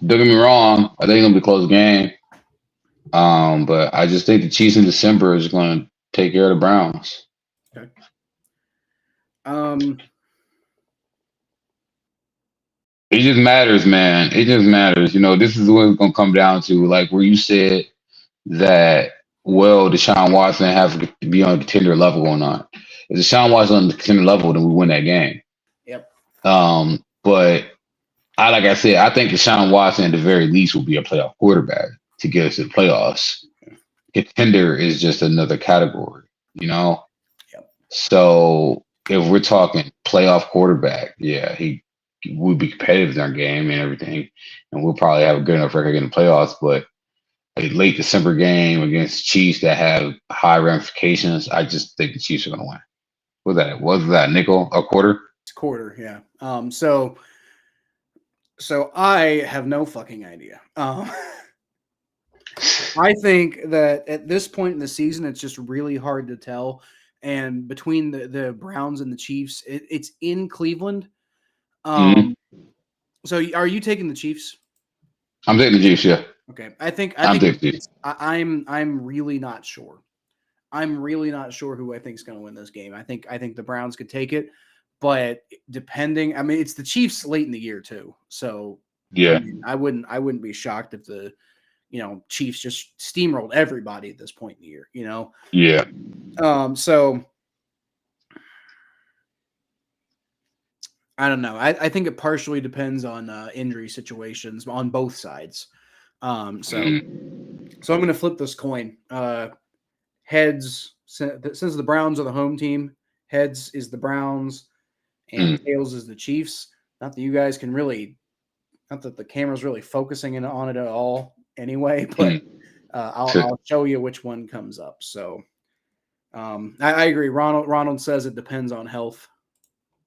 Don't get me wrong. I think it's gonna be a close game. But I just think the Chiefs in December is gonna take care of the Browns. Okay. It just matters, man. It just matters. This is what it's gonna come down to. Like where you said that, well, Deshaun Watson have to be on a contender level or not. If Deshaun Watson on the contender level, then we win that game. Yep. But like I said, I think Deshaun Watson at the very least will be a playoff quarterback to get us to the playoffs. Contender is just another category, Yep. So if we're talking playoff quarterback, yeah, he would be competitive in our game and everything, and we'll probably have a good enough record in the playoffs. But a late December game against Chiefs that have high ramifications, I just think the Chiefs are going to win. Was that nickel a quarter? It's a quarter, yeah. So I have no fucking idea. I think that at this point in the season, it's just really hard to tell. And between the Browns and the Chiefs, it's in Cleveland. So are you taking the Chiefs? I'm taking the Chiefs, yeah. Okay. I think I'm really not sure. I'm really not sure who I think is going to win this game. I think the Browns could take it, but depending, it's the Chiefs late in the year too. So yeah, I wouldn't be shocked if the Chiefs just steamrolled everybody at this point in the year. Yeah. So I don't know. I think it partially depends on injury situations on both sides. So I'm going to flip this coin. Heads, since the Browns are the home team, heads is the Browns and tails is the Chiefs. Not that you guys can really not that the camera's really focusing on it at all anyway, but I'll show you which one comes up. So I agree. Ronald says it depends on health.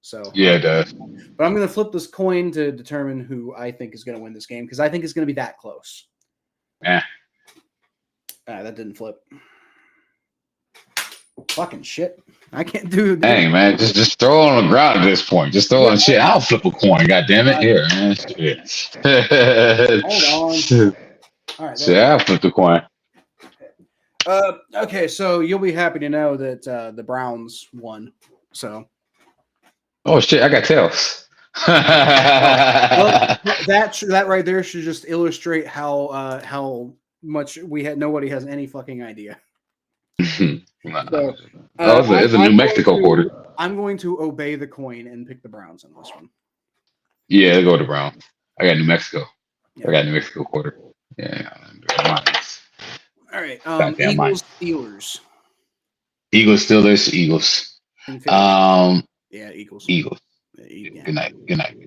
So yeah, it does. But I'm going to flip this coin to determine who I think is going to win this game because I think it's going to be that close. Yeah. That didn't flip. Fucking shit. I can't do it. Hey, man, just throw it on the ground at this point. Just throw it on shit. I'll flip a coin, goddammit. Here, man. Shit. Hold on. All right. Shit, I'll flip the coin. Okay, so you'll be happy to know that the Browns won. So. Oh shit! I got tails. Well, that right there should just illustrate how much nobody has any fucking idea. So, it's a New Mexico quarter. I'm going to obey the coin and pick the Browns on this one. Yeah, they go to Browns. I got New Mexico. Yeah. I got New Mexico quarter. Yeah. All right. Eagles, Steelers. Eagles, Steelers, Eagles. Yeah, Eagles. Eagles. Yeah. Good night. Good night.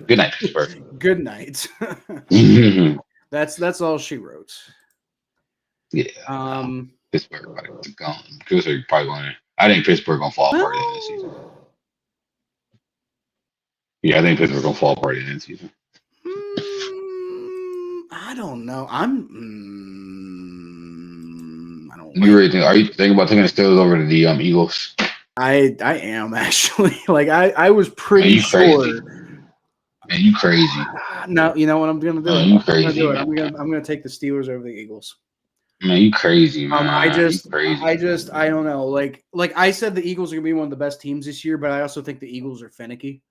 Good night, Pittsburgh. Good night. That's all she wrote. Yeah. Pittsburgh gone. Pittsburgh probably going. I think Pittsburgh gonna fall apart in the season. Yeah, I think Pittsburgh gonna fall apart in the season. I don't know. I don't. Are you thinking about taking the Steelers over to the Eagles? I am actually. Like I was pretty sure. Man, you crazy. No, you know what I'm gonna do? Man, you crazy. I'm gonna take the Steelers over the Eagles. Man, you crazy, man. I don't know. Like I said, the Eagles are gonna be one of the best teams this year, but I also think the Eagles are finicky.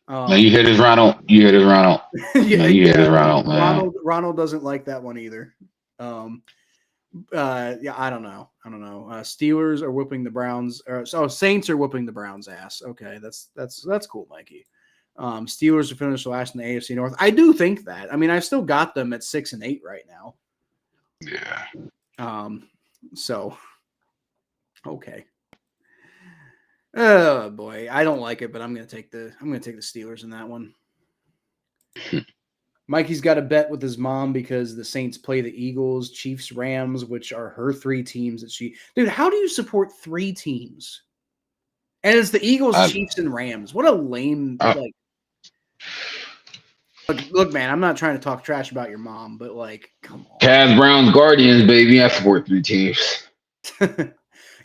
Now you hear this, Ronald? You hear this, Ronald? Yeah, you hear this, Ronald? Man. Ronald doesn't like that one either. Yeah, I don't know. Steelers are whooping the Browns. Saints are whooping the Browns' ass. Okay, that's cool, Mikey. Steelers are finished last in the AFC North. I do think that. I mean, I've still got them at 6-8 right now. Yeah. So, okay. Oh boy, I don't like it, but I'm gonna take the Steelers in that one. Mikey's got a bet with his mom because the Saints play the Eagles, Chiefs, Rams, which are her three teams that she. Dude, how do you support three teams? And it's the Eagles, Chiefs, and Rams. What a lame like. Look, man, I'm not trying to talk trash about your mom, but like, come on. Cavs, Browns, Guardians, baby. I support three teams.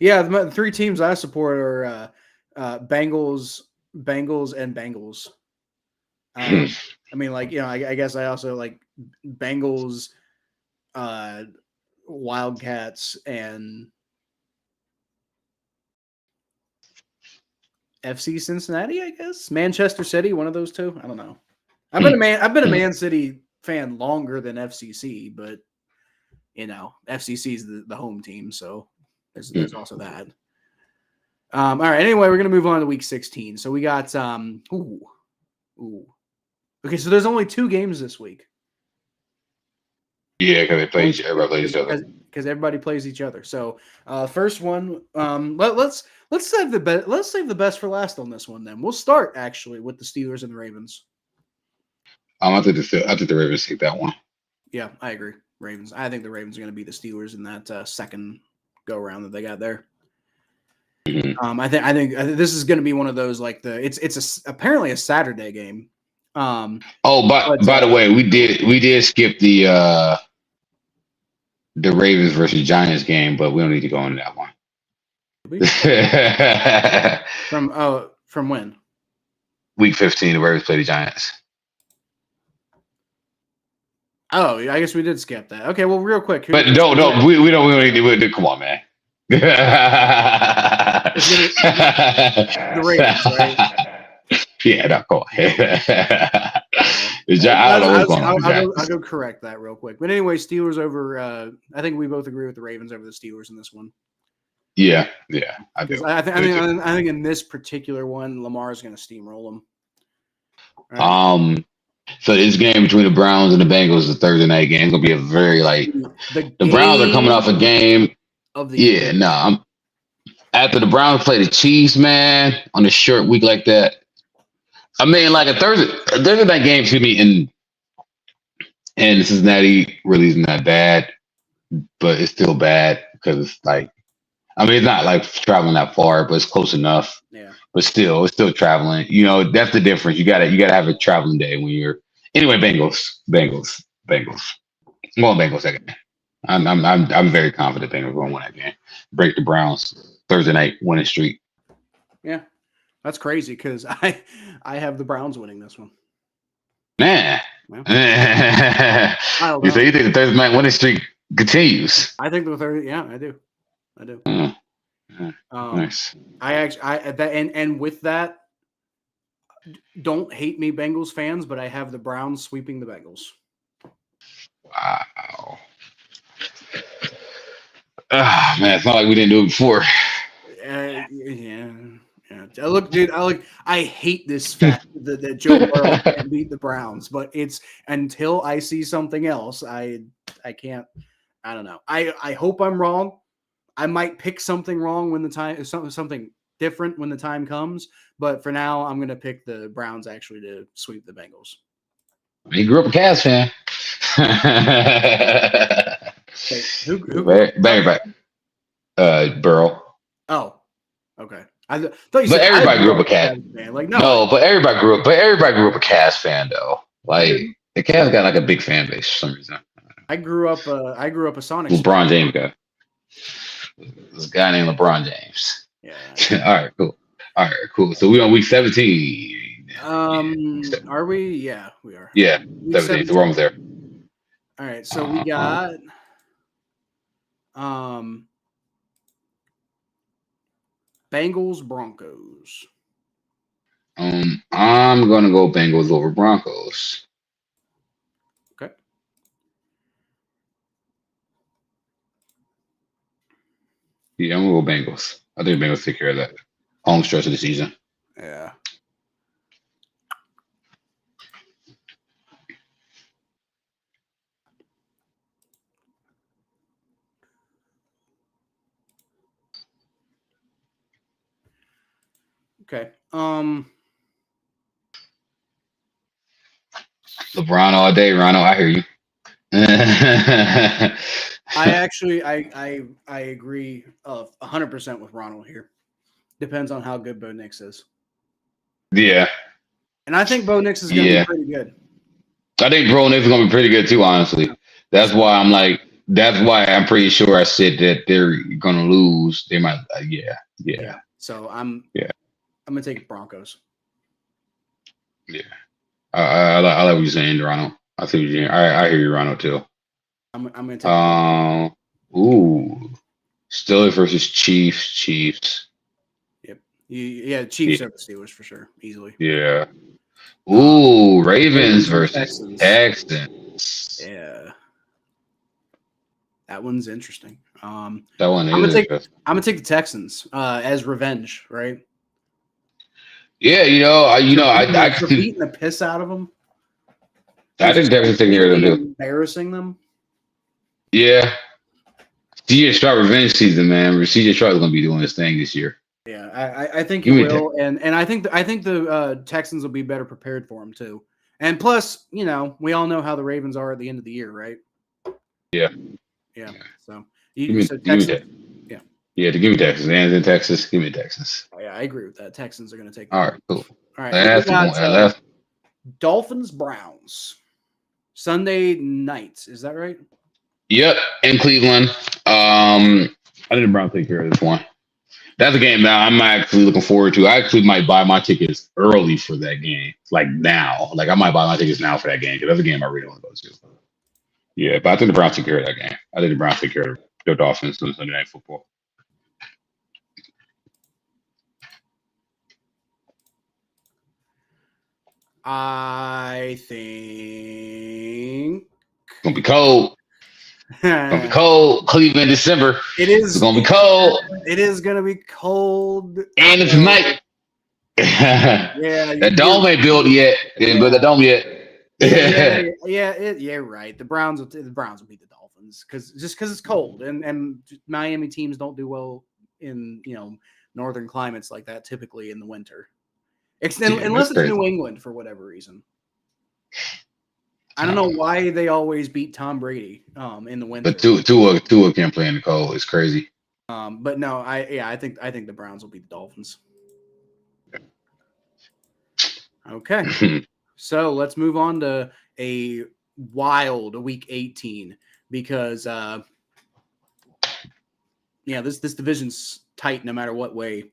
Yeah, the three teams I support are Bengals, and Bengals. I mean, like, you know, I guess I also like Bengals, Wildcats, and FC Cincinnati. I guess Manchester City, one of those two. I don't know. I've been a Man City fan longer than FCC, but you know, FCC is the home team, so there's also that. All right. Anyway, we're gonna move on to Week 16. So we got Okay, so there's only 2 games this week. Yeah, because everybody plays each other. Because everybody plays each other. So first one, let's save the best for last on this one. Then we'll start actually with the Steelers and the Ravens. I think the Ravens take that one. Yeah, I agree. Ravens. I think the Ravens are going to beat the Steelers in that second go round that they got there. Mm-hmm. I think this is going to be one of those like it's apparently a Saturday game. By the way, we did skip the Ravens versus Giants game, but we don't need to go into that one. From when? Week 15, the Ravens play the Giants. Oh, I guess we did skip that. Okay, well, real quick. But we don't need to. Come on, man. The Ravens, right? Yeah, no, go ahead. I'll go correct that real quick. But anyway, Steelers over. I think we both agree with the Ravens over the Steelers in this one. Yeah, I do. I think in this particular one, Lamar is going to steamroll them. Right. So this game between the Browns and the Bengals is a Thursday night game. It's gonna be a very the Browns are coming off a game of the year. After the Browns play the Chiefs, man, on a short week like that. I mean, like a Thursday night game to me, and And Cincinnati really isn't that bad, but it's still bad because it's like, I mean, it's not like traveling that far, but it's close enough. Yeah. But still, it's still traveling. That's the difference. You gotta have a traveling day when you're. Anyway, Bengals. I'm going Bengals that game. I'm very confident Bengals going to win that game. Break the Browns Thursday night winning streak. Yeah. That's crazy because I have the Browns winning this one. Man. Yeah. You say you think the Thursday night winning streak continues? I think the third. Yeah, I do. Nice. And with that, don't hate me, Bengals fans, but I have the Browns sweeping the Bengals. Wow. Man, it's not like we didn't do it before. Yeah. Look, dude, I hate this fact that Joe Burrow can't beat the Browns, but it's until I see something else, I can't. I don't know. I hope I'm wrong. I might pick something wrong when the time something different when the time comes, but for now, I'm gonna pick the Browns actually to sweep the Bengals. He grew up a Cavs fan. Who grew back? Burrow. Oh, okay. I thought you But said everybody grew up a Cavs fan. Like no, but everybody grew up a Cavs fan though. Like the Cavs got like a big fan base for some reason. I grew up a Sonic. LeBron James guy. This guy named LeBron James. Yeah. All right, cool. So we on week 17. Are we? Yeah, we are. Yeah, 17. So we're almost there. All right, so we got Bengals Broncos. I'm gonna go Bengals over Broncos. Okay. Yeah, I'm gonna go Bengals. I think Bengals take care of that home stretch of the season. Yeah. Okay. LeBron all day, Ronald. I hear you. I agree 100% with Ronald here. Depends on how good Bo Nix is. Yeah. And I think Bo Nix is going to be pretty good. I think Bo Nix is going to be pretty good too, honestly. That's why I'm pretty sure I said that they're going to lose. They might, yeah. So I'm going to take Broncos. Yeah. I like what you're saying, Ronald. I see what you're saying. I hear you, Ronald, too. I'm going to take Steelers versus Chiefs. Yep. Chiefs over Steelers for sure, easily. Yeah. Ravens versus Texans. Yeah. That one's interesting. That one is interesting. I'm gonna take the Texans as revenge, right? Yeah, I for beating the piss out of them. I think Texans take care of them too. Embarrassing them. Yeah. CJ Stroud revenge season, man. CJ Stroud is gonna be doing his thing this year. Yeah, I think he will, and I think the Texans will be better prepared for him too. And plus, we all know how the Ravens are at the end of the year, right? Yeah. So Texans. Yeah, to give me Texas. And in Texas, give me Texas. Oh, yeah, I agree with that. Texans are going to take. All right, cool. All right, Dolphins Browns Sunday night. Is that right? Yep, in Cleveland. I think the Browns take care of this one. That's a game that I'm actually looking forward to. I actually might buy my tickets early for that game, like now. Like I might buy my tickets now for that game because that's a game I really want to go to. Yeah, but I think the Browns take care of that game. I think the Browns take care of the Dolphins on Sunday Night Football. I think it's gonna be cold. It's gonna be cold. Cleveland, December. It is. It's gonna be cold. It is gonna be cold. And it's night. Yeah. That dome ain't built yet. They didn't build that dome yet. Yeah, right. The Browns will beat the Dolphins because it's cold and Miami teams don't do well in northern climates like that typically in the winter, unless it's New England for whatever reason. I don't know why they always beat Tom Brady in the winter. But Tua can't play in the cold. It's crazy. But no, I think the Browns will beat the Dolphins. Okay. So let's move on to a wild week 18 because this division's tight no matter what way.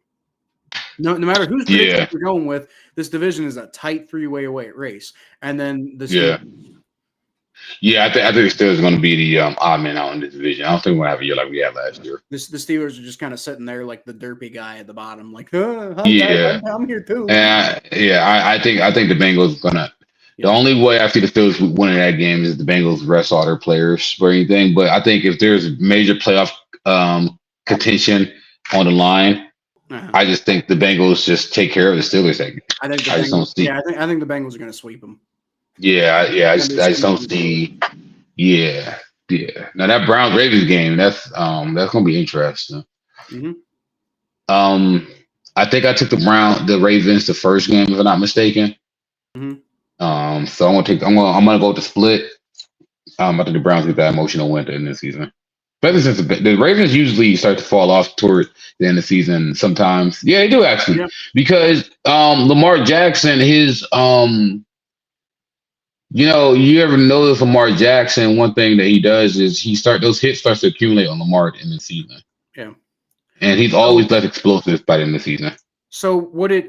No matter who's prediction you're going with, this division is a tight 3-way race. And then the I think the Steelers are going to be the odd man out in this division. I don't think we're going to have a year like we had last year. The Steelers are just kind of sitting there like the derpy guy at the bottom, like, I'm here too. I think the Bengals are going to. The only way I see the Steelers winning that game is the Bengals rest all their players or anything. But I think if there's major playoff contention on the line, I just think the Bengals just take care of the Steelers. I just don't see. Yeah, I think the Bengals are going to sweep them. I just don't see. Yeah. Now that Browns Ravens game, that's gonna be interesting. Mm-hmm. I think I took the Ravens the first game, if I'm not mistaken. Mm-hmm. So I'm gonna go with the split. I think the Browns get that emotional win in this season. But the Ravens usually start to fall off toward the end of the season sometimes. Yeah, they do actually, because Lamar Jackson, his you ever notice Lamar Jackson? One thing that he does is those hits starts to accumulate on Lamar in the season. Yeah, and he's always less explosive by the end of the season. So would it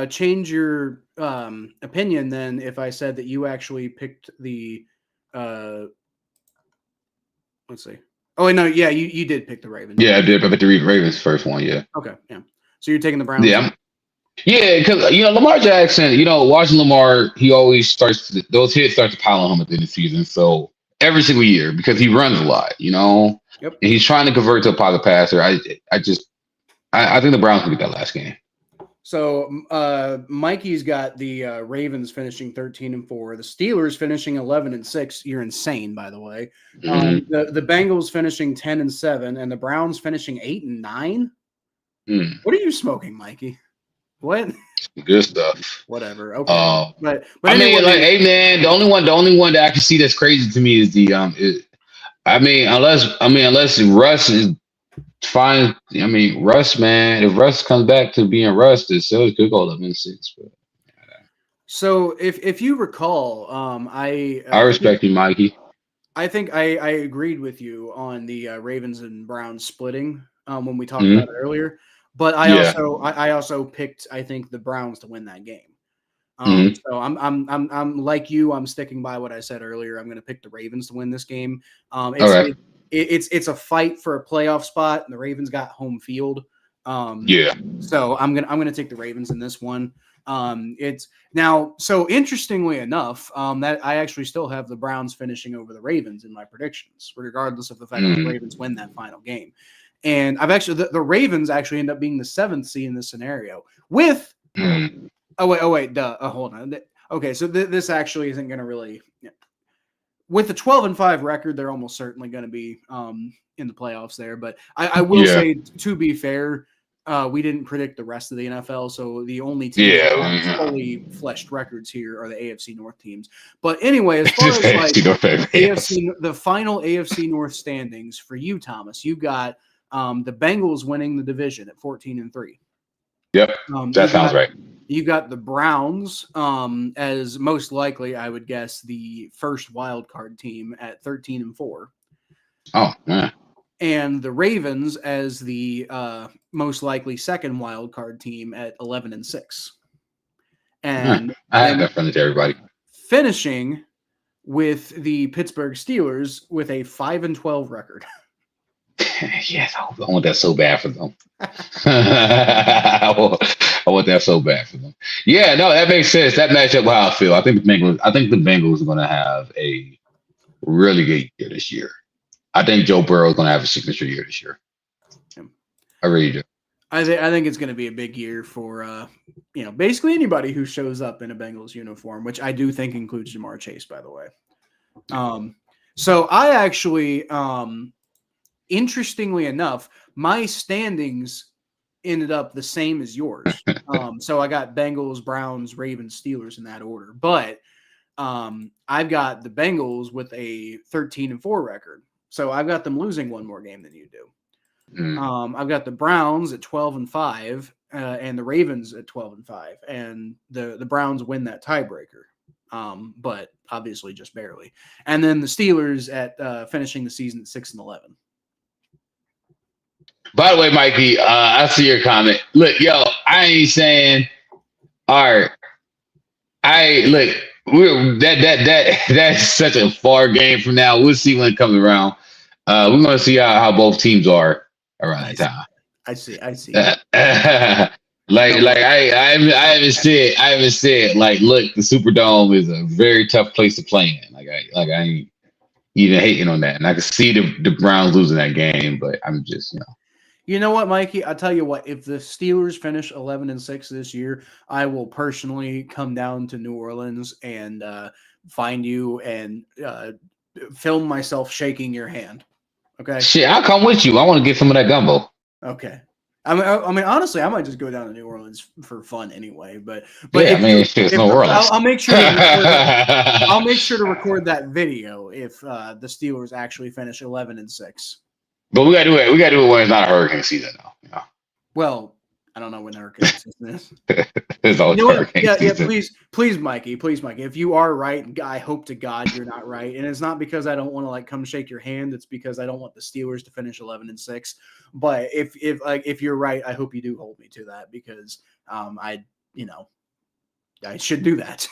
change your opinion then if I said that you actually picked the let's see? Oh wait, no, yeah, you did pick the Ravens. Yeah, I did. I picked the Ravens first one. Yeah. Okay. Yeah. So you're taking the Browns. Yeah. Yeah, because Lamar Jackson, watching Lamar, he always those hits start to pile on him at the end of the season. So every single year, because he runs a lot, and he's trying to convert to a pocket passer. I think the Browns will get that last game. So Mikey's got the Ravens finishing 13-4, the Steelers finishing 11-6. You're insane, by the way. Mm-hmm. The Bengals finishing 10-7, and the Browns finishing 8-9. What are you smoking, Mikey? What? Good stuff. Whatever. Okay. But I anyway, mean, hey man, the only one that I can see that's crazy to me is unless Russ is fine. I mean, Russ, man, if Russ comes back to being Russ, the Steelers could go 11-6. So if you recall, I respect you, Mikey. I think I agreed with you on the Ravens and Browns splitting when we talked about it earlier. But I also picked, I think, the Browns to win that game. So I'm like you. I'm sticking by what I said earlier. I'm going to pick the Ravens to win this game. It's a fight for a playoff spot, and the Ravens got home field. So I'm gonna take the Ravens in this one. So interestingly enough, that I actually still have the Browns finishing over the Ravens in my predictions, regardless of the fact that the Ravens win that final game. And I've actually the Ravens actually end up being the 7th seed in this scenario with. Hold on. Okay, so this actually isn't going to really. With the 12-5 record, they're almost certainly going to be in the playoffs there. But I will say, to be fair, we didn't predict the rest of the NFL, so the only teams that have fully fleshed records here are the AFC North teams. But anyway, as far as the final AFC North standings for you, Thomas, you got the Bengals winning the division at 14-3. Yep, that sounds right. You got the Browns as most likely, I would guess, the first wild card team at 13-4. Oh, man. And the Ravens as the most likely second wild card team at 11-6. And I have that friendly to everybody. Finishing with the Pittsburgh Steelers with a 5-12 record. Yes, I want that so bad for them. I want that so bad for them. Yeah, no, that makes sense. That matchup with how I feel. I think the Bengals are going to have a really good year this year. I think Joe Burrow is going to have a signature year this year. I really do. I think it's going to be a big year for basically anybody who shows up in a Bengals uniform, which I do think includes Jamar Chase, by the way. So I actually. Interestingly enough, my standings ended up the same as yours. So I got Bengals, Browns, Ravens, Steelers in that order. But I've got the Bengals with a 13-4 record. So I've got them losing one more game than you do. I've got the Browns at 12-5 and the Ravens at 12-5, and the Browns win that tiebreaker, but obviously just barely. And then the Steelers at finishing the season at 6-11. By the way, Mikey, I see your comment. Look, yo, I ain't saying. All right, that's such a far game from now. We'll see when it comes around. We're gonna see how both teams are around that time. I see. I haven't said like, look, the Superdome is a very tough place to play in. I ain't even hating on that, and I can see the Browns losing that game, but I'm just You know what, Mikey? I'll tell you what. If the Steelers finish 11-6 this year, I will personally come down to New Orleans and find you and film myself shaking your hand. Okay. Shit, I'll come with you. I want to get some of that gumbo. Okay. I mean, honestly, I might just go down to New Orleans for fun anyway. But yeah, it's New Orleans. I'll make sure. I'll make sure to record that video if the Steelers actually finish 11-6. But we gotta do it. We gotta do it when it's not a hurricane season, though. Well, I don't know when the hurricane season is. It's always hurricane season. Yeah. Please, Mikey. If you are right, I hope to God you're not right. And it's not because I don't want to come shake your hand. It's because I don't want the Steelers to finish 11-6. But if you're right, I hope you do hold me to that because I should do that.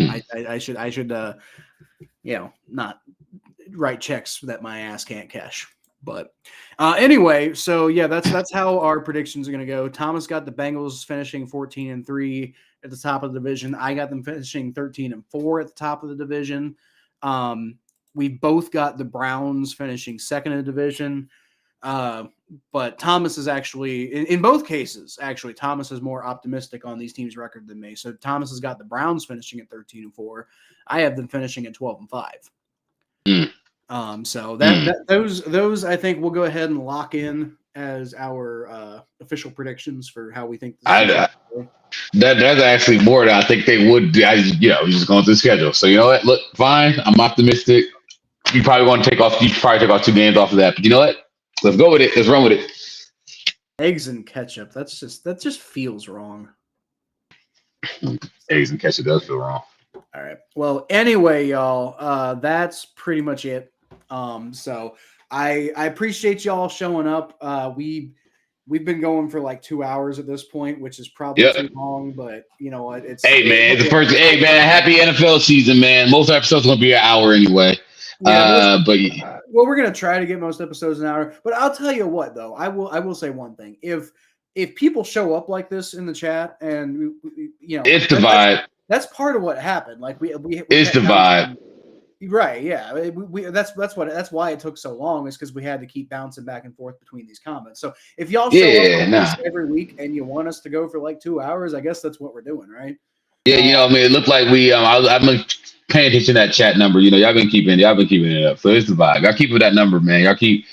I should not write checks that my ass can't cash. But anyway, so yeah, that's how our predictions are going to go. Thomas got the Bengals finishing 14-3 at the top of the division. I got them finishing 13-4 at the top of the division. We both got the Browns finishing second in the division. But Thomas is actually, in both cases, actually, Thomas is more optimistic on these teams' record than me. So Thomas has got the Browns finishing at 13-4. I have them finishing at 12-5. So those I think we'll go ahead and lock in as our official predictions for how we think that's actually more than I think they would do. Just going through the schedule. So you know what? Look, fine. I'm optimistic. You probably want to take off 2 games off of that. But you know what? Let's go with it. Let's run with it. Eggs and ketchup. That just feels wrong. Eggs and ketchup does feel wrong. All right. Well, anyway, y'all, that's pretty much it. So I appreciate y'all showing up. We've been going for 2 hours at this point, which is probably too long, but you know what? It's the first. Hey, man, happy NFL season, man. Most episodes are gonna be an hour anyway. Well, we're gonna try to get most episodes an hour. But I'll tell you what, though, I will say one thing: if people show up like this in the chat, and it's the vibe. That's part of what happened. It's the vibe. Right, yeah. That's why it took so long, is because we had to keep bouncing back and forth between these comments. So if y'all show up every week and you want us to go for 2 hours, I guess that's what we're doing, right? Yeah, it looked like we I've been paying attention to that chat number. Y'all been keeping it up. So it's the vibe. Y'all keep with that number, man. Y'all keep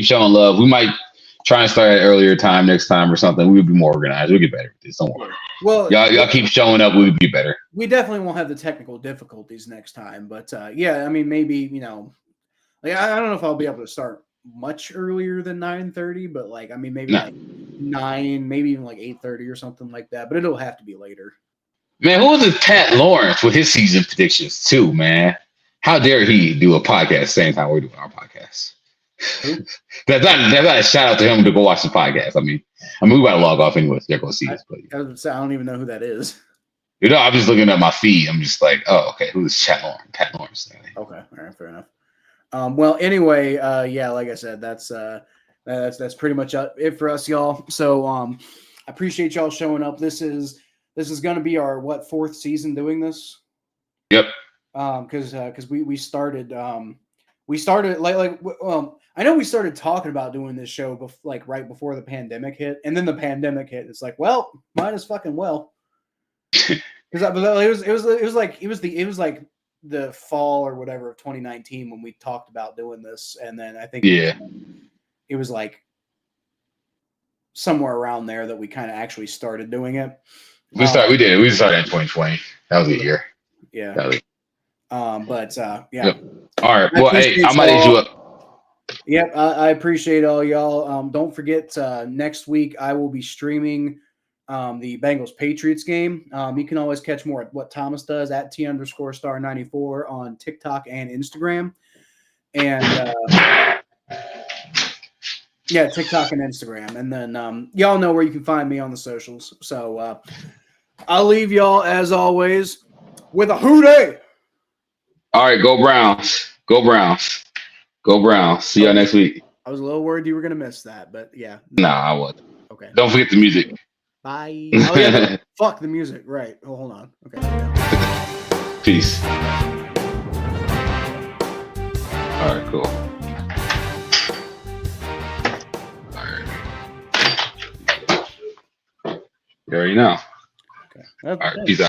showing love. We might try and start at earlier time next time or something. We'll be more organized. We'll get better with this. Don't worry. Well, y'all keep showing up. We'll be better. We definitely won't have the technical difficulties next time. But yeah, I mean, maybe I don't know if I'll be able to start much earlier than 9:30, but maybe 9, maybe even 8:30 or something like that. But it'll have to be later. Man, who was this Pat Lawrence with his season predictions too, man? How dare he do a podcast at the same time we're doing our podcast? That's not a shout out to him to go watch the podcast. I mean, we gotta log off anyway. So they're gonna see this. But I don't even know who that is. I'm just looking at my feed. I'm just like, oh, okay, who's Pat Lawrence? Okay, all right, fair enough. Well, anyway, yeah, like I said, that's pretty much it for us, y'all. So, I appreciate y'all showing up. This is going to be our 4th season doing this. Yep. Because we started I know we started talking about doing this show right before the pandemic hit, and then the pandemic hit. It's like, well, might as fucking well. Because it was like the fall or whatever of 2019 when we talked about doing this, and then I think it was somewhere around there that we kind of actually started doing it. We started in 2020. That was a year. Yeah. But yeah. Yep. All right. I Well, hey, appreciate I might hit you y'all. up. Yep, I appreciate all y'all. Don't forget next week I will be streaming the Bengals Patriots game. You can always catch more at what Thomas does at @T_star94 on TikTok and Instagram. And yeah, TikTok and Instagram. And then y'all know where you can find me on the socials. So I'll leave y'all as always with a hootie. All right. Go Browns. Go Browns. Go Browns. See y'all next week. I was a little worried you were gonna miss that, but yeah. Nah, I wasn't. Okay. Don't forget the music. Bye. Oh, yeah, no, fuck the music. Right. Oh, hold on. Okay. Peace. All right, cool. All right. You already know. Okay. All right, peace out.